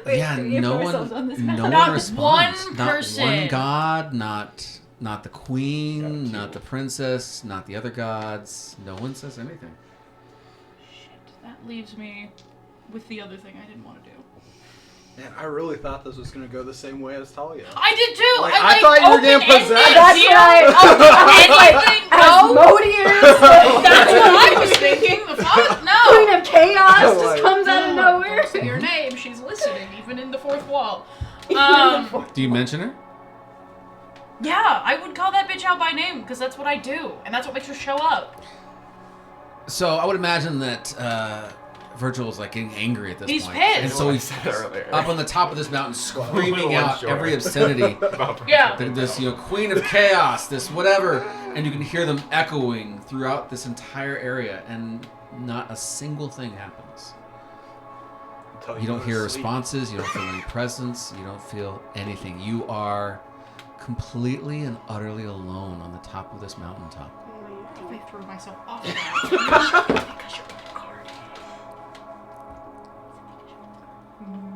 Wait, Yeah, can we no put one, ourselves on this map? no Not one responds. one Not person. one god, not the queen, Got not two. the princess, not the other gods. No one says anything. Shit, that leaves me with the other thing I didn't want to do. Man, I really thought this was gonna go the same way as Talia. I did too. Like, I thought you were getting open-ended possessed. That's here. right. Anything? As No. Modius, That's what I was thinking. The fuck? No. Queen of Chaos, Like, just comes out of nowhere. Don't say your name. She's listening, even in the fourth wall. Do you mention her? Yeah, I would call that bitch out by name because that's what I do, and that's what makes her show up. So I would imagine that Virgil is like getting angry at this He's point. pissed. And so he's earlier. up on the top of this mountain screaming One out short. every obscenity. Yeah. This, Queen of Chaos, this whatever, and you can hear them echoing throughout this entire area, and not a single thing happens. Until You don't go hear to sleep. responses, you don't feel any presence, you don't feel anything. You are completely and utterly alone on the top of this mountaintop. I threw myself off.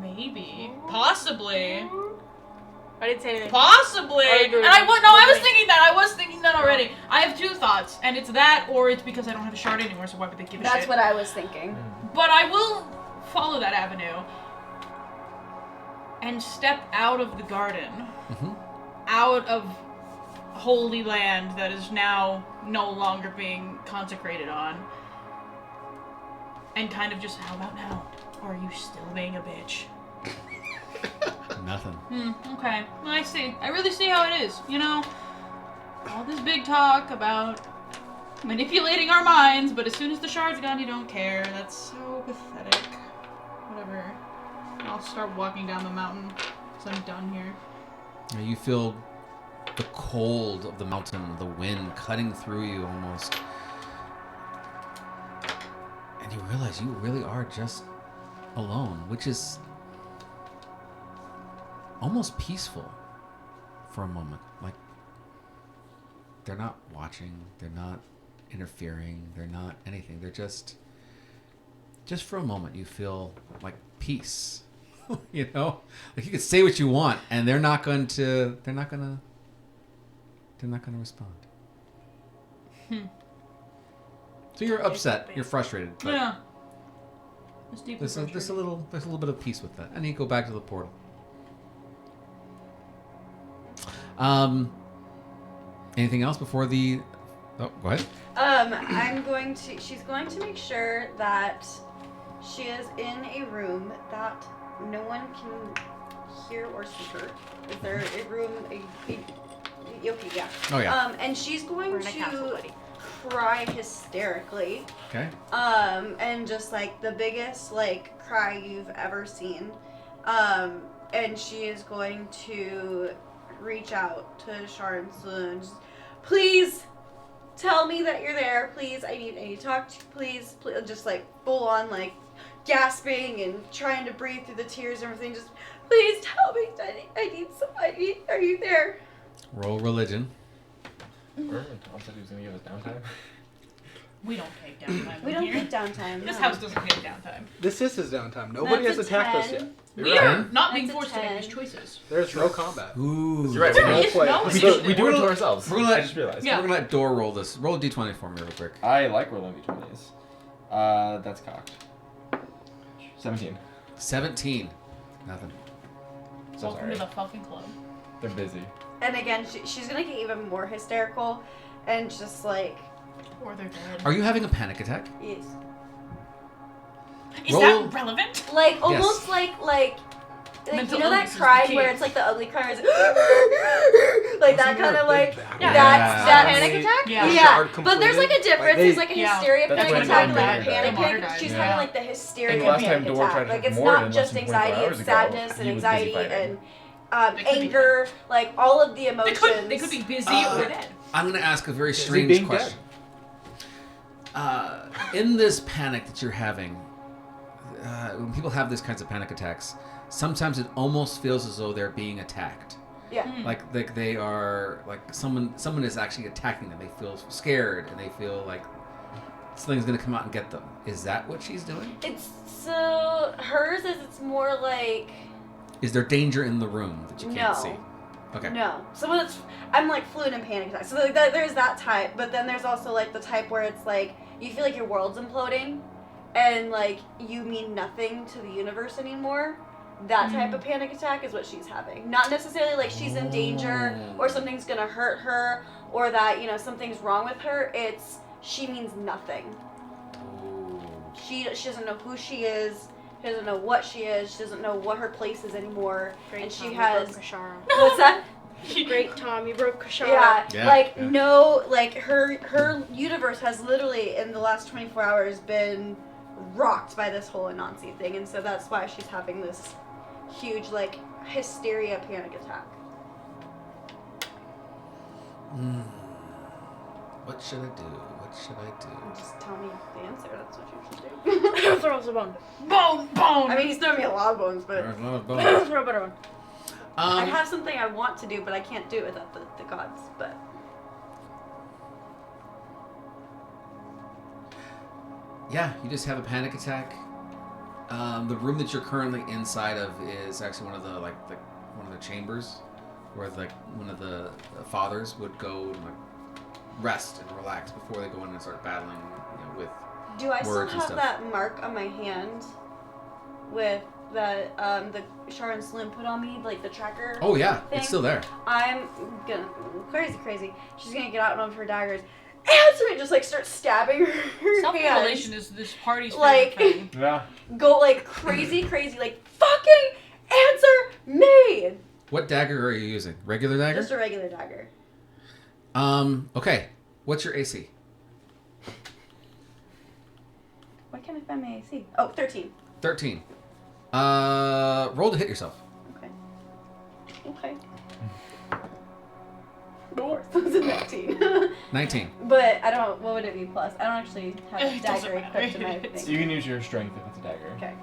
Maybe. Possibly. I didn't say anything. Possibly. I agree. And I was thinking that. I was thinking that already. I have two thoughts, and it's that, or it's because I don't have a shard anymore, so why would they give a That's shit? what I was thinking. But I will follow that avenue and step out of the garden, Mhm. out of holy land that is now no longer being consecrated on, and kind of just, how about now? Or are you still being a bitch? Nothing. Okay. I see. I really see how it is. You know, all this big talk about manipulating our minds, but as soon as the shard's gone, you don't care. That's so pathetic. Whatever. I'll start walking down the mountain because I'm done here. You feel the cold of the mountain, the wind cutting through you almost. And you realize you really are just alone, which is almost peaceful for a moment. Like, they're not watching, they're not interfering, they're not anything. They're just just for a moment, you feel like peace. You know, like you can say what you want, and they're not going to respond. So you're upset, you're frustrated, but Yeah. It's deeply there's a frustrating. little bit of peace with that, and you go back to the portal. Anything else before the? Oh, go ahead. She's going to make sure that she is in a room that no one can hear or see her. Is there a room? Okay, yeah. Oh yeah. And she's going We're in a castle, to buddy. cry hysterically. Okay. And just like the biggest like cry you've ever seen. And she is going to reach out to shards and just, please tell me that you're there. Please, I need to talk to you. Please, just like full on like gasping and trying to breathe through the tears and everything. Just please tell me. Are you there? Roll religion. Tom said he was going to give us downtime. We don't take downtime. We don't here. get downtime. This no. house doesn't take downtime. This is his downtime. Nobody That's has a attacked us 10. yet. We You're are right. not being That's a forced to make 10. these choices. There's no combat. Ooh. You're right. There we is play. no We do, initiative. we do it to ourselves. We're gonna- I just realized. Yeah. We're gonna let Door roll this. Roll a d20 for me real quick. I like rolling d20s. That's cocked. 17. 17. Nothing. So Welcome sorry. to the fucking club. They're busy. And again, she's gonna get even more hysterical, and just like Or they're dead. Are you having a panic attack? yes. Is roll- that relevant? Like almost like Mental you know that illness is cry the where key. it's like the ugly cry is like that kind of like Yeah. that Panic attack? Yeah. Yeah, but there's like a difference. they- There's like a Yeah. hysteria That's panic when attack, Martyr like a died. panic Martyr attack. died, She's yeah. having like the hysteria And the last panic time Dor tried attack. to Like have it's Morden not less just than 24 anxiety, hours it's ago, sadness and he was busy anxiety fighting. and They could be anger, like all of the They emotions. could be busy or dead. I'm gonna ask a very Is he strange being question. In this panic that you're having, when people have these kinds of panic attacks, sometimes it almost feels as though they're being attacked. Yeah. Like they are like someone is actually attacking them. They feel scared and they feel like something's gonna come out and get them. Is that what she's doing? It's so hers is it's more like Is there danger in the room that you can't No. see? Okay. no. So when it's I'm like fluent in panic attacks. So like there's that type, but then there's also like the type where it's like you feel like your world's imploding, and like you mean nothing to the universe anymore. That type of panic attack is what she's having. Not necessarily like she's in danger or something's gonna hurt her or that, something's wrong with her. It's she means nothing. She doesn't know who she is. She doesn't know what she is. She doesn't know what her place is anymore. Great and she Tom, you has broke Kashara. what's that? Great Tom, you broke Kashara. Yeah, Yeah. no, like her universe has literally in the last 24 hours been rocked by this whole Anansi thing, and so that's why she's having this huge like hysteria panic attack. What should I do? What should I do? Just tell me the answer. That's what you should do. Throw us a bone. Bone! I mean, he's throwing me a lot of bones, but There's a lot of bones. Throw a better one. I have something I want to do, but I can't do it without the gods. But Yeah, you just have a panic attack. The room that you're currently inside of is actually one of the chambers where like one of the fathers would go and like rest and relax before they go in and start battling with do I still words and have stuff. that mark on my hand with the Sharon Slim put on me, like the tracker? Oh yeah, thing? it's still there. I'm gonna crazy. She's gonna get out one of her daggers. Answer it! Just like start stabbing her hands. Self-mutilation is this party's Like- favorite thing. Yeah. Go like crazy, like fucking answer me. What dagger are you using? Regular dagger? Just a regular dagger. Okay. What's your AC? Why can't I find my AC? Oh, 13. 13. Roll to hit yourself. Okay. Of course, it's a 19. 19. But I don't. What would it be plus? I don't actually have a It doesn't dagger matter. equipped to my It's- thing. You can use your strength if it's a dagger. Okay.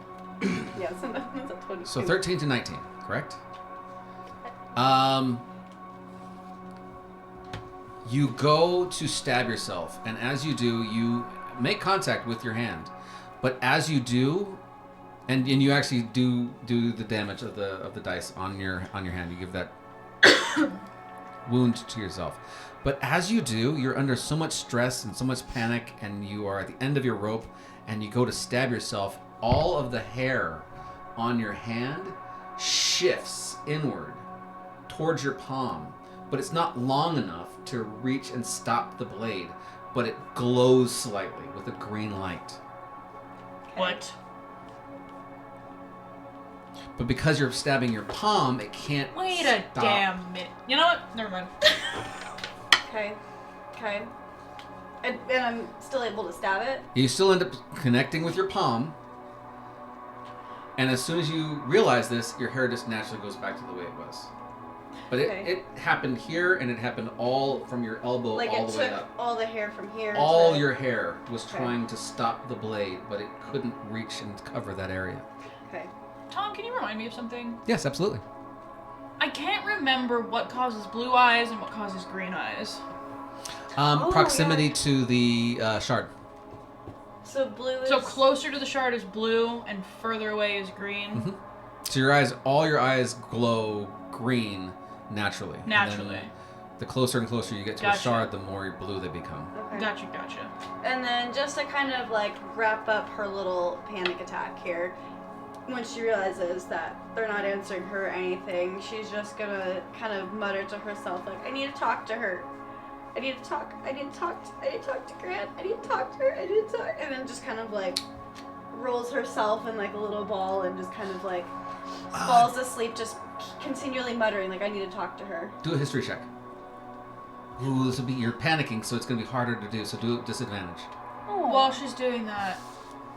Yeah, so that's a 22. So 13 to 19, correct? You go to stab yourself, and as you do, you make contact with your hand, But as you do, and you actually do the damage of the dice on your hand. You give that wound to yourself. But as you do, you're under so much stress and so much panic, and you are at the end of your rope, and you go to stab yourself. All of the hair on your hand shifts inward towards your palm, but it's not long enough to reach and stop the blade, but it glows slightly with a green light. What? But because you're stabbing your palm, it can't Wait stop. a damn minute. You know what? Never mind. Okay. And I'm still able to stab it? You still end up connecting with your palm, and as soon as you realize this, your hair just naturally goes back to the way it was. But it happened here, and it happened all from your elbow Like all it the way took up. all the hair from here. All to... your hair was trying to stop the blade, but it couldn't reach and cover that area. Okay. Tom, can you remind me of something? Yes, absolutely. I can't remember what causes blue eyes and what causes green eyes. Proximity to the shard. So blue is... So closer to the shard is blue and further away is green. Mm-hmm. So all your eyes glow green naturally. Naturally. And then the closer and closer you get to a shard, the more blue they become. Okay. Gotcha. And then just to kind of like wrap up her little panic attack here, when she realizes that they're not answering her or anything, she's just gonna kind of mutter to herself like, I need to talk to her. I need to talk to Grant. I need to talk to her. And then just kind of like rolls herself in like a little ball and just kind of like falls asleep, just continually muttering like, I need to talk to her. Do a history check. Ooh, this will be, you're panicking, so it's going to be harder to do, so do it disadvantage. Oh. While she's doing that,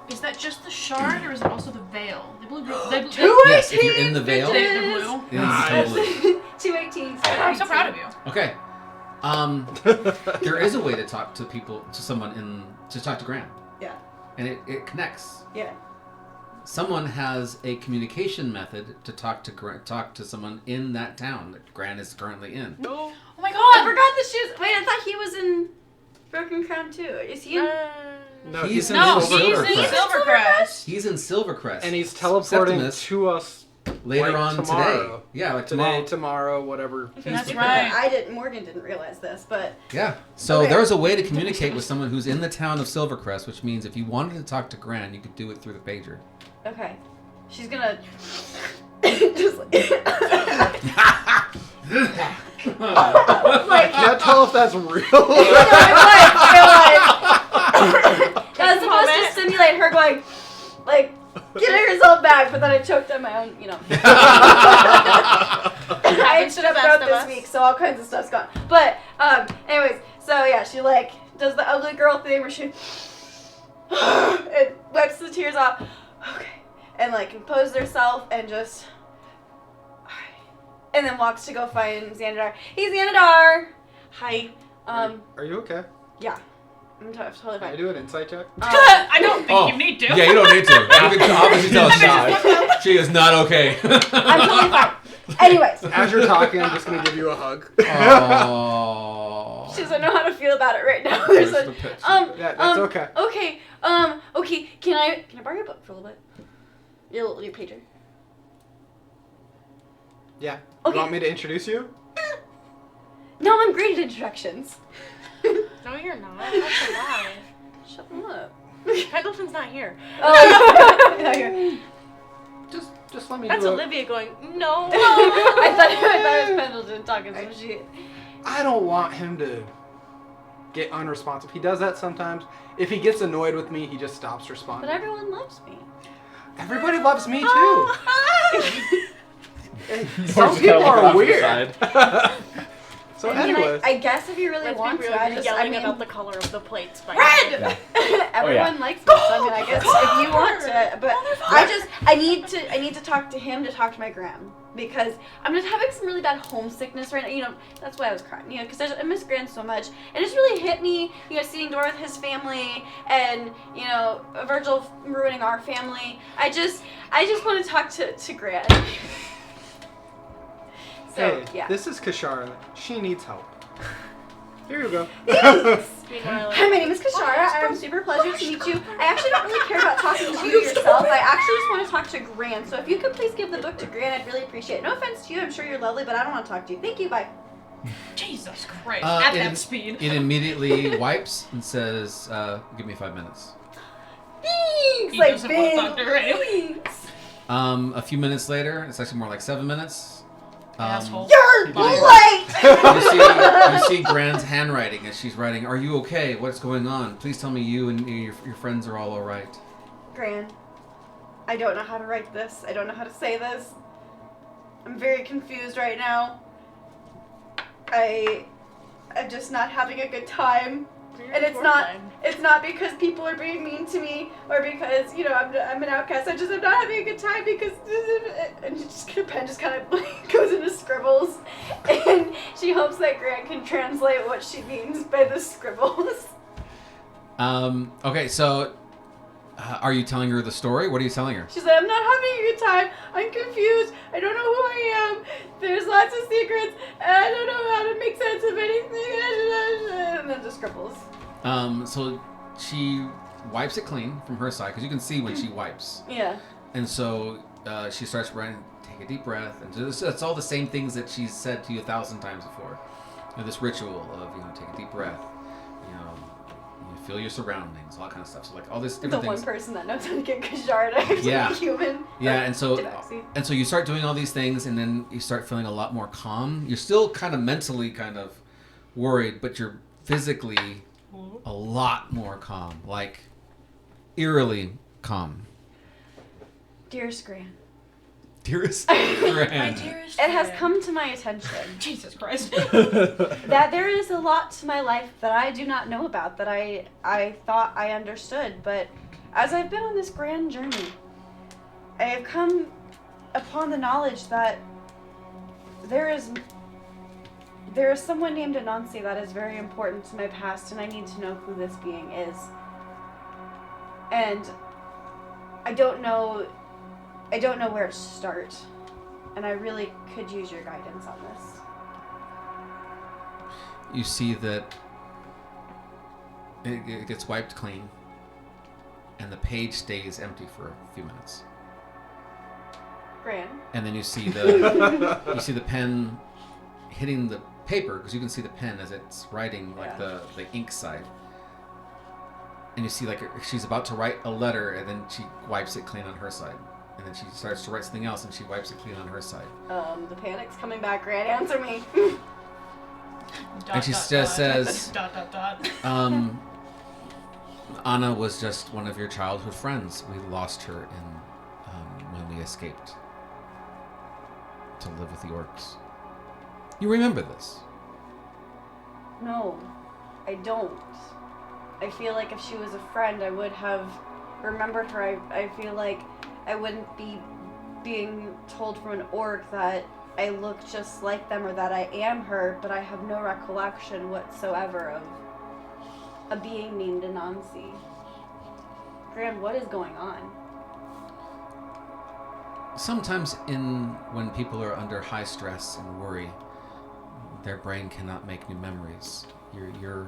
is that just the shard or is it also the veil? The blue. Yes, if you're in the veil. The blue. Yeah, totally. 2 18s. I'm so proud of you. Okay. There is a way to talk to people, to talk to Grant. Yeah. And it connects. Yeah. Someone has a communication method to talk to someone in that town that Grant is currently in. No. Oh my I god! forgot that she was... Wait, I thought he was in Broken Crown too. Is he in... No, He's in Silvercrest. He's in Silvercrest. And he's teleporting Septimus, to us later like on tomorrow. today. Yeah, like Today, tomorrow, whatever. That's right. Morgan didn't realize this, but... Yeah. So Okay. there's a way to communicate with someone who's in the town of Silvercrest, which means if you wanted to talk to Grant, you could do it through the pager. Okay. She's gonna... just I can't tell if that's real. That's supposed to simulate her going, like, getting herself back, but then I choked on my own, I stepped out this week, so all kinds of stuff's gone. But, anyways, so yeah, she, like, does the ugly girl thing where she and wipes the tears off. Okay. And, like, composes herself and just... And then walks to go find Xanadar. Hey, Xanadar! Hi. Are you okay? Yeah. I'm totally Can I fine. do an insight check? I don't think you need to. Yeah, you don't need to. You can obviously tell she is not okay. I'm totally fine. Anyways. As you're talking, I'm just going to give you a hug. Oh. She doesn't know how to feel about it right now. There's a, Yeah, that's okay. Okay. Okay. Can I borrow your book for a little bit? Your pager. Yeah. Okay. You want me to introduce you? No, I'm great at introductions. No, you're not. That's a lie. Shut them up. Pendleton's not here. Oh, no, you're... Just let me That's do it. Olivia going, no. I thought it was Pendleton talking some shit. I don't want him to get unresponsive. He does that sometimes. If he gets annoyed with me, he just stops responding. But everyone loves me. Everybody loves me too. Some people are weird. So I mean, anyways. I guess if you really Let's want be to, real, I you're just, yelling I mean, about the color of the plates. By red! Everyone likes me, so I mean, I guess if you want to, but I need to talk to him to talk to my gram, because I'm just having some really bad homesickness right now, that's why I was crying, because I miss Gran so much, and it's really hit me, seeing Dora with his family, and, Virgil ruining our family. I just want to talk to Gran. So, Hey, yeah. this is Kashara. She needs help. Here you go. Meanwhile, Hi, my name is Kashara. I'm super pleasure to meet you. I actually don't really care about talking to you yourself. I actually just want to talk to Gran. So if you could please give the book to Gran, I'd really appreciate it. No offense to you. I'm sure you're lovely, but I don't want to talk to you. Thank you. Bye. Jesus Christ! At that speed. It immediately wipes and says, "Give me 5 minutes." Thanks. He Like doesn't want to big. talk to her anyway. Thanks. A few minutes later, it's actually more like 7 minutes. Asshole. You're Bye. late. You see Gran's handwriting as she's writing, "Are you okay? What's going on? Please tell me you and your friends are all right." Gran, I don't know how to write this. I don't know how to say this. I'm very confused right now. I'm just not having a good time. And it's not because people are being mean to me or because, I'm an outcast. I'm not having a good time because, and her pen just kind of goes into scribbles. And she hopes that Grant can translate what she means by the scribbles. Okay, so are you telling her the story? What are you telling her? She's like, I'm not having a good time. I'm confused. I don't know who I am. There's lots of secrets. And I don't know how to make sense of anything. And then just scribbles. So she wipes it clean from her side because you can see when she wipes. Yeah. And so she starts writing, take a deep breath. And it's all the same things that she's said to you 1,000 times before. This ritual of, take a deep breath. You feel your surroundings, all that kind of stuff. So like all this different The things. one person that knows how to get Kashara to actually be human. Yeah, and so Tabaxi. you start doing all these things, and then you start feeling a lot more calm. You're still kind of mentally kind of worried, but you're physically a lot more calm, like eerily calm. Dearest Gran, Dearest My Gran. dearest it has friend. come to my attention Jesus Christ. that there is a lot to my life that I do not know about, that I thought I understood. But as I've been on this grand journey, I have come upon the knowledge that there is someone named Anansi that is very important to my past, and I need to know who this being is. And I don't know where to start, and I really could use your guidance on this. You see that it gets wiped clean, and the page stays empty for a few minutes. Gran. And then you see the pen hitting the paper, because you can see the pen as it's writing, like the ink side. And you see like she's about to write a letter, and then she wipes it clean on her side. And then she starts to write something else, and she wipes it clean on her side. The panic's coming back, Gran. Answer me. And she just says, Anna was just one of your childhood friends. We lost her when we escaped to live with the orcs. You remember this? No, I don't. I feel like if she was a friend, I would have remembered her. I feel like I wouldn't be being told from an orc that I look just like them or that I am her, but I have no recollection whatsoever of a being named Anansi. Gran, what is going on? Sometimes when people are under high stress and worry, their brain cannot make new memories. You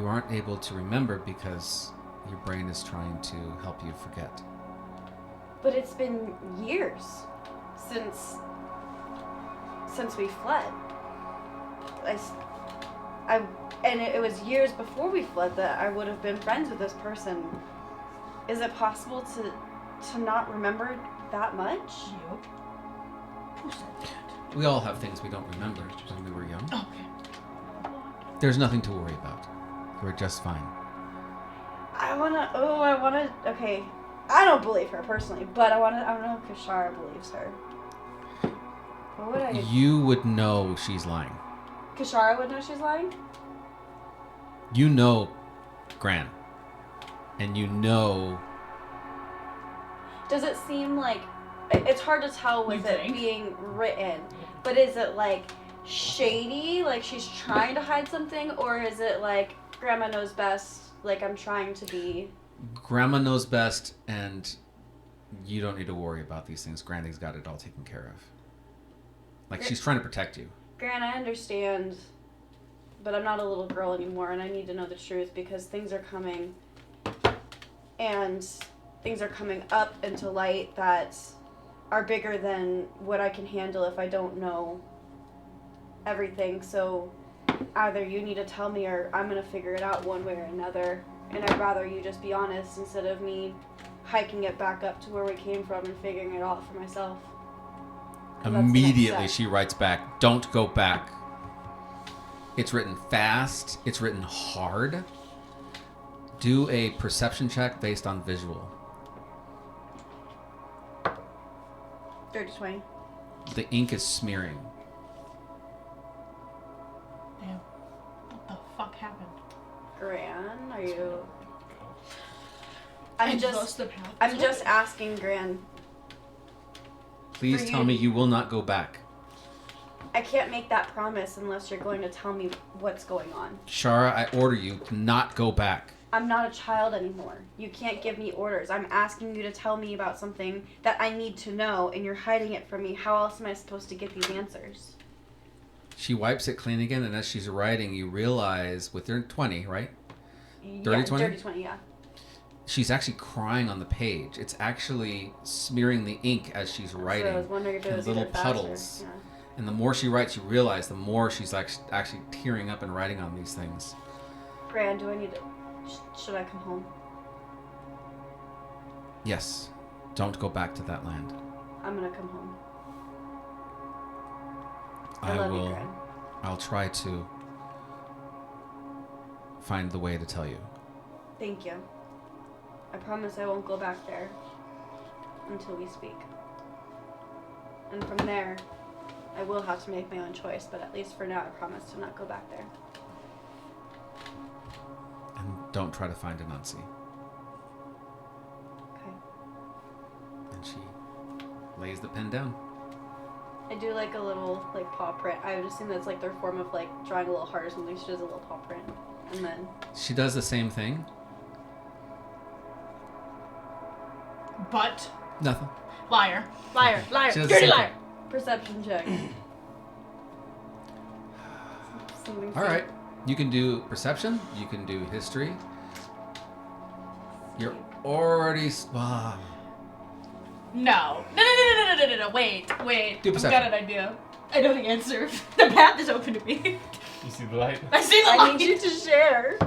aren't able to remember because your brain is trying to help you forget. But it's been years since we fled. And it was years before we fled that I would have been friends with this person. Is it possible to not remember that much? Yup. Who said that? We all have things we don't remember when we were young. Okay. There's nothing to worry about. You're just fine. Okay. I don't believe her personally, but I don't know if Kashara believes her. What would I... You would know she's lying. Kashara would know she's lying? You know Gran. And you know... Does it seem like... It's hard to tell with it being written, but is it like shady, like she's trying to hide something, or is it like Grandma knows best, like I'm trying to be... Grandma knows best, and you don't need to worry about these things. Granny's got it all taken care of. Like, she's trying to protect you. Gran, I understand but I'm not a little girl anymore, and I need to know the truth because things are coming, and things are coming up into light that are bigger than what I can handle if I don't know everything. So either you need to tell me or I'm going to figure it out one way or another. And I'd rather you just be honest instead of me hiking it back up to where we came from and figuring it out for myself. 'Cause that's the next Immediately step. she writes back, "Don't go back." It's written fast. It's written hard. Do a perception check based on visual. 30-20. The ink is smearing. Damn. What the fuck happened? Gran, are you... I I'm lost the path. I'm just asking Gran. Please For tell you- me you will not go back. I can't make that promise unless you're going to tell me what's going on. Shara, I order you to not go back. I'm not a child anymore. You can't give me orders. I'm asking you to tell me about something that I need to know, and you're hiding it from me. How else am I supposed to get these answers? She wipes it clean again, and as she's writing, you realize with her 20, right? Yeah, 30-20? Dirty 20, yeah. She's actually crying on the page. It's actually smearing the ink as she's writing. So I was wondering if it in was little either faster. puddles. Yeah. And the more she writes, you realize the more she's actually tearing up and writing on these things. Gran, do I need to... should I come home? Yes. Don't go back to that land. I'm gonna come home. I love you, will. Gran. I'll try to find the way to tell you. Thank you. I promise I won't go back there until we speak. And from there, I will have to make my own choice, but at least for now, I promise to not go back there. And don't try to find Anansi. Okay. And she lays the pen down. I do like a little, like, paw print. I would assume that's, like, their form of, like, drawing a little heart or something. She does a little paw print. And then... She does the same thing. But Nothing. liar. Liar, liar, She does the dirty same liar. thing. Perception check. Something All right. You can do perception. You can do history. You're already... No. No. Wait. Do I've perception. got an idea. I know the answer. The path is open to me. You see the light? I see the I light. need you to share. I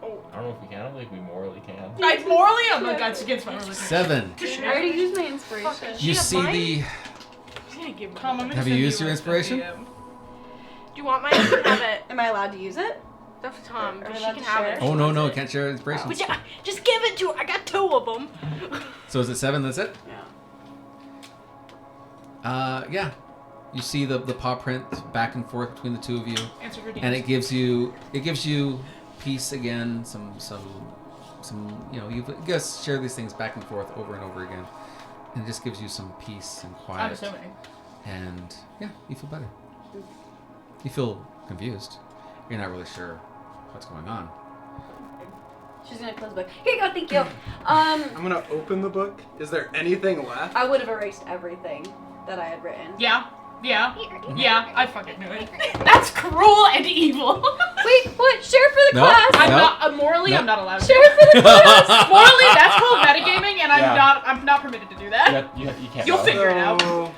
don't know if we can. I don't think we morally can. Like, morally, I'm not against my religion. 7. I already used my inspiration. You She see have the... She's gonna give Tom, I'm me. gonna Have you send used your a inspiration? DM. Do you want mine? You can have it. Am I allowed to use it? That's for Tom. Are we She allowed can to have share? it. if Oh, she no, wants no. it. Can't share inspiration. But yeah, just give it to her. I got 2 of them. So is it 7? That's it? Yeah. Yeah. You see the paw print back and forth between the two of you, Answer for and DMs. it gives you peace again. Some you guys share these things back and forth over and over again, and it just gives you some peace and I'm quiet. assuming. And yeah, you feel better. You feel confused. You're not really sure what's going on. She's gonna close the book. Here you go, thank you. I'm gonna open the book. Is there anything left? I would have erased everything that I had written. Yeah, I fucking knew it. That's cruel and evil. Wait, what? Share for the No. class. I'm Nope. not morally. Nope. I'm not allowed to. Share for the class. Morally, that's called metagaming, and Yeah. I'm not permitted to do that. You can't. You'll know. figure it out. So,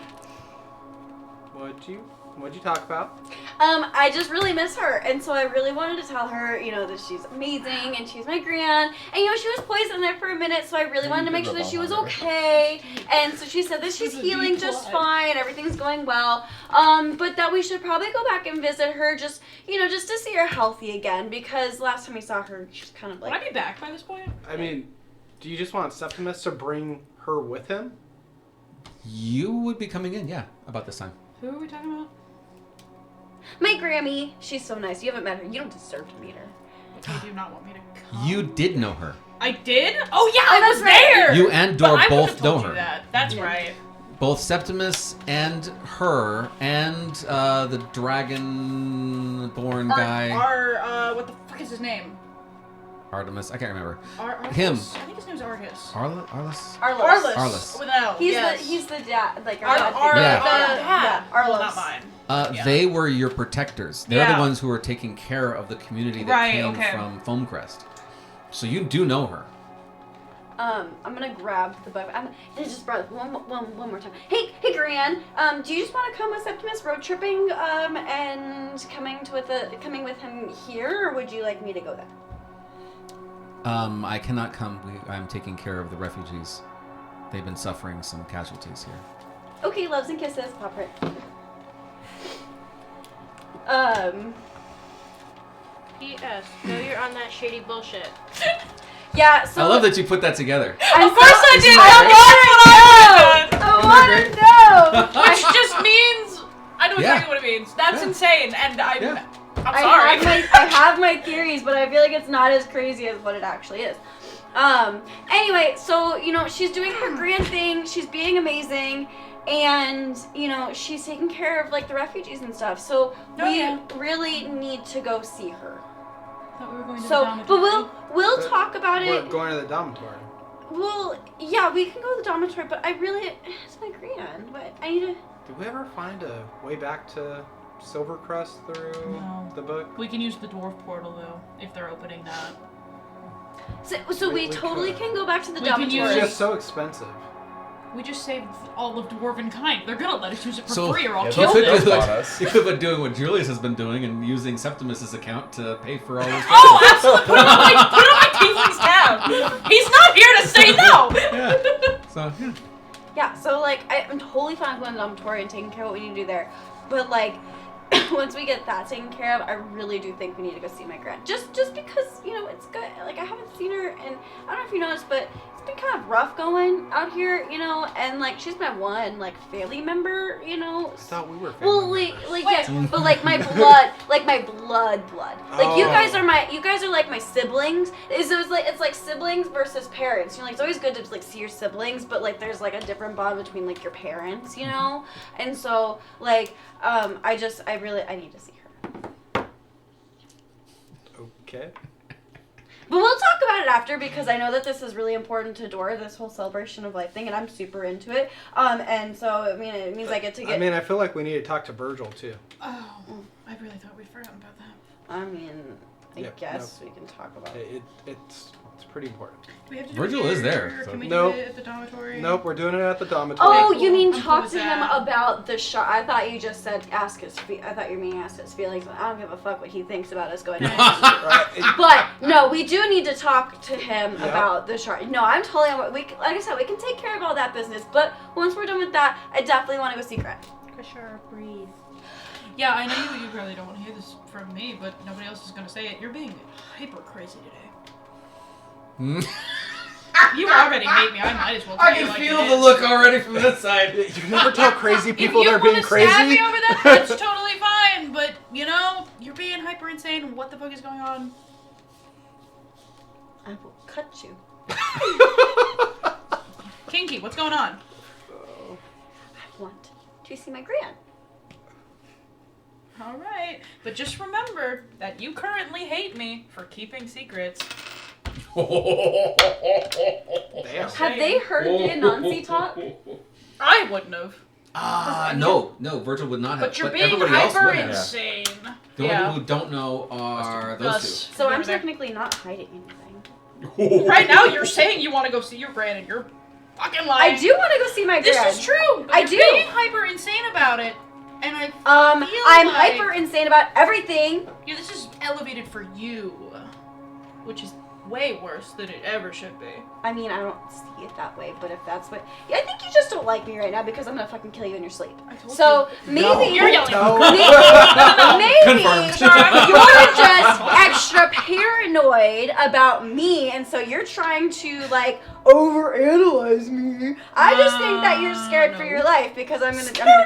what'd you talk about? I just really miss her, and so I really wanted to tell her, that she's amazing, and she's my gran, and she was poisoned there for a minute, so I really wanted to make sure that she was okay, and so she said that she's healing just fine, everything's going well, but that we should probably go back and visit her, just to see her healthy again, because last time we saw her, she was kind of Would like... I be back by this point? I mean, do you just want Septimus to bring her with him? You would be coming in, yeah, about this time. Who are we talking about? My Grammy, she's so nice. You haven't met her. You don't deserve to meet her. You do not want me to come. You did know her. I did? Oh yeah, Oh, I was that's right. there. You and But Dor I wouldn't have both know told you her. that. That's Yeah. right. Both Septimus and her and the dragon-born guy. What the fuck is his name? Artemis. I can't remember. Him. I think his name's Argus. Arliss? Arliss. With an L. He's the dad. Like Arliss. Arliss. Not mine. They were your protectors. They're the ones who were taking care of the community that came from Foamcrest. So you do know her. I'm gonna grab the book. Just brought one more time. Hey, Gran. Do you just want to come with Septimus road tripping? And coming with him here, or would you like me to go there? I cannot come. I'm taking care of the refugees. They've been suffering some casualties here. Okay, loves and kisses. Pop it. P.S. No, you're on that shady bullshit. Yeah, so... I love that you put that together. Of course I did! I want to know! Which just means... I know exactly what it means. That's insane, and I'm sorry. I have my theories, but I feel like it's not as crazy as what it actually is. Anyway, so, she's doing her grand thing, she's being amazing, and, she's taking care of, like, the refugees and stuff, so we really need to go see her. I thought we were going to the dormitory. But we'll talk about it. We're going to the dormitory. Well, yeah, we can go to the dormitory, but it's my grand, but I need to... Did we ever find a way back to Silvercrest through the book? We can use the dwarf portal, though, if they're opening that. So we totally can go back to the We can dormitory. use It's just so expensive. We just saved all of dwarven kind. They're gonna let us use it for So- free, or I'll Yeah, kill they'll them. spot us. You could have been doing what Julius has been doing and using Septimus's account to pay for all this. Oh, absolutely! Put it on my tiefling's tab. He's not here to say no. Yeah. So, Yeah, so, like, I'm totally fine going to the dormitory and taking care of what we need to do there. But, like, once we get that taken care of, I really do think we need to go see my grand. Just because, it's good. Like, I haven't seen her, and I don't know if you noticed, but it's been kind of rough going out here, and, like, she's my one, like, family member, I thought we were family Well, members. yeah, but, like, my blood, like, my blood. Like, you guys are, like, my siblings. It's like siblings versus parents. It's always good to, like, see your siblings, but, like, there's, like, a different bond between, like, your parents, And so, like, I need to see her. Okay. But we'll talk about it after, because I know that this is really important to Dora, this whole celebration of life thing, and I'm super into it. And so, it means I get to get... I feel like we need to talk to Virgil, too. Oh, I really thought we'd forgotten about that. I guess we can talk about it. It's pretty important. We have to do Virgil it is here, there, or so- Can we Nope. do it at the dormitory? Nope, we're doing it at the dormitory. Oh, cool. you mean I'm talk cool to with him that. about the shard? I thought you just said ask his. I thought you meaning ask his feelings. I don't give a fuck what he thinks about us going. Right. But no, we do need to talk to him Yep. about the shard. No, I'm totally. Like I said, we can take care of all that business. But once we're done with that, I definitely want to go see Grant. Krisha, breathe. Yeah, I know you probably don't want to hear this from me, but nobody else is going to say it. You're being hyper crazy today. You already hate me. I might as well tell I you can like feel it the is. look already from this side. You never tell crazy people If you they're being want to stab crazy. me over that, that's totally fine. But, you're being hyper insane. What the fuck is going on? I will cut you. Kinky, what's going on? I want to see my Grant. Alright, but just remember that you currently hate me for keeping secrets. Damn. Have they heard the Anansi talk? I wouldn't have. No, Virgil would not have. But you're being everybody else hyper would have. insane. The only people who don't know are those Us. So I'm Over there. technically not hiding anything. two. Right now, you're saying you want to go see your grand, and you're fucking lying. I do want to go see my This Grant. is true. But I you're do. being hyper insane about it, and I I'm feel like hyper insane about everything. this is elevated for you, which is way worse than it ever should be. I mean, I don't see it that way, but if that's what... Yeah, I think you just don't like me right now because I'm gonna fucking kill you in your sleep. I told So, you. maybe... You're yelling. No. Maybe Confirmed. you're just extra paranoid about me, and so you're trying to, like, overanalyze me. I just think that you're scared for your life because I'm gonna kill you.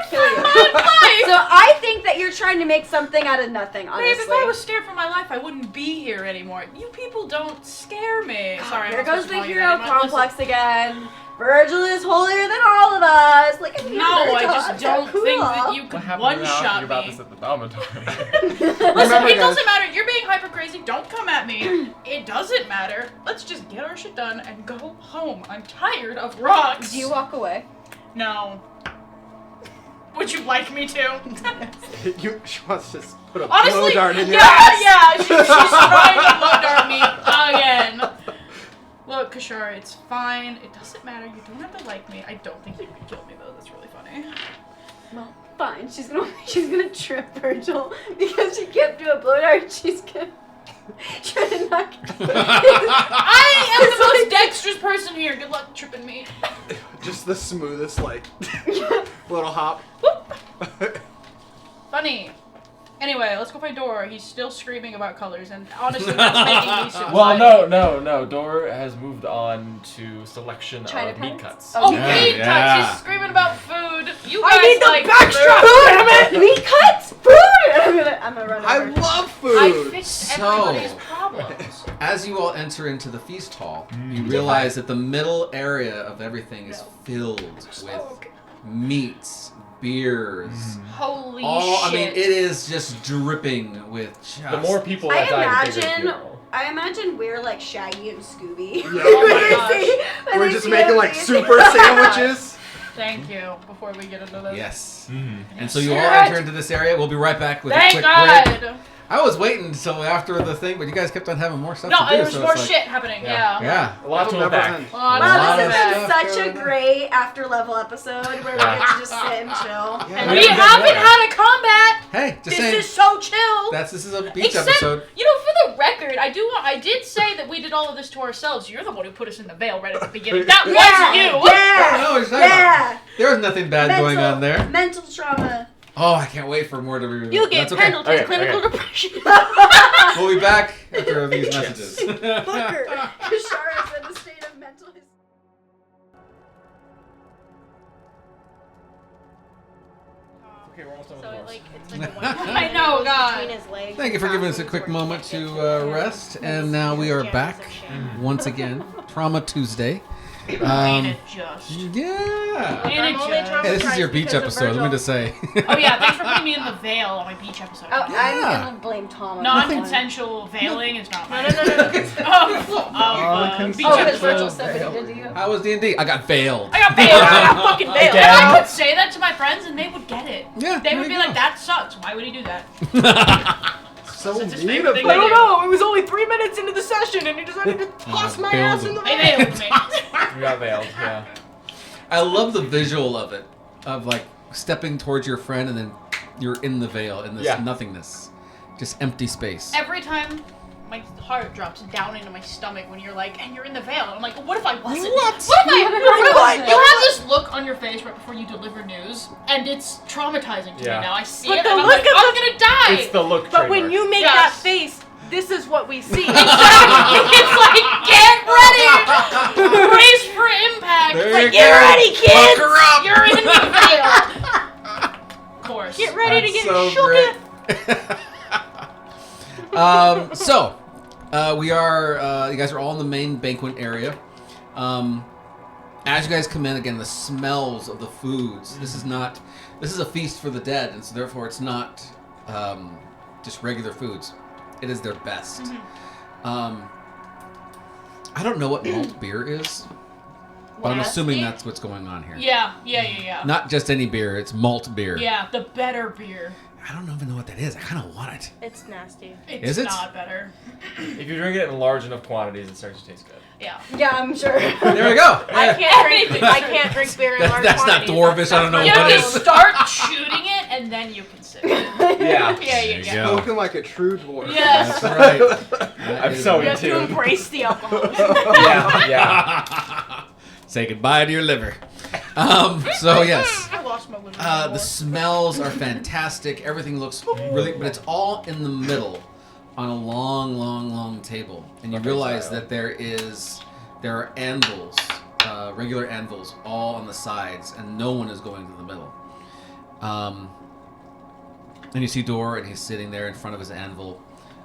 So I think that you're trying to make something out of nothing, honestly. Babe, if I was scared for my life, I wouldn't be here anymore. You people don't scare me. Sorry, Here I'm not goes supposed to the call you hero that anymore. complex again. Virgil is holier than all of us. Look at me, No, Virgil. I I'm just so don't cool. think that you What can happened one-shot you're about me. this at the dormitory? Listen, Remember, it guys. doesn't matter. You're being hyper crazy. Don't come at me. It doesn't matter. Let's just get our shit done and go home. I'm tired of rocks. Do you walk away? No. Would you like me to? She wants to just put a blow Honestly, dart in your yeah, ass. yeah. She's trying to blow dart me again. Look, Kashara, it's fine. It doesn't matter. You don't have to like me. I don't think you can kill me though. That's really funny. Well, fine. She's gonna trip Virgil because she can't do a blow dart. She's gonna try to knock. I am the most dexterous person here. Good luck tripping me. Just the smoothest, like, little hop. Funny. Anyway, let's go find Dor. He's still screaming about colors, and honestly, that's making me suicidal. Well, no. Dor has moved on to selection China of meat pets? cuts. Oh, Yeah, meat yeah. cuts! He's screaming about food. You guys I need the like backstrap. food. Damn it! Meat cuts, food. I'm gonna run over. I love I food. fixed So- everybody's problems. As you all enter into the feast hall, you realize that the middle area of everything is filled with meats, beers. Holy I shit. mean, it is just dripping with just... The more people I that die, the bigger the imagine- funeral. I imagine we're like Shaggy and Scooby. Yeah. Oh my gosh. When We're they just see making us, like they- super sandwiches. Thank you. Before we get into this. Yes. Mhm. And so you all Shit. enter into this area. We'll be right back with a Thank quick God. break. I was waiting until after the thing, but you guys kept on having more stuff No, to do. there was so more it's like, shit happening. Yeah. Yeah. Yeah. A lot to It'll never unpack. end. Lot Wow, of this has stuff been such a going on. great after level episode where we get to just sit and chill. Yeah. And We we haven't haven't done had a combat. Hey, just This saying. is so chill. This is a beach Except, episode. you know, for the record, I did say that we did all of this to ourselves. You're the one who put us in the veil right at the beginning. That was you. I don't know what you're talking about. Yeah. There was nothing bad going on there. Mental trauma. Oh, I can't wait for more to be revealed. You get That's okay. penalty Okay, clinical okay. depression. We'll be back after these messages. Fucker. Kashara's in a state of mental hysteria. Okay, we're almost done with So the it, horse. like, it's like a one I know, God. between his legs. Thank you for giving us a quick moment to rest, and now we are back once again. Trauma Tuesday. Ain't it just? Yeah. Ain't it just? Hey, this is your beach episode. Let me just say. Oh yeah, thanks for putting me in the veil on my beach episode. Oh, Yeah. I'm gonna blame Tom on Non-consensual veiling is not mine. No. Beach Oh, because episode. Virgil said what he did to you. How was D&D? I got veiled. I got veiled. I got fucking veiled. Again. And I could say that to my friends and they would get it. Yeah, They there would you be go. like, that sucks. Why would he do that? So It's his favorite thing beautiful. to do. know. It was only 3 minutes into the session, and he decided to toss my bailed ass in the They veiled me. You got veiled, yeah. I love the visual of it, of like stepping towards your friend and then you're in the veil, in this Yeah. nothingness. Just empty space. Every time my heart drops down into my stomach when you're like, and you're in the veil. And I'm like, what if I wasn't? What if I? You have this look on your face right before you deliver news, and it's traumatizing to Yeah. me now. I see But it, the and I'm look like, of I'm gonna die. It's the look But when trademark. you make Yes. that face, this is what we see. It's like, get ready, brace for impact. There It's like, you get go. ready, kids. Pucker up. You're in the veil. Of course. Get ready to That's get so shook. So, we are, you guys are all in the main banquet area. As you guys come in, again, the smells of the foods. This is a feast for the dead, and so therefore it's not just regular foods. It is their best. I don't know what malt beer is, but I'm assuming that's what's going on here. Yeah. Not just any beer, it's malt beer. Yeah, the better beer. I don't even know what that is. I kind of want it. It's nasty. It's Is it? not better. If you drink it in large enough quantities, it starts to taste good. Yeah. Yeah, I'm sure. There we go. I can't drink beer in large That's not quantities. dwarvish. I don't know You what have it to is. start shooting it, and then you can sip it. Yeah. Yeah, you yeah. go. Spoken like a true dwarf. Yes. That's right. That I'm is- so You have to into. embrace the alcohol. Yeah. Say goodbye to your liver. So yes, I lost my liver. the smells are fantastic. Everything looks really, but it's all in the middle, on a long table, and you realize that there is there are anvils, regular anvils, all on the sides, and no one is going to the middle. And you see Dor, and he's sitting there in front of his anvil,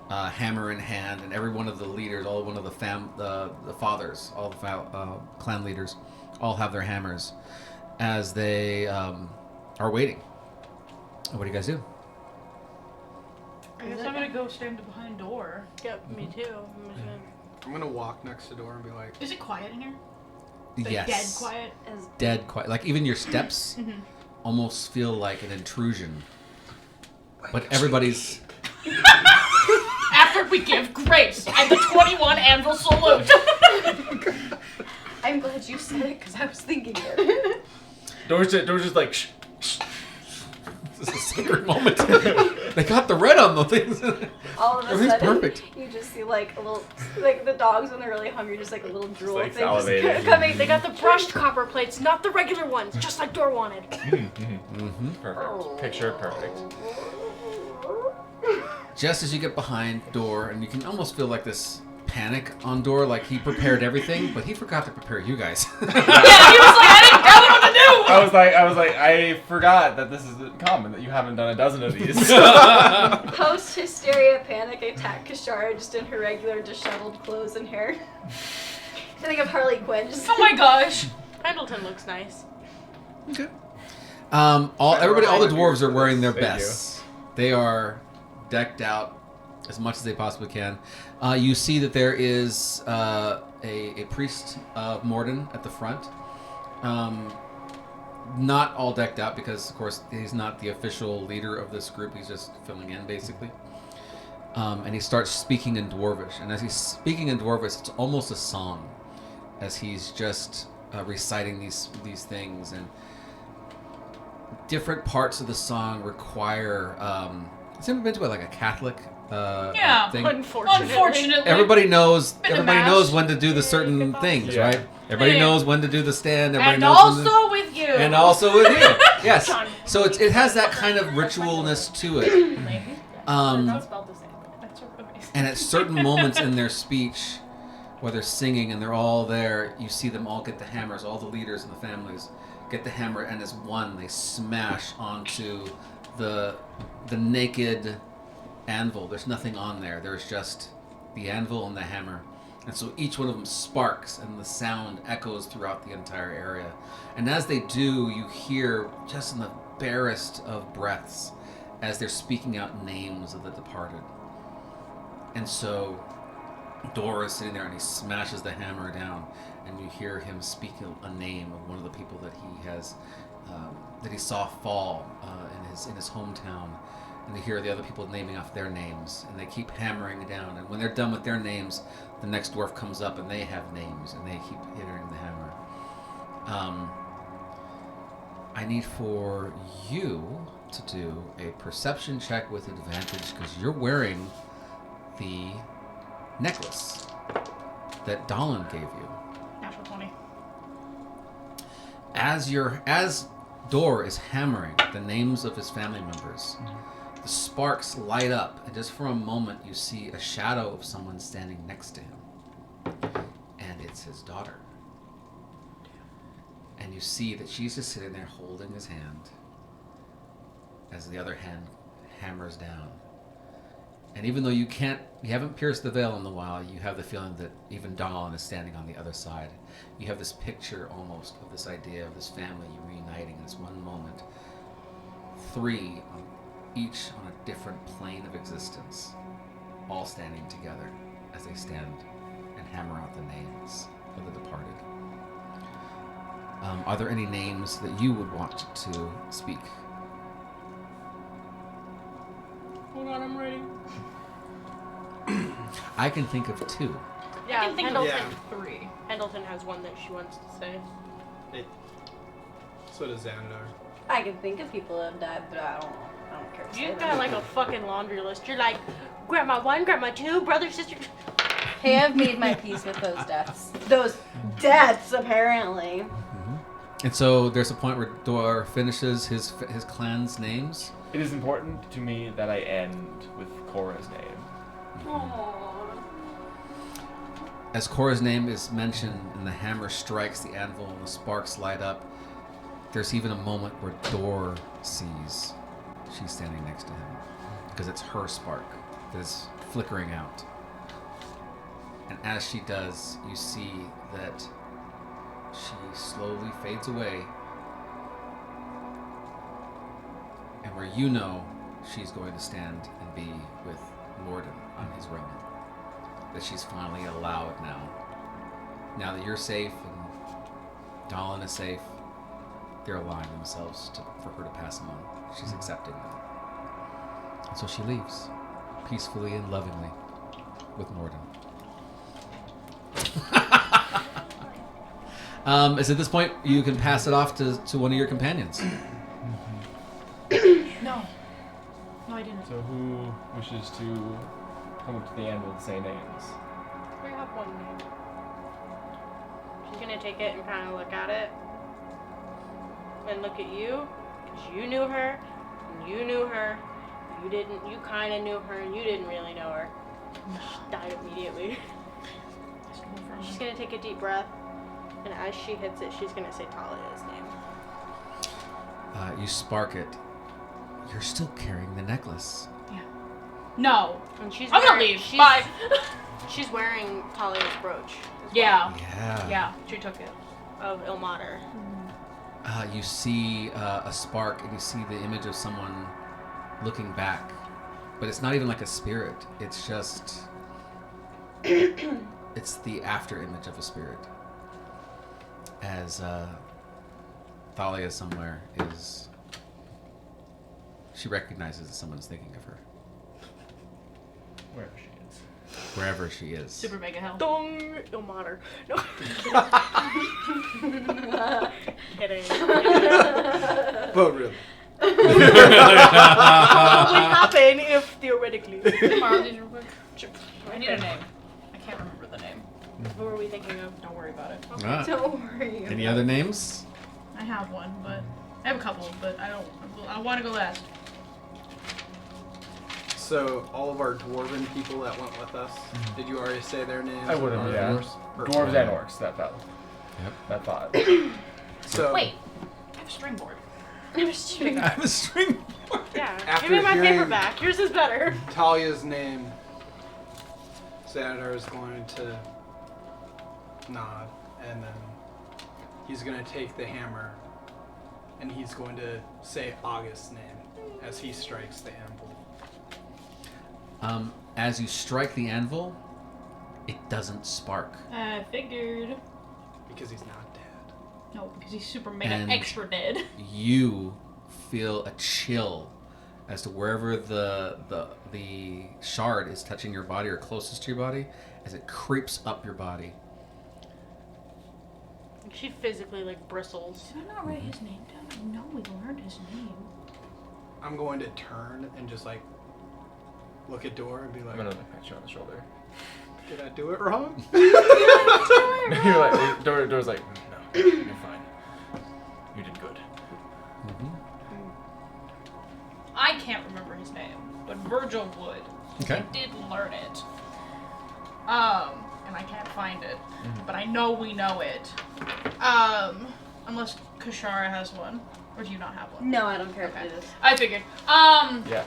hammer in hand, and every one of the leaders, all one of the fathers, all the clan leaders, all have their hammers as they are waiting. What do you guys do? I guess I'm gonna go stand behind door. Yep, me too. I'm gonna walk next to door and be like, Is it quiet in here? Like Yes. dead quiet? Dead quiet. Like even your steps almost feel like an intrusion. But everybody's... After we give grace and the 21 anvil salute. I'm glad you said it because I was thinking it. Door's just like, shh. This is a sacred moment. They got the red on the things. All of a Everything's sudden, perfect. you just see like a little, like the dogs when they're really hungry, just like a little drool like thing just salivating. coming. They got the brushed copper plates, not the regular ones, just like Dor wanted. Perfect. Picture perfect. Just as you get behind Dor, and you can almost feel like this panic on Dor, like he prepared everything, but he forgot to prepare you guys. Yeah, he was like, I didn't tell him what to do. I was like, I forgot that this is common, that you haven't done a dozen of these. Post hysteria panic attack Kashara just in her regular disheveled clothes and hair. I think of Harley Quinn just. Oh my gosh. Pendleton looks nice. Okay. All the dwarves are wearing their Thank you. bests. They are decked out as much as they possibly can. You see that there is a priest of Morden at the front. Not all decked out because, of course, he's not the official leader of this group. He's just filling in, basically. And he starts speaking in Dwarvish. And as he's speaking in Dwarvish, it's almost a song, as he's just reciting these things. And different parts of the song require... has anyone been to like a Catholic Yeah, thing? Unfortunately. Everybody knows. Been to Everybody mass. knows when to do the certain things, Yeah. right? Everybody Yeah. knows when to do the stand. Everybody And knows when to, also with you. and also with you. Yes. John. So it has that kind of ritualness to it. That's spelled the same. That's so amazing. And at certain moments in their speech, where they're singing and they're all there, you see them all get the hammers. All the leaders and the families get the hammer, and as one, they smash onto the naked anvil. There's nothing on there. There's just the anvil and the hammer. And so each one of them sparks, and the sound echoes throughout the entire area. And as they do, you hear just in the barest of breaths as they're speaking out names of the departed. And so Dor is sitting there, and he smashes the hammer down, and you hear him speak a name of one of the people that he has that he saw fall in his hometown. And you hear the other people naming off their names, and they keep hammering down. And when they're done with their names, the next dwarf comes up, and they have names, and they keep hitting the hammer. I need for you to do a perception check with advantage, because you're wearing the necklace that Dahlin gave you. Natural 20. As Dor is hammering the names of his family members, the sparks light up, and just for a moment you see a shadow of someone standing next to him. And it's his daughter. And you see that she's just sitting there holding his hand as the other hand hammers down. And even though you haven't pierced the veil in a while, you have the feeling that even Dahlin is standing on the other side. You have this picture almost of this idea of this family reuniting in this one moment. Three, each on a different plane of existence, all standing together as they stand and hammer out the names of the departed. Are there any names that you would want to speak? Hold on, I'm writing. I can think of two. Yeah, I can think Pendleton. of 3. Pendleton has one that she wants to say. so does Xandar. I can think of people that have died, but I don't care to say You've them. got like a fucking laundry list. You're like, grandma 1, grandma 2, brother, sister. Hey, I've made my peace with those deaths. Those deaths, apparently. And so there's a point where Dor finishes his clan's names. It is important to me that I end with Cora's name. As Cora's name is mentioned and the hammer strikes the anvil and the sparks light up, there's even a moment where Dor sees she's standing next to him because it's her spark that is flickering out. And as she does, you see that she slowly fades away. And where you know she's going to stand and be with Morden on his realm. That she's finally allowed now. Now that you're safe and Dahlin is safe, they're allowing themselves for her to pass him on. She's accepting them. And so she leaves, peacefully and lovingly, with Morden. Is at this point you can pass it off to one of your companions. No, I didn't. So who wishes to come up to the anvil and say names? We have one name. She's gonna take it and kind of look at it. And look at you. Because you knew her. And you knew her. You didn't. You kind of knew her. And you didn't really know her. She died immediately. She's gonna take a deep breath. And as she hits it, she's gonna say Talia's name. You spark it. You're still carrying the necklace. Yeah. No. And she's I'm gonna leave. Bye. She's wearing Talia's brooch. Yeah. Yeah. Yeah. She took it. Of Ilmater. You see a spark, and you see the image of someone looking back. But it's not even like a spirit. It's just... it's the after image of a spirit. As Thalia somewhere is... She recognizes that someone's thinking of her. Wherever she is. Wherever she is. Super mega hell. Dong! Ilmater. No. Kidding. But really. What would happen if theoretically? Borrow these real quick. I need a name. I can't remember the name. What were we thinking of? Don't worry about it. Ah. Don't worry. Any other names? I have one, but I have a couple, but I want to go last. So all of our dwarven people that went with us, did you already say their names? I would have, yeah. Perfect. Dwarves and orcs, that fell. Yep. That thought. So Wait, I have a string board. I have a string. Yeah. After Give me my hearing- paperback. Yours is better. Talia's name, Xanatar is going to nod, and then he's going to take the hammer, and he's going to say August's name as he strikes the anvil. As you strike the anvil, it doesn't spark. I figured. Because he's not dead. No, because he's super mega And- extra dead. You feel a chill as to wherever the shard is touching your body or closest to your body, as it creeps up your body. She physically bristles. Did I not write his name down? I know we learned his name. I'm going to turn and just look at Dor and be I'm like, gonna pat you on the shoulder. did I do it wrong? You're like, Dora's like, no, you're fine. You did good. I can't remember his name, but Virgil would. Okay. I did learn it. And I can't find it, but I know we know it. Unless Kashara has one, or do you not have one? No, I don't care Okay. if it is. I figured. Yeah,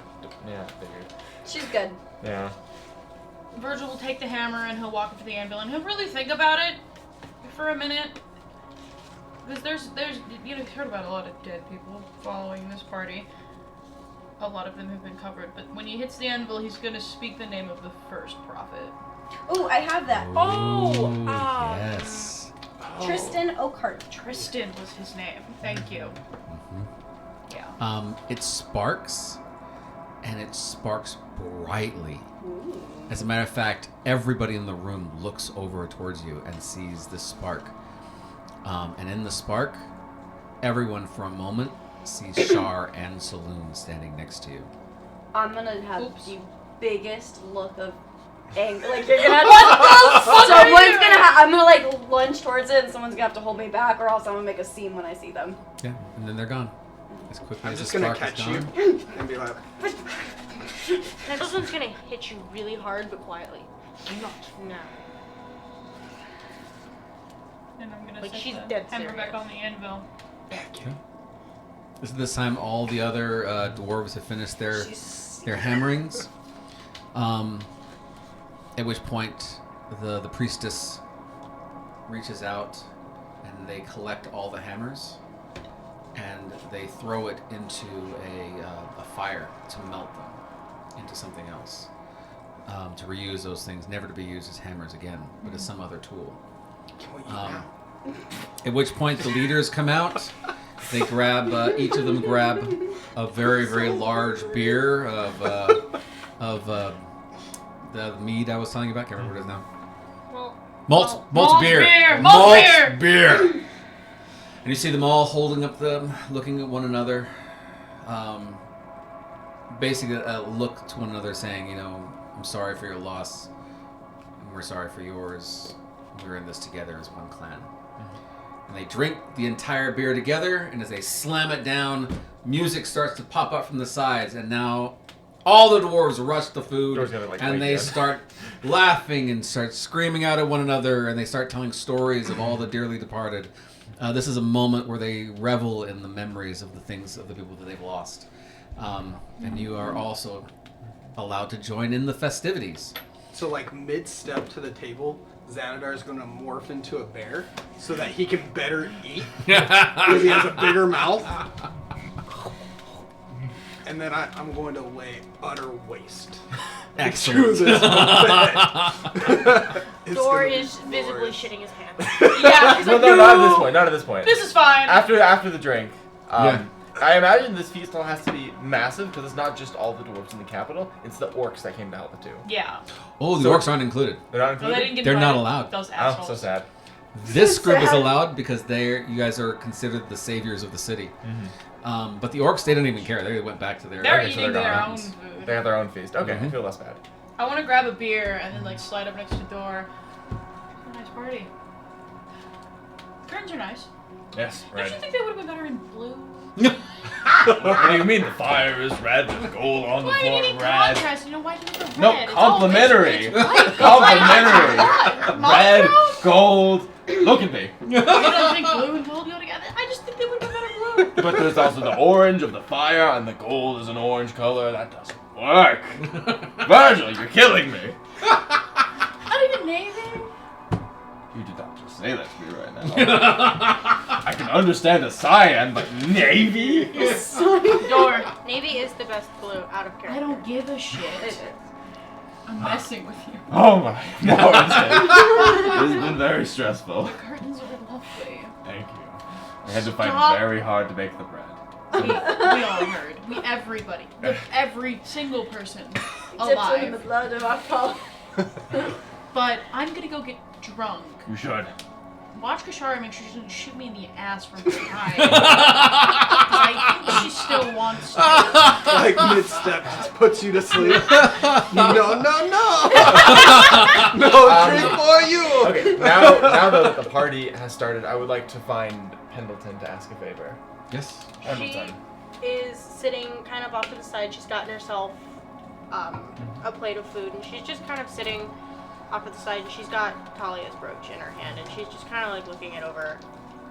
figured. She's good. Yeah. Virgil will take the hammer and he'll walk up to the anvil and he'll really think about it for a minute. Because there's you've heard about a lot of dead people following this party. A lot of them have been covered, but when he hits the anvil, he's gonna speak the name of the first prophet. Oh, I have that. Oh! Yes. Tristan Oakheart. Tristan was his name. Thank you. Yeah. It sparks, and it sparks brightly. As a matter of fact, everybody in the room looks over towards you and sees this spark. And in the spark, everyone for a moment sees Shar and Saloon standing next to you. I'm gonna have Oops. the biggest look of anger. Like you're gonna have someone's gonna I'm gonna lunge towards it and someone's gonna have to hold me back or else I'm gonna make a scene when I see them. Yeah, and then they're gone. As quickly I'm as just the gonna spark is catch you gone. and be like, This one's gonna hit you really hard, but quietly. Not now. gonna Like, set she's the dead hammer back serious. on the anvil. This time, all the other dwarves have finished their hammerings. At which point, the priestess reaches out and they collect all the hammers and they throw it into a fire to melt them into something else. To reuse those things, never to be used as hammers again, but as some other tool. At which point, the leaders come out. They grab, each of them grab a very, very large beer of the mead I was telling you about. Can't remember what it is now. Malt beer. Malt beer. And you see them all holding up them, looking at one another. Basically, look to one another, saying, you know, I'm sorry for your loss, and we're sorry for yours. We're in this together as one clan. And they drink the entire beer together, and as they slam it down, music starts to pop up from the sides, and now all the dwarves rush the food, and they start laughing and start screaming out at one another, and they start telling stories of all the dearly departed. This is a moment where they revel in the memories of the things of the people that they've lost. And you are also allowed to join in the festivities. So, like, mid-step to the table, Xanadar is going to morph into a bear so that he can better eat because he has a bigger mouth. And then I'm going to lay utter waste. Excellent. To this buffet. Thor is visibly shitting his pants. Yeah, he's No, like, no, not at this point. Not at this point. This is fine. After the drink. Yeah. I imagine this feast hall has to be massive because it's not just all the dwarves in the capital; it's the orcs that came to help it too. Yeah. Oh, the orcs aren't included. They're not No, included. they didn't get They're not invited. allowed. Those Oh, assholes. so sad. This group is sad. allowed because you guys are considered the saviors of the city. But the orcs, they didn't even care. They went back to their... They're Okay, so eating they're their gone. own food. They have their own feast. Okay, I Mhm. feel less bad. I want to grab a beer and then like slide up next to the door. It's a nice party. Curtains are nice. Yes, Don't you red. think they would have been better in blue? What do you mean? The fire is red. There's gold on the Why floor. do you need Red. contrast? You know, why do you need the red? No, It's all complimentary. rich white. Complimentary. Red, Monochrome? gold. Look at me. You don't think blue and gold go together? I just think they would have been better blue. But there's also the orange of the fire, and the gold is an orange color. That doesn't work. Virgil, you're killing me. Not even navy. You did not just say that to me right now. I can understand a cyan, but navy? Door. Navy is the best blue out of character. I don't give a shit. I'm messing with you. Oh my. No, it's been very stressful. The curtains are lovely. Thank you. I had to Stop. fight very hard to make the bread. We all heard. Everybody. Every single person Dips in the alive. blood of our Paul. But I'm gonna go get drunk. You should. Watch Kashara and make sure she doesn't shoot me in the ass from behind. 'Cause I think she still wants to. Like, mid-step just puts you to sleep. No. No drink for you. Okay, now that the party has started, I would like to find Pendleton to ask a favor. Yes. She Pendleton. is sitting kind of off to the side. She's gotten herself a plate of food, and she's just kind of sitting off to the side, and she's got Talia's brooch in her hand, and she's just kind of like looking it over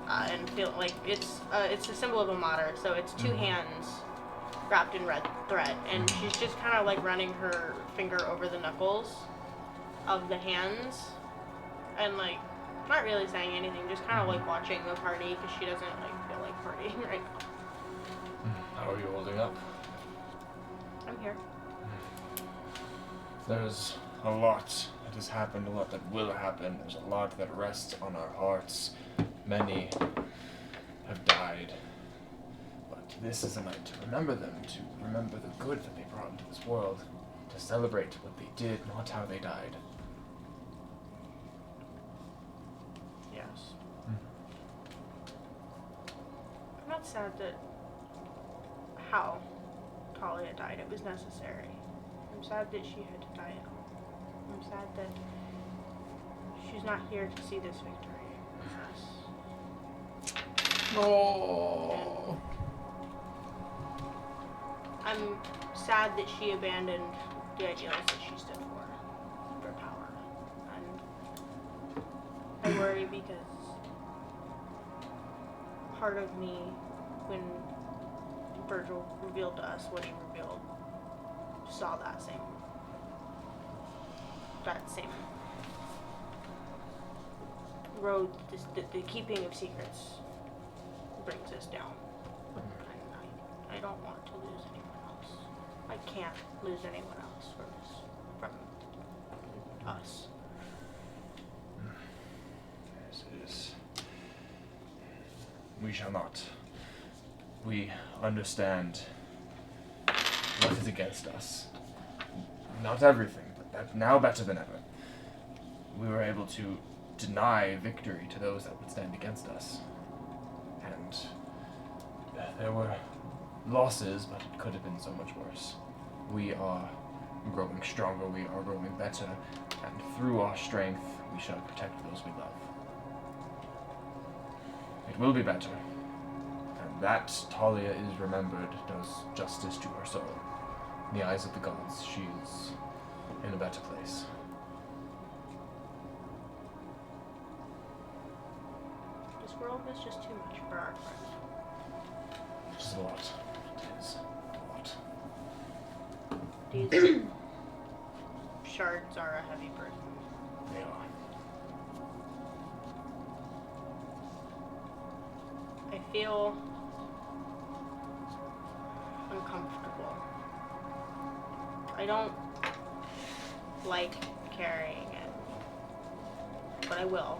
and feeling like it's a symbol of a martyr, so it's two hands wrapped in red thread, and she's just kind of like running her finger over the knuckles of the hands, and like not really saying anything, just kind of like watching the party because she doesn't like feel like partying right now. How are you holding up? I'm here. There's a lot that has happened, a lot that will happen. There's a lot that rests on our hearts. Many have died. But this is a night to remember them, to remember the good that they brought into this world, to celebrate what they did, not how they died. Yes. I'm not sad that how Talia died. It was necessary. I'm sad that she had to die at all. I'm sad that she's not here to see this victory with us. Oh. I'm sad that she abandoned the ideals that she stood for power. And I worry because part of me, when Virgil revealed to us what he revealed, saw that same road. The keeping of secrets brings us down. And I don't want to lose anyone else. I can't lose anyone else from us. Yes, it is. We shall not. We understand what is against us. Not everything, but now better than ever. We were able to deny victory to those that would stand against us. And there were losses, but it could have been so much worse. We are growing stronger, we are growing better, and through our strength, we shall protect those we love. It will be better. And that Talia is remembered does justice to her soul. In the eyes of the gods, she is in a better place. This world is just too much for our friend. It is a lot. It is a lot. These shards are a heavy burden. They are. I feel uncomfortable. I don't like carrying it, but I will.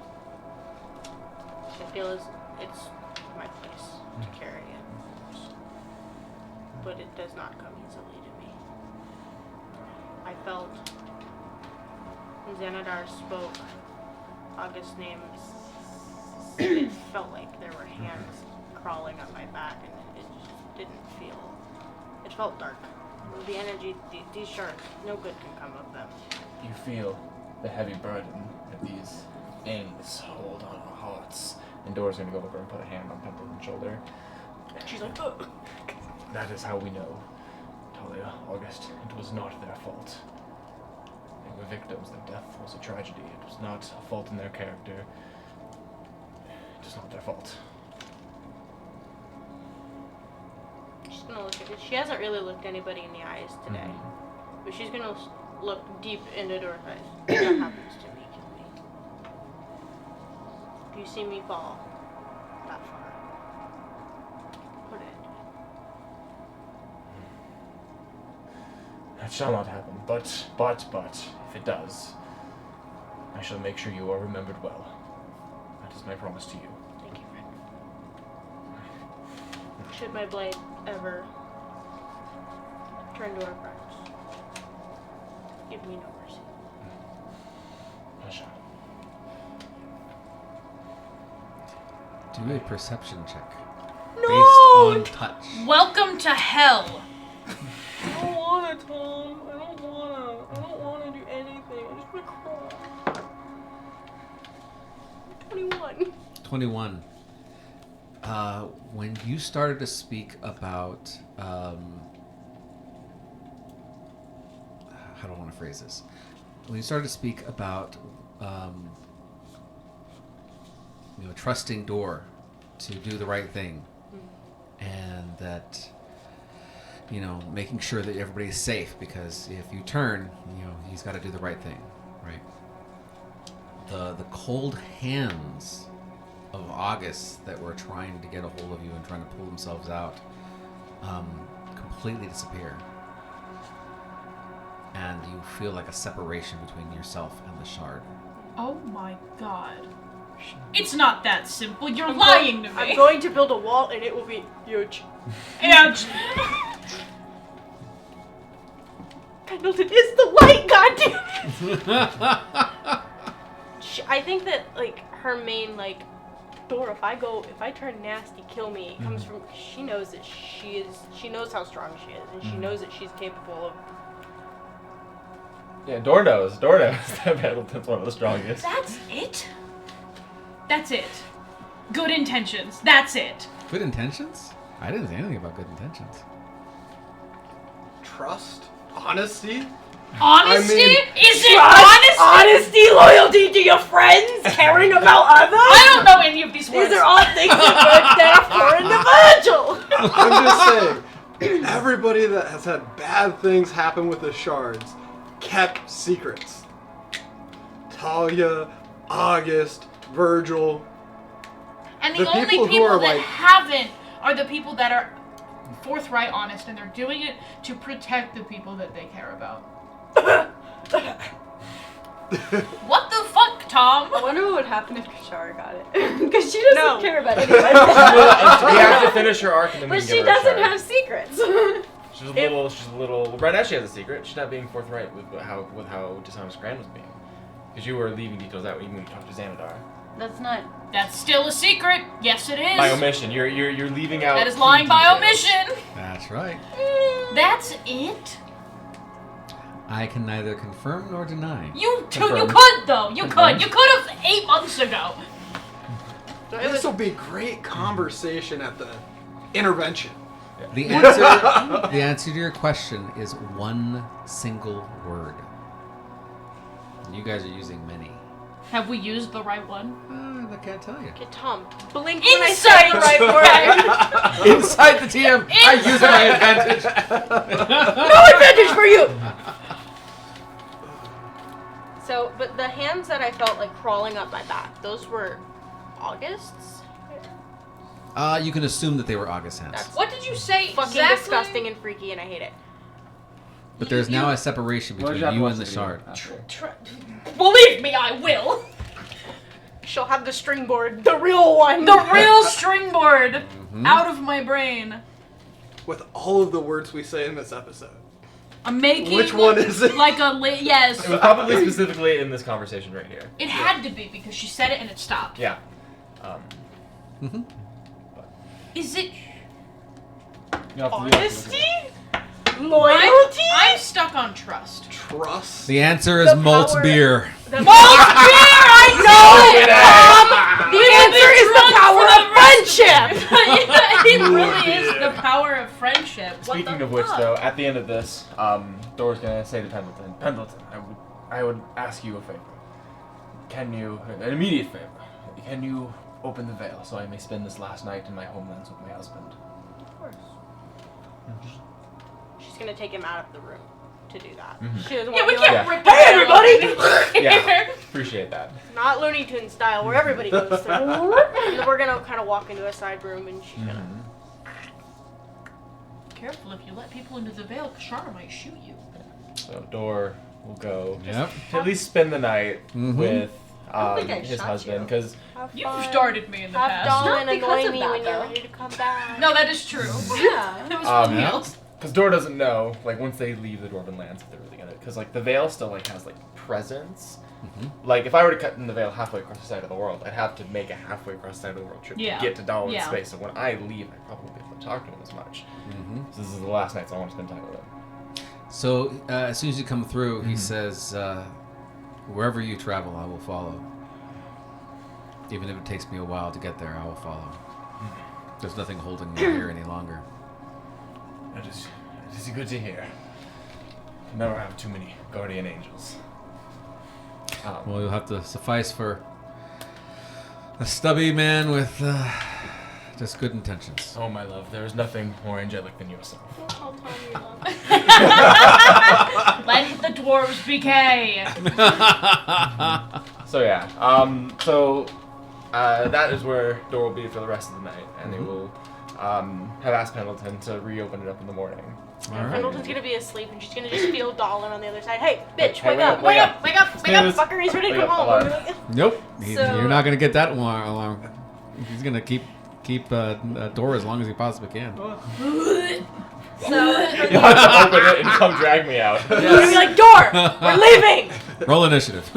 I feel as it's my place to carry it, but it does not come easily to me. I felt when Xanadar spoke August's name, it felt like there were hands crawling up my back, and it just didn't feel. It felt dark. The energy, these shards, no good can come of them. You feel the heavy burden that these things hold on our hearts. And Dora's gonna go over and put a hand on Pendleton's shoulder. And she's like, ugh. That is how we know, Talia, August, it was not their fault. They were victims. Their death was a tragedy. It was not a fault in their character. It is not their fault. She's gonna look at it. She hasn't really looked anybody in the eyes today. But she's gonna look deep into Dora's eyes. If that happens to me, kill me. If you see me fall that far, put it into it. That shall not happen. But, if it does, I shall make sure you are remembered well. That is my promise to you. Thank you, friend. Should my blade ever turn to our friends, give me no mercy. I shall. Do a perception check. No! Based on touch. Welcome to hell. I don't wanna, Tom. I don't wanna do anything. I just wanna crawl. 21. 21. When you started to speak about, how do I want to phrase this? When you started to speak about, trusting Dor to do the right thing, and that, making sure that everybody's safe, because if you turn, he's got to do the right thing, right? The cold hands of August that were trying to get a hold of you and trying to pull themselves out completely disappear. And you feel like a separation between yourself and the shard. Oh my god. It's not that simple. You're lying to me. I'm going to build a wall and it will be huge. And Pendleton is the light, goddamn. I think that her main Dora, if I turn nasty, kill me, it comes from she knows that she knows how strong she is, and she knows that she's capable of. Yeah, Dora knows that Pendleton's one of the strongest. That's it. Good intentions. That's it. Good intentions? I didn't say anything about good intentions. Trust, honesty. Honesty? I mean, Is it honesty? Honesty, loyalty to your friends, caring about others. I don't know any of these words. These are all things that are foreign to Virgil. I'm just saying, everybody that has had bad things happen with the shards kept secrets. Talia, August, Virgil. And the The only people people who are, that like- haven't are the people that are forthright honest, and they're doing it to protect the people that they care about. What the fuck, Tom? I wonder what would happen if Kashara got it. Because she doesn't care about anyone. We have to finish her arc and then we But can she give her a doesn't shard. have secrets. She's a little. Well, right now she has a secret. She's not being forthright with how dishonest Gran was being, because you were leaving details out even when you talked to Xanadar. That's not. That's still a secret. Yes, it is. By omission, you're leaving out. That is key lying by details. omission. That's right. That's it. I can neither confirm nor deny. You Confirmed. could though. You Confirmed. could. You could have 8 months ago. This will be great conversation at the intervention. The answer to your question is one single word. You guys are using many. Have we used the right one? I can't tell you. Okay, Tom, blink when I say Insight. the right word. Inside the TM, I use my advantage. No advantage for you! So, but the hands that I felt like crawling up my back, those were August's? You can assume that they were August hands. That's What did you say? fucking exactly? disgusting and freaky, and I hate it. But there's now a separation between you and the shard. Believe me, I will. She'll have the string board, the real one. The real string board Mm-hmm. out of my brain. With all of the words we say in this episode. I'm making. Which one is it? Like a yes. It was probably specifically in this conversation right here. It had to be because she said it and it stopped. Yeah. Is it Honesty? Loyalty? I'm stuck on trust. Trust. The answer is The malt power- beer. The Malt beer, I know it. The answer is the power of friendship! It really is the power of friendship. What Speaking the of which, fuck? though, at the end of this, Dora's gonna say to Pendleton, I would ask you a favor. Can you, an immediate favor, can you open the veil so I may spend this last night in my homelands with my husband? Of course. She's gonna take him out of the room to do that. Mhm. She doesn't Yeah, want we to be can't like, rip the Hey, veil everybody! Yeah, appreciate that. not Looney Tunes style where everybody goes through. And then we're gonna kind of walk into a side room and she's gonna. Careful, if you let people into the veil, Kashara might shoot you. So Dor will go Yep. to at least spend the night Mhm. with think I his shot husband, you. because Have You've fun. started me in the Have past. Dawn Not because annoy of me that, when you're though. ready to come back. No, that is true. Yeah. It was something yeah. else. Because Dor doesn't know, like, once they leave the Dwarven lands, if they're really gonna, because like the veil still like has like presence. Like if I were to cut in the veil halfway across the side of the world, I'd have to make a halfway across the side of the world trip Yeah. to get to Dahlwin's Yeah. space. So when I leave, I probably won't be able to talk to him as much. So this is the last night, so I want to spend time with him. So as soon as you come through, he says, "Wherever you travel, I will follow. Even if it takes me a while to get there, I will follow. There's nothing holding me here any longer." It is good to hear. Never have too many guardian angels. Well, you'll have to suffice for a stubby man with just good intentions. Oh my love, there is nothing more angelic than yourself. Let the dwarves BK. So yeah, that is where Dor will be for the rest of the night, and they will have asked Pendleton to reopen it up in the morning. All right. Pendleton's gonna be asleep and she's gonna just feel Dolan on the other side. Hey, bitch, Hey, wake up! Wake up! Wake up! Wake up! Fucker, he's ready to Wake come up, home. alarm. Nope. So- You're not going to get that alarm. He's going to keep Dor as long as he possibly can. So, You'll have to open it and come drag me out. you're gonna be like, Door, we're leaving! Roll initiative.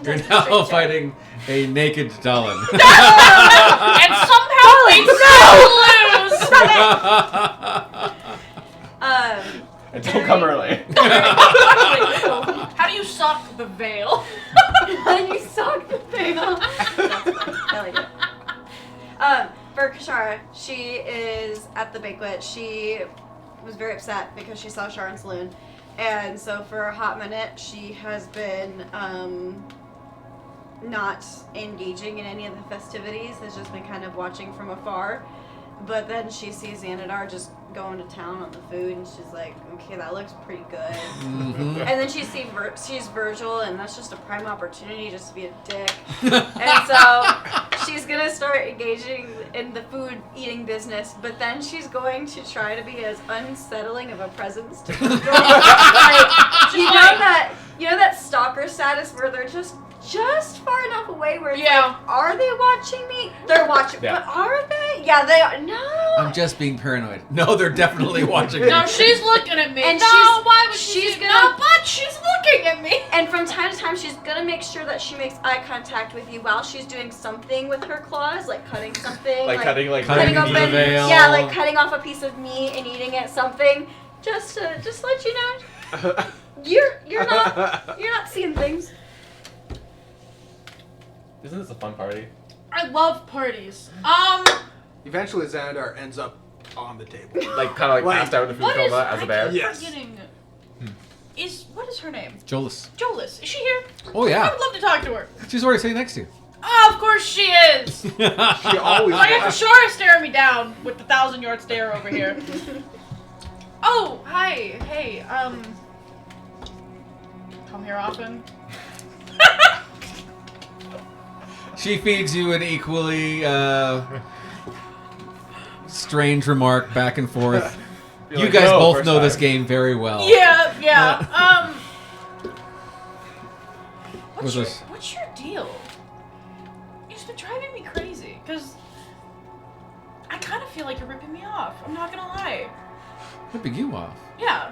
You're now fighting a naked Dalin. And somehow we still lose. And don't come early. How do you sock the veil? You suck the thing off. I like it. For Kashara, she is at the banquet. She was very upset because she saw Char and Saloon. And so for a hot minute, she has been not engaging in any of the festivities, has just been kind of watching from afar. But then she sees Xanadar just going to town on the food, and she's like, okay, that looks pretty good. Mm-hmm. And then she sees Virgil, and that's just a prime opportunity just to be a dick. And so she's going to start engaging in the food eating business, but then she's going to try to be as unsettling of a presence to Virgil. Like, you know that stalker status where they're just far enough away where it's like, are they watching me? They're watching, but are they? Yeah, they are. No. I'm just being paranoid. No, they're definitely watching me. No, she's looking at me. And why would she's gonna? No, but she's looking at me. And from time to time, she's gonna make sure that she makes eye contact with you while she's doing something with her claws, like cutting something, cutting Cutting open, the veil. yeah, like cutting off a piece of meat and eating it, something, just to let you know, you're not seeing things. Isn't this a fun party? I love parties. Eventually, Xanadar ends up on the table. Like, kind of like passed out in a food coma as a bear? Yes. What is her name? Jolas. Jolas. Is she here? Oh, yeah. I would love to talk to her. She's already sitting next to you. Oh, of course she is. She always I get for was. sure staring me down with the 1,000-yard stare over here. Oh, hi. Hey, come here often? She feeds you an equally strange remark back and forth. You're You like, guys "No, both first know this time." game very well. Yeah. What's this? What's your deal? It's been driving me crazy, because I kind of feel like you're ripping me off. I'm not gonna lie. Ripping you off? Yeah.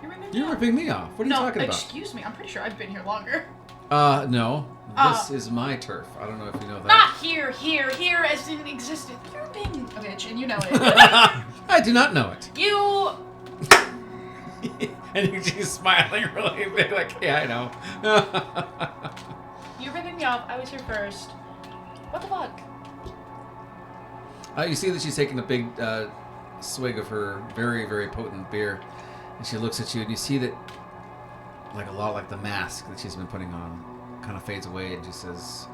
You're ripping me You're off. ripping me off. What are you talking about? Excuse me. I'm pretty sure I've been here longer. No. This is my turf. I don't know if you know that. Not here as in existence. You're being a bitch, and you know it. I do not know it. You... And she's smiling really big, like, yeah, I know. You're ripping me off. I was here first. What the fuck? You see that she's taking a big swig of her very, very potent beer, and she looks at you, and you see that, like a lot like the mask that she's been putting on, kind of fades away, and she says,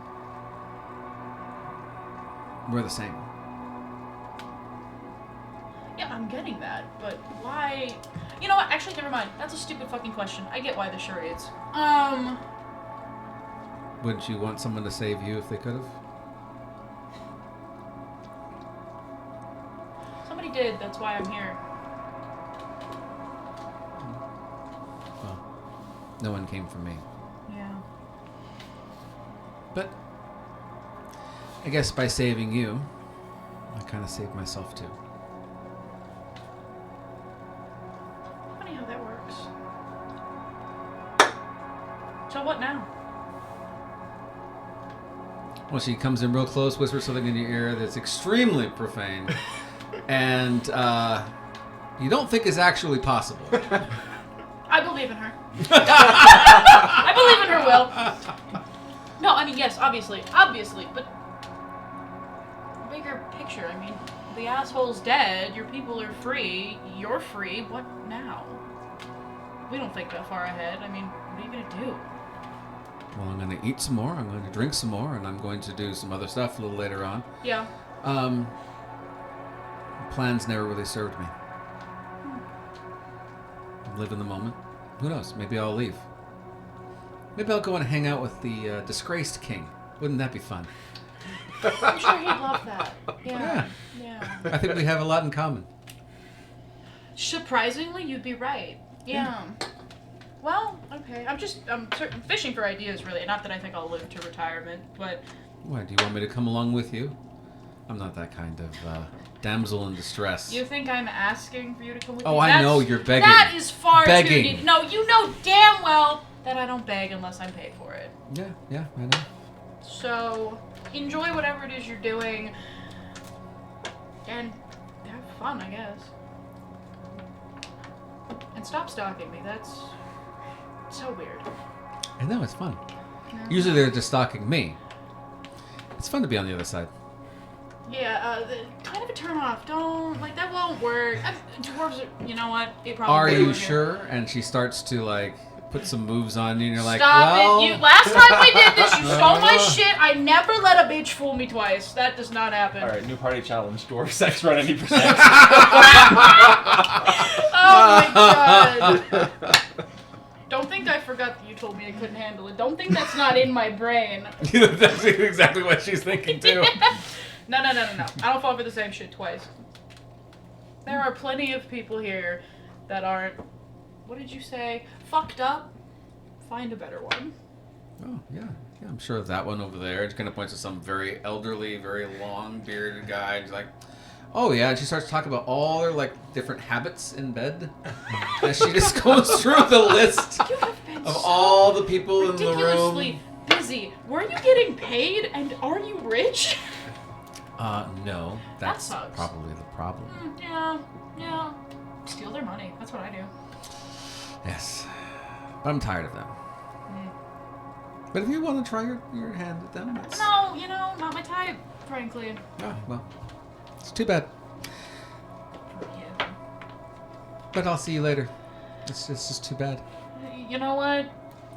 "We're the same." Yeah, I'm getting that, but why... You know what? Actually, never mind. That's a stupid fucking question. I get why the charades. Wouldn't you want someone to save you if they could have? Somebody did. That's why I'm here. Well, no one came for me. Yeah. But I guess by saving you, I kind of saved myself too. Funny how that works. So what now? Well, she comes in real close, whispers something in your ear that's extremely profane, and you don't think is actually possible. I believe in her. I believe in her will. No, I mean, yes, obviously, but bigger picture, I mean, the asshole's dead, your people are free, you're free, what now? We don't think that far ahead. I mean, what are you gonna do? Well, I'm going to eat some more, I'm going to drink some more, and I'm going to do some other stuff a little later on. Yeah. Plans never really served me. Live in the moment. Who knows? Maybe I'll leave. Maybe I'll go and hang out with the disgraced king. Wouldn't that be fun? I'm sure he'd love that. Yeah. I think we have a lot in common. Surprisingly, you'd be right. Yeah. Well, okay. I'm fishing for ideas, really. Not that I think I'll live to retirement, but... Why, do you want me to come along with you? I'm not that kind of damsel in distress. You think I'm asking for you to come with me? Oh, I know, you're begging. That is far Begging. too needy. No, you know damn well that I don't beg unless I'm paid for it. Yeah, I know. So, enjoy whatever it is you're doing. And have fun, I guess. And stop stalking me. That's so weird. I know, it's fun. Yeah. Usually they're just stalking me. It's fun to be on the other side. Yeah, kind of a turnoff. Don't, like, that won't work. Dwarves are, you know what? It probably Are you would. sure? And she starts to like put some moves on you, and you're like, Stop well, it. You, last time we did this, you stole my shit. I never let a bitch fool me twice. That does not happen. Alright, new party challenge. Dwarf sex run any percent. Oh my god. Don't think I forgot that you told me I couldn't handle it. Don't think that's not in my brain. that's exactly what she's thinking too. No. I don't fall for the same shit twice. There are plenty of people here that aren't, what did you say? Fucked up. Find a better one. Oh, yeah. Yeah, I'm sure that one over there. It kind of points to some very elderly, very long bearded guy. And she's like, oh, yeah. And she starts talking about all their, like, different habits in bed. And she just goes through the list You have been of so all the people in the ridiculously room. busy. Were you getting paid and are you rich? No. That That's sucks. probably the problem. Yeah. Steal their money. That's what I do. Yes. But I'm tired of them. But if you want to try your hand at them, it's... No, not my type, frankly. Oh, well. It's too bad. Yeah. But I'll see you later. It's just too bad. You know what?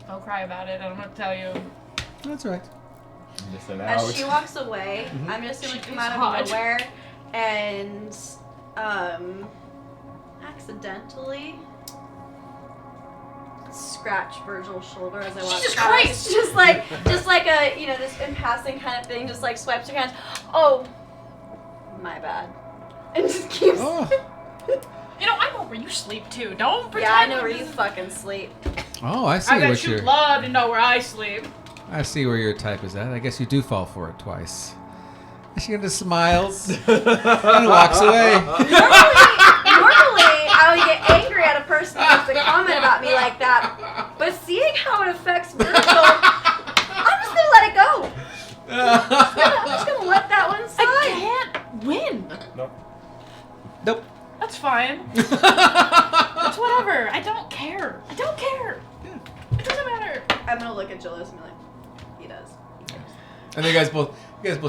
Don't cry about it. I don't know what to tell you. That's all right. Listen out. As she walks away, I'm just gonna come out hot. of nowhere and accidentally scratch Virgil's shoulder as I walk Jesus past. Christ! Just like a this in passing kind of thing. Just like swipes her hands. Oh, my bad. And just keeps. Oh. I know where you sleep too. Don't pretend. Yeah, I know like where this you is- fucking sleep. Oh, I see I bet what you'd you're... love to know where I sleep. I see where your type is at. I guess you do fall for it twice. And she just smiles and walks away. Normally, I would get angry at a person who makes a comment about me like that. But seeing how it affects Virgil, I'm just gonna let it go. I'm just gonna let that one slide. I can't win. Nope. That's fine. That's whatever. I don't care. It doesn't matter. I'm gonna look at Julius and be like, he does. And you guys both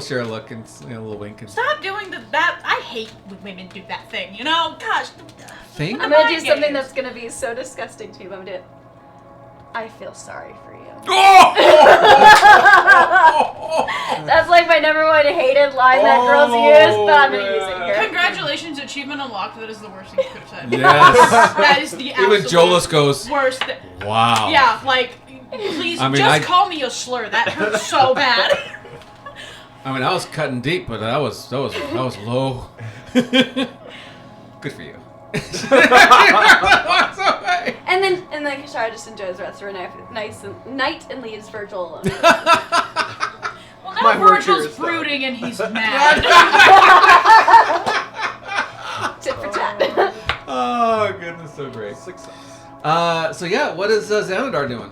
share a look and a little wink and Stop doing that. I hate when women do that thing. Gosh. think. I'm gonna do Mind something games. that's gonna be so disgusting to me, but I'm gonna do it. I feel sorry for you. That's like my number one hated line that girls use, but I'm gonna use it here. Congratulations, achievement unlocked. That is the worst thing you could have said. Yes. That is the absolute Even Jolus goes, worst thing. wow. Yeah, like, please I mean, just call me a slur. That hurts so bad. I mean, I was cutting deep, but that was low. Good for you. Walks away. And then Kashara just enjoys the rest of her night and leaves Virgil alone. Well, now My work here Virgil's is done. brooding and he's mad. Tit for tat. Oh goodness, so great. Success. So yeah, what is Xanadar doing?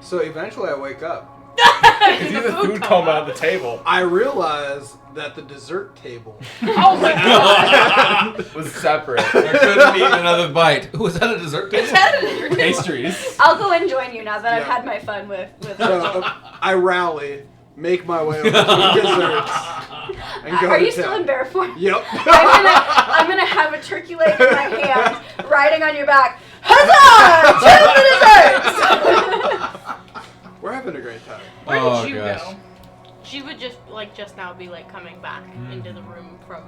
So eventually I wake up. You see the food coma at the table. I realize that the dessert table Oh my god. Was separate. I couldn't eat another bite. Was that a dessert table? Pastries. I'll go and join you now that I've Yeah. had my fun with So I rally, make my way over to the desserts, and go Are to you still town. in bear form? Yep. I'm gonna have a turkey leg in my hand, riding on your back. Huzzah! To the desserts! We're having a great time. Where Oh, did you gosh. go? She would just now be coming back into the room from.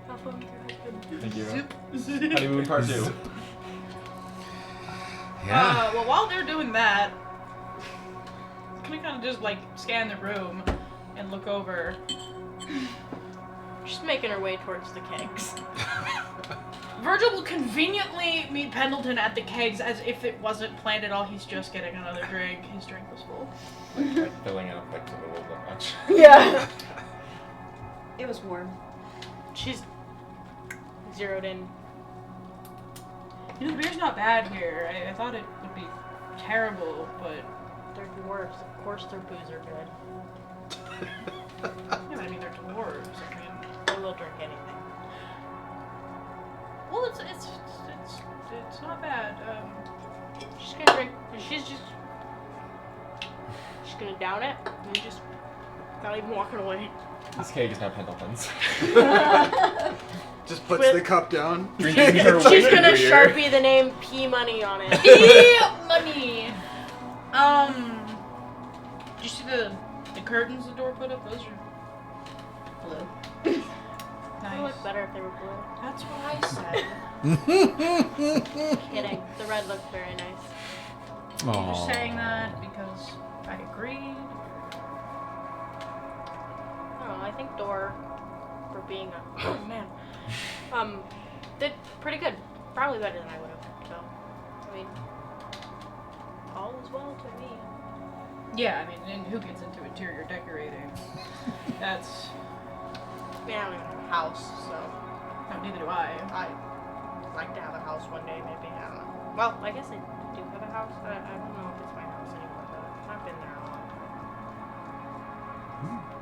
Have fun with your husband. Thank you. Honeymoon part 2. Yeah. Well, while they're doing that, can we kind of just scan the room and look over? She's making her way towards the kegs. Virgil will conveniently meet Pendleton at the kegs as if it wasn't planned at all. He's just getting another drink. His drink was full. Filling it up a little bit much. Yeah. It was warm. She's zeroed in. The beer's not bad here. I thought it would be terrible, but They're dwarves. Of course their booze are good. yeah, but I mean they're dwarves. I mean, They'll drink anything. well, it's not bad. She's gonna drink. She's gonna down it and just not even walking away. This cake is now Pendleton's. Just puts the cup down. Drinking her She's winter gonna beer. Sharpie the name P Money on it. Money. Did you see the curtains the door put up? Those are blue. It would Nice. look better if they were blue. That's what I said. Kidding. The red looks very nice. I'm just saying that because I agreed. I don't know, I think Door, for being a oh man, did pretty good. Probably better than I would have. So, I mean, all is well to me. Yeah, I mean, and who gets into interior decorating? That's. I mean, I don't even have a house, so No, neither do I. I'd like to have a house one day, maybe. I don't know. Well, I guess I do have a house. I don't know if it's my house anymore, though. I've been there a long time.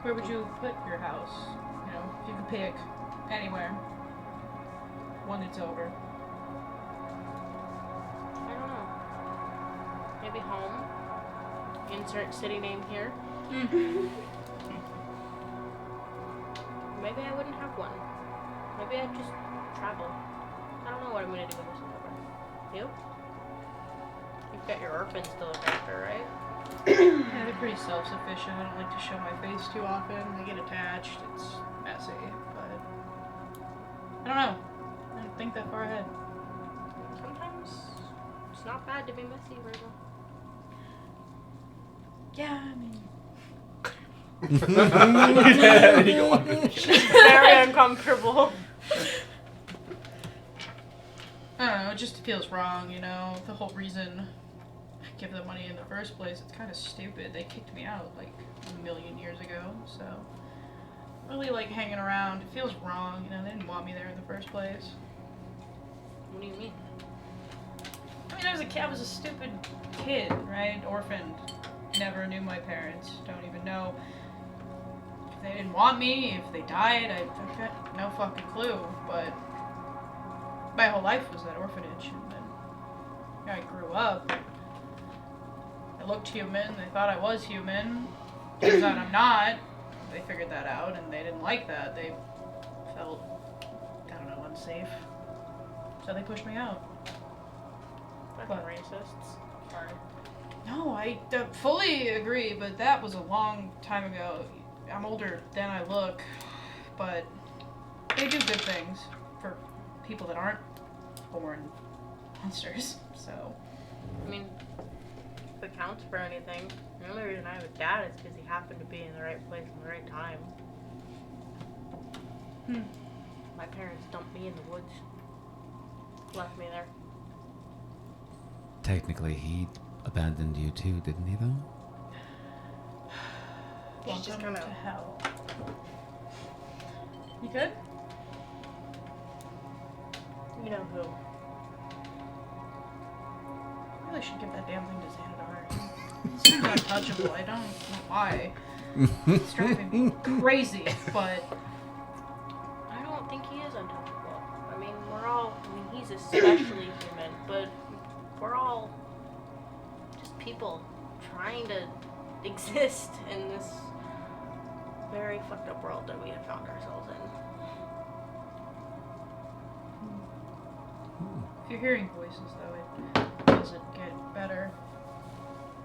Where would you put your house? You know, if you could pick anywhere. When it's over. I don't know. Maybe home. Insert city name here. Maybe I wouldn't have one. Maybe I'd just travel. I don't know what I'm gonna do when this is over. You? You've got your orphans to look after, right? Yeah, they're pretty self-sufficient. I don't like to show my face too often. They get attached. It's messy, but I don't know. I don't think that far ahead. Sometimes it's not bad to be messy, Virgil. Yeah, I mean, Very uncomfortable. I don't know. It just feels wrong, you know. The whole reason I give them money in the first place, it's kind of stupid. They kicked me out like a million years ago, so really like hanging around. It feels wrong, you know. They didn't want me there in the first place. What do you mean? I mean, I was a kid. I was a stupid kid, right? Orphaned. Never knew my parents. Don't even know if they didn't want me, if they died. I've got no fucking clue. But my whole life was that orphanage, and then I grew up. I looked human. They thought I was human. Turns out I'm not. They figured that out, and they didn't like that. They felt, I don't know, unsafe. So they pushed me out. Fucking What? racists. Sorry. No, I fully agree, but that was a long time ago. I'm older than I look, but they do good things for people that aren't born monsters, so. I mean, if it counts for anything, the only reason I have a dad is because he happened to be in the right place in the right time. My parents dumped me in the woods. Left me there. Technically, he abandoned you too, didn't he, though? He's just Welcome kind of to hell. You good? You know who? I really should give that damn thing to Xanadar. He seems untouchable. I don't know why. It's driving me crazy, but I don't think he is untouchable. I mean, he's especially human, but we're all just people trying to exist in this very fucked up world that we have found ourselves in. if you're hearing voices, though, it doesn't get better.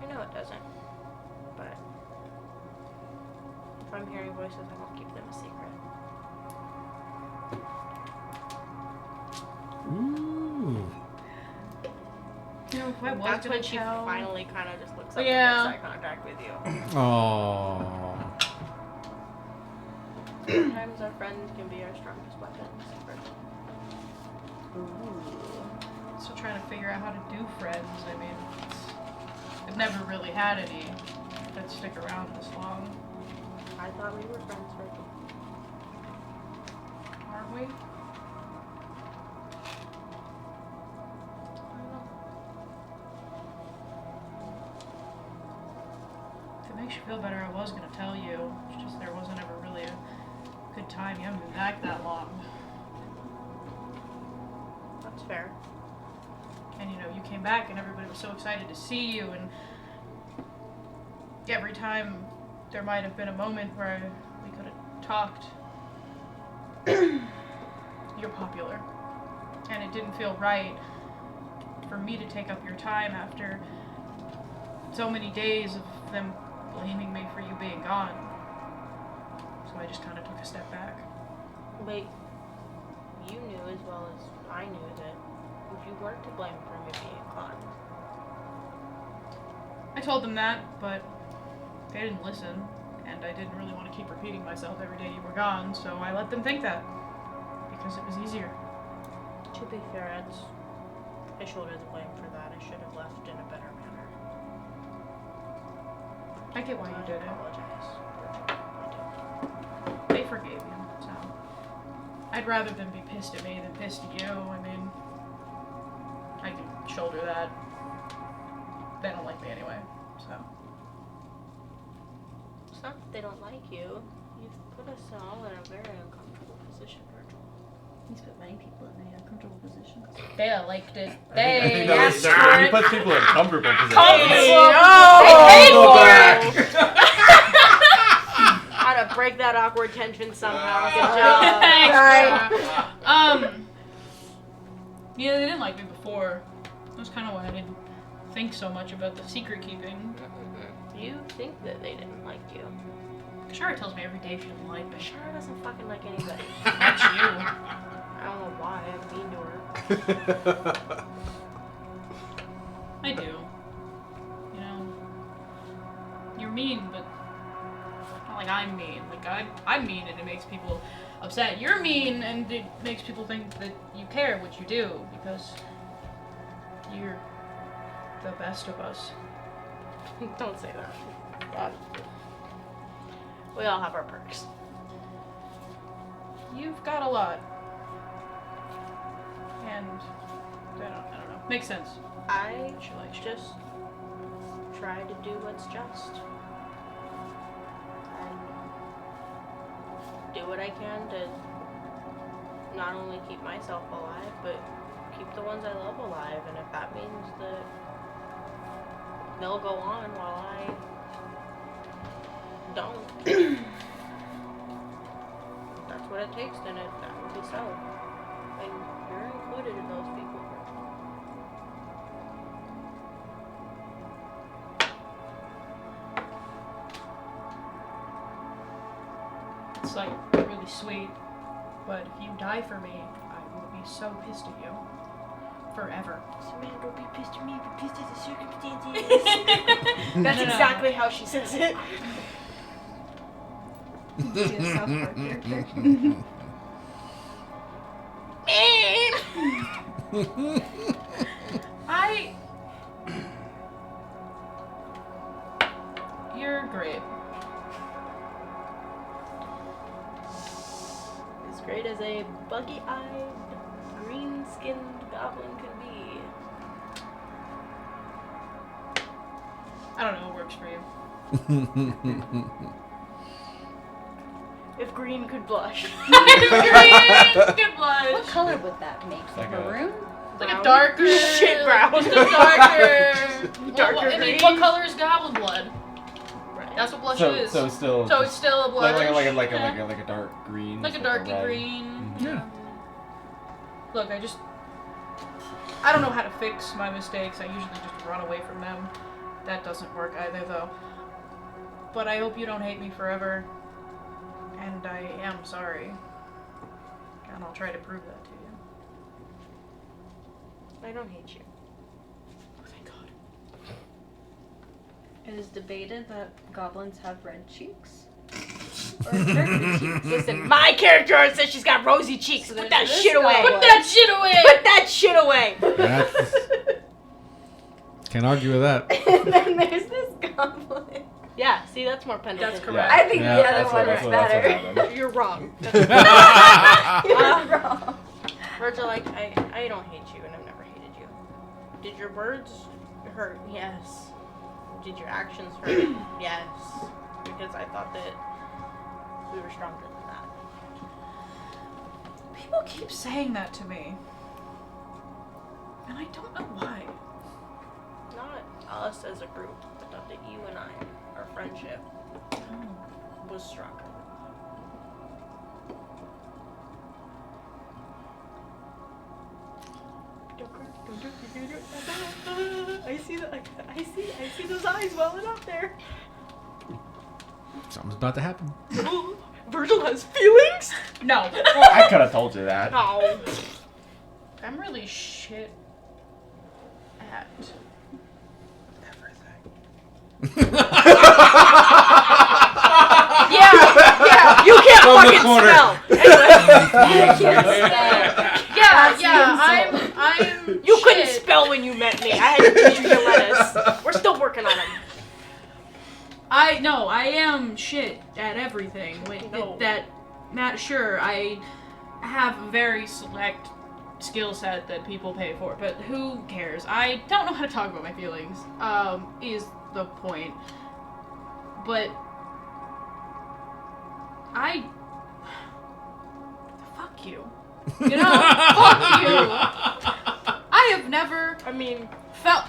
I know it doesn't, but if I'm hearing voices, I won't keep them a secret. Ooh. You know, if I was That's gonna when she tell... finally kind of just looks up Yeah. and makes eye contact with you. Oh. Sometimes our friends can be our strongest weapons. Still trying to figure out how to do friends. I mean, I've never really had any that stick around this long, I thought we were friends, Virgil. aren't we? If it makes you feel better, I was gonna tell you. It's just there wasn't ever really a good time. You haven't been back that long. That's fair. And you know, you came back and everybody was so excited to see you, and every time there might have been a moment where we could have talked, you're popular. And it didn't feel right for me to take up your time after so many days of them blaming me for you being gone. So I just kind of took a step back. Wait, you knew as well as I knew that you weren't to blame for me being gone. I told them that, but they didn't listen, and I didn't really want to keep repeating myself every day you were gone, so I let them think that, because it was easier. To be fair, I shoulder the blame for that. I should have left in a better manner. I get why you did I it. apologize. They forgave you, so I'd rather them be pissed at me than pissed at you. I mean, I can shoulder that. They don't like me anyway, so. It's not that they don't like you. You've put us all in a very uncomfortable position, Virgil. He's put many people in very uncomfortable positions. They liked it. I They think that was asked true. for He it. puts people in comfortable positions. They paid for it. How to break that awkward tension somehow. Good job. Yeah, they didn't like me before. That's kind of why I didn't think so much about the secret keeping. You think that they didn't like you. Shara tells me every day she doesn't like me. Shara doesn't fucking like anybody. That's you. I don't know why. I'm mean to her. I do. You know, you're mean, but not like I'm mean. Like I'm mean and it makes people upset. You're mean and it makes people think that you care, which you do, because you're the best of us. Don't say that. God. We all have our perks. You've got a lot. And I don't know. Makes sense. I just try to do what's just. I do what I can to not only keep myself alive, but keep the ones I love alive. And if that means that they'll go on while I don't, that's what it takes, then that will be so. And you're included in those people. It's like really sweet. But if you die for me, I will be so pissed at you. Forever. Samantha, don't be pissed at me, be pissed at the circumstances. That's That's exactly how she says it. She's a South Park character. You're great. As great as a buggy-eyed, green-skinned goblin could be. I don't know what works for you. If green could blush. Good blood. What color would that make? Like a- Maroon? Like a darker Shit brown. Just a darker. Darker I mean, green. what color is goblin blood? Right. That's what blush So is. still. So it's still a blood. like a Yeah. dark green. Like a just darky red. green. Yeah. Look, I don't know how to fix my mistakes. I usually just run away from them. That doesn't work either, though. But I hope you don't hate me forever. And I am sorry. And I'll try to prove that to you. I don't hate you. Oh, thank God. It is debated that goblins have red cheeks. Or purple cheeks. Listen, my character art says she's got rosy cheeks. So Put there's that this shit away. goblin. Put that shit away! Put that shit away. That's, can't argue with that. And then there's this goblin. Yeah, see, that's more Pendleton. That's correct. I think Yeah, the other That's one what is better. happened. You're wrong. You're wrong. Virgil, I don't hate you, and I've never hated you. Did your words hurt? Yes. Did your actions hurt? Yes. Because I thought that we were stronger than that. People keep saying that to me. And I don't know why. Not us as a group, but that you and I, our friendship, was stronger. I see those eyes welling up there. Something's about to happen. Virgil has feelings? No. I could have told you that. No. I'm really shit at Yeah. You can't From the fucking corner. spell. I'm You couldn't shit. spell when you met me. I had to teach you your letters. We're still working on them. I am shit at everything. No. Sure, I have a very select skill set that people pay for, but who cares? I don't know how to talk about my feelings, is the point. But fuck you. You know? Fuck you. I have never felt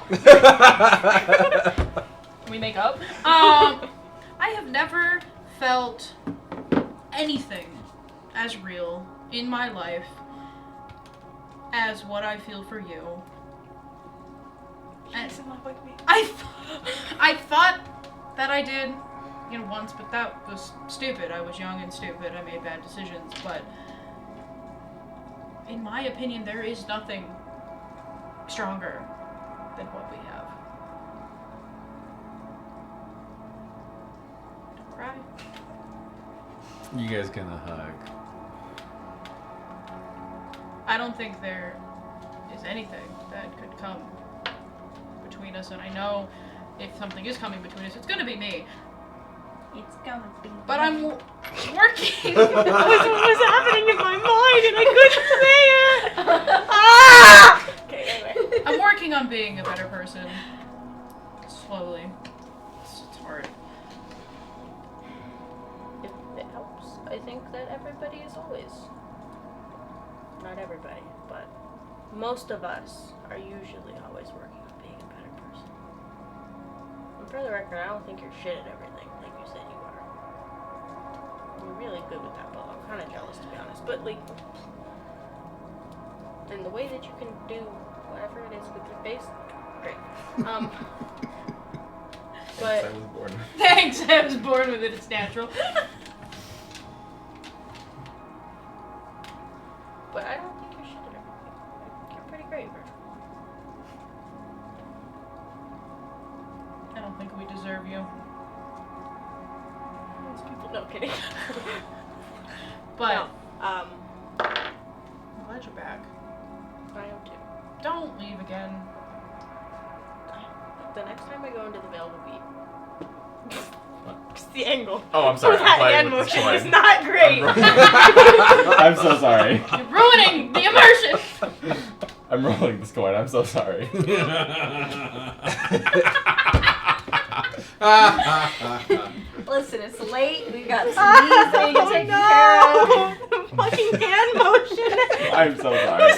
we make up. I have never felt anything as real in my life as what I feel for you. And I thought that I did, once, but that was stupid. I was young and stupid. I made bad decisions, but in my opinion, there is nothing stronger than what we have. Don't cry. You guys gonna hug? I don't think there is anything that could come between us, and I know if something is coming between us, it's gonna be me. It's gonna be. But I'm working. What was happening in my mind and I couldn't say it. Ah! Okay, anyway. I'm working on being a better person. Slowly. It's hard. If it helps, I think that everybody is always. Not everybody, but most of us are usually always working on being a better person. And for the record, I don't think you're shit at everything, like you said you are. You're really good with that bow. I'm kind of jealous, to be honest. But, and the way that you can do whatever it is with your face, great. But I was born. Thanks, I was born with it. It's natural. But I don't think you're shit at everything. You're pretty great, Virgil. I don't think we deserve you. Most people, no kidding. But No, I'm glad you're back. I am too. Don't leave again. The next time I go into the veil will be. It's the angle. Oh, I'm sorry. For I'm that playing hand with this motion is coin. not great. I'm so sorry. You're ruining the immersion! I'm rolling this coin. I'm so sorry. Listen, it's late. We got some sneezing to take care of. The fucking hand motion. I'm so sorry.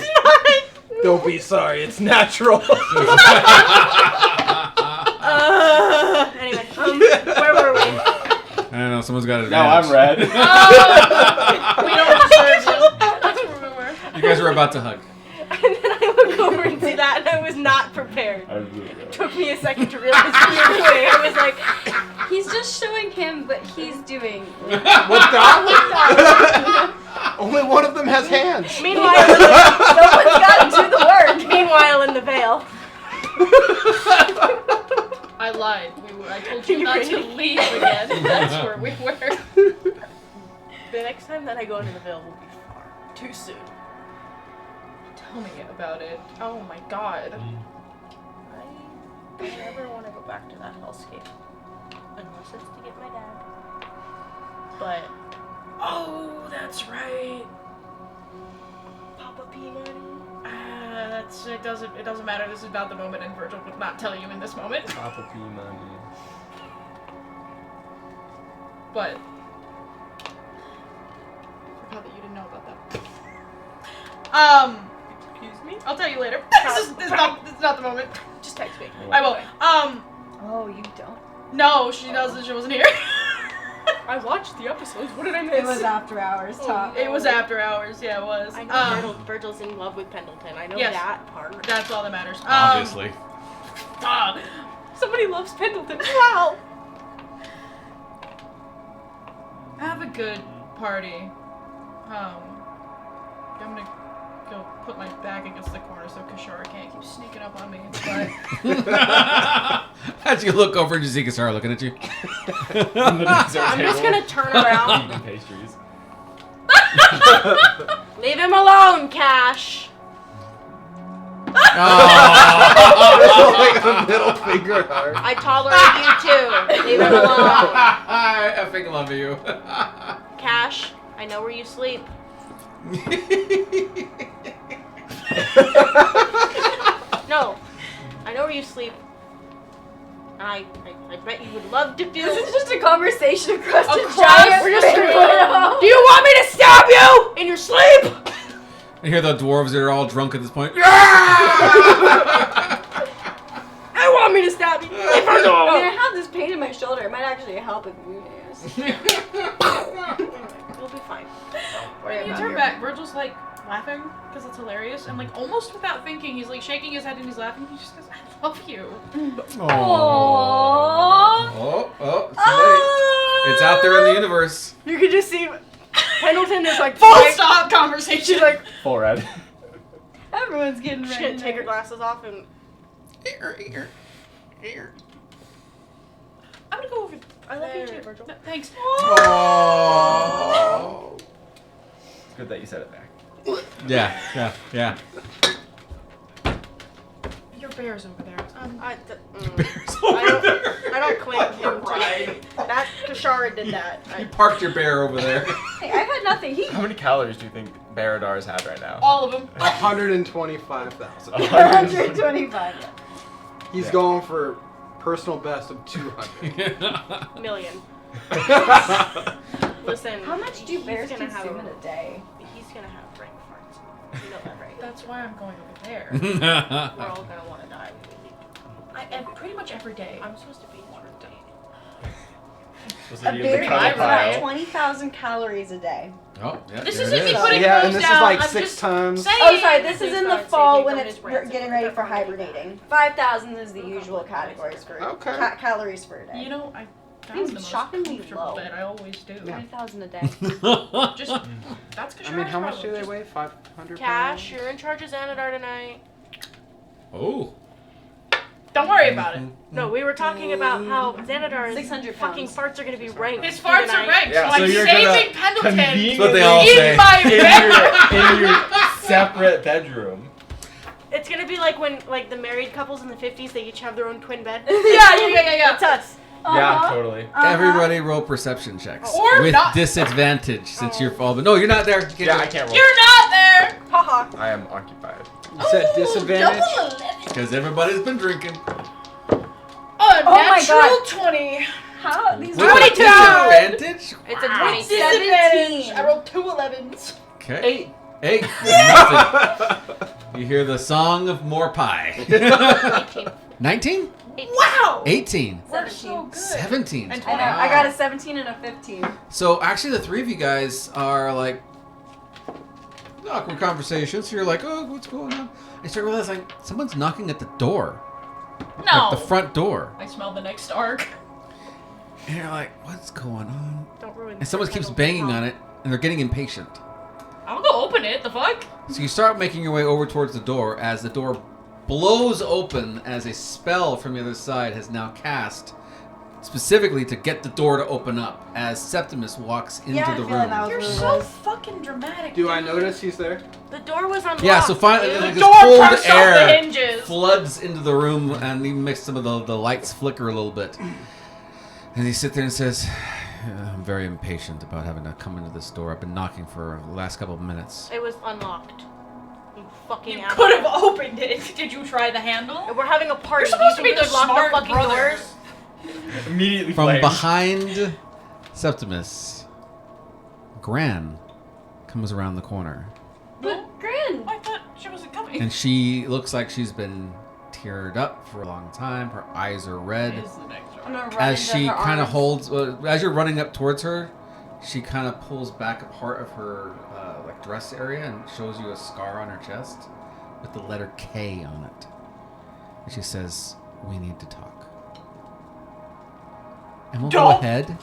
Don't be sorry, it's natural. Anyway, where were we? I don't know. Someone's got it. Now I'm red. We don't deserve you. That's where we were. You guys were about to hug. And then I look over and see that, and I was not prepared. I'm really It red. took me a second to realize what you were doing. I was like, He's just showing him what he's doing. With that? Only one of them has hands. meanwhile, No one's got to do the work. meanwhile in the veil. I lied. I told you not to leave again. That's where we were. The next time that I go into the veil will be far too soon. Tell me about it. Oh my god. I never want to go back to that hellscape. Unless it's to get my dad. But, Oh, that's right. Papa P money. It doesn't matter. This is about the moment, and Virgil would not tell you in this moment. Papa P money. But forgot that you didn't know about that. Excuse me? I'll tell you later. This is not the moment. Just text me. I will. Oh, you don't? No, she doesn't. She wasn't here. I watched the episodes. What did I miss? It was after hours, Tom. It was after hours. Yeah, it was. I know Virgil's in love with Pendleton. I know Yes. that part. That's all that matters. Obviously. Somebody loves Pendleton. Wow. Have a good party. I'm gonna go put my back against the corner so Kashara can't keep sneaking up on me. But As you look over, you see Kasara looking at you. I'm just gonna turn around. Eating pastries. Leave him alone, Cash. Like a middle finger heart. I tolerate you too. Leave him alone. I effing love you. Cash, I know where you sleep. No, I know where you sleep. I bet you would love to feel. This is just a conversation across the Across giant the street. Do you want me to stab you in your sleep? I hear the dwarves that are all drunk at this point. I want me to stab you. Leave her I mean, I alone. have this pain in my shoulder. It might actually help with wound heals. You'll be fine. when you turn back, Virgil's like laughing because it's hilarious, and like almost without thinking, he's like shaking his head and he's laughing. He just goes, "I love you." Aww. Oh, somebody. It's out there in the universe. You can just see Pendleton is like Full stop conversation. She's like, Full red. Everyone's getting she's ready. gonna take her glasses off and. I'm gonna go over. I love you there. too, Virgil. No, thanks. Oh. Good that you said it back. Yeah. Your bear's over there. I Bear's over there. I don't claim him to. That Kashara did that. You parked your bear over there. Hey, I had nothing. How many calories do you think Baradars had right now? All of them. 125,000. 125. He's Yeah. going for personal best of 200. Million. Listen. How much do he's bears gonna have consume in a day? He's gonna have brain farts. You know that, right? That's why I'm going over there. We're all gonna want to die. I am pretty much every day. I'm supposed to be here. Was A it bear the eats kind about of 20,000 calories a day. Oh, yeah. This there isn't it me is. putting Yeah, clothes and this is down. like I'm 6 just times. saying. Oh, sorry, this is Please in the God, fall save me when from it's his rants. getting ready for hibernating. 5,000 is the usual categories for Okay. calories for a day. You know, I found Seems the most shockingly comfortable low. bed. I always do. 5,000 a day. Just that's I mean, how much do they Just- weigh? 500 Cash, pounds? you're in charge of Xanadar tonight. Oh. Don't worry about it. No, we were talking about how Xanadar's 600 fucking pounds. farts are gonna be ranked. His farts are tonight. ranked, Yeah, so so I'm you're gonna saving Pendleton Conveniently That's what they all in say. my bed. in your separate bedroom. It's gonna be like when like the married couples in the 50s, they each have their own twin bed. yeah. That's us. Yeah, totally. Everybody roll perception checks. Or with not. disadvantage since you're all. But no, you're not there. You can't Yeah, do I it. can't roll. You're not there. Haha. I am occupied. You said disadvantage? Because everybody's been drinking. A Oh my natural God. 20. How? These With are a disadvantage? It's a Wow. 20. Disadvantage. I rolled 2 11s. Okay. 8. Nothing. You hear the song of more pie. 19? Wow. 18. We're so good. 17. And I know. I got a 17 and a 15. So actually, the three of you guys are like awkward conversations. So you're like, oh, what's going on? And you start realizing someone's knocking at the door, No. like the front door, I smell the next arc. and you're like, what's going on? Don't ruin. And someone keeps banging on it, and they're getting impatient. I'll go open it. The fuck? So you start making your way over towards the door as the door blows open as a spell from the other side has now cast specifically to get the door to open up as Septimus walks into Yeah, I the feel like room. that was You're what it so was. fucking dramatic. Do I dude. notice he's there? The door was unlocked. Yeah, so finally dude. like, The this door cold burst off the air hinges. floods into the room and even makes some of the lights flicker a little bit. And he sits there and says, I'm very impatient about having to come into this door. I've been knocking for the last couple of minutes. It was unlocked. You fucking You asshole. could have opened it. Did you try the handle? We're having a party. You're supposed Do to you be think the we could lock smart the fucking brother. doors? Immediately From flames. behind Septimus, Gran comes around the corner. But Gran. I thought she wasn't coming. And she looks like she's been teared up for a long time. Her eyes are red. Is the next arc. I'm gonna run as into she her kind of arms. holds, as you're running up towards her, she kind of pulls back a part of her like dress area and shows you a scar on her chest with the letter K on it. And she says, "We need to talk." And we'll go ahead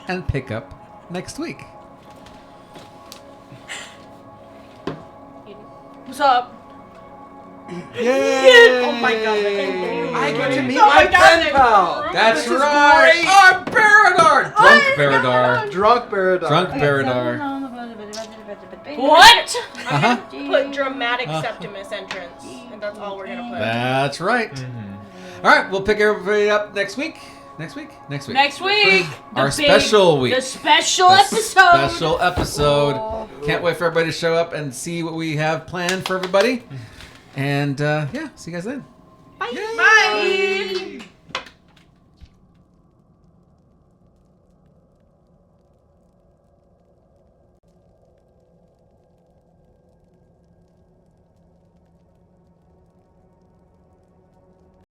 and pick up next week. What's up? Yay! Oh my god. I get to meet Oh my my God, pen they- pal. That's This is right! great. Our Baradar! Drunk Baradar. Drunk Baradar. Drunk Baradar. What? Uh-huh. Put dramatic Septimus entrance, and that's all we're gonna put. That's right. All right, we'll pick everybody up next week. Next week? Next week. Next week. Our special week. The special The episode. Special episode. Can't wait for everybody to show up and see what we have planned for everybody. And yeah, see you guys then. Bye.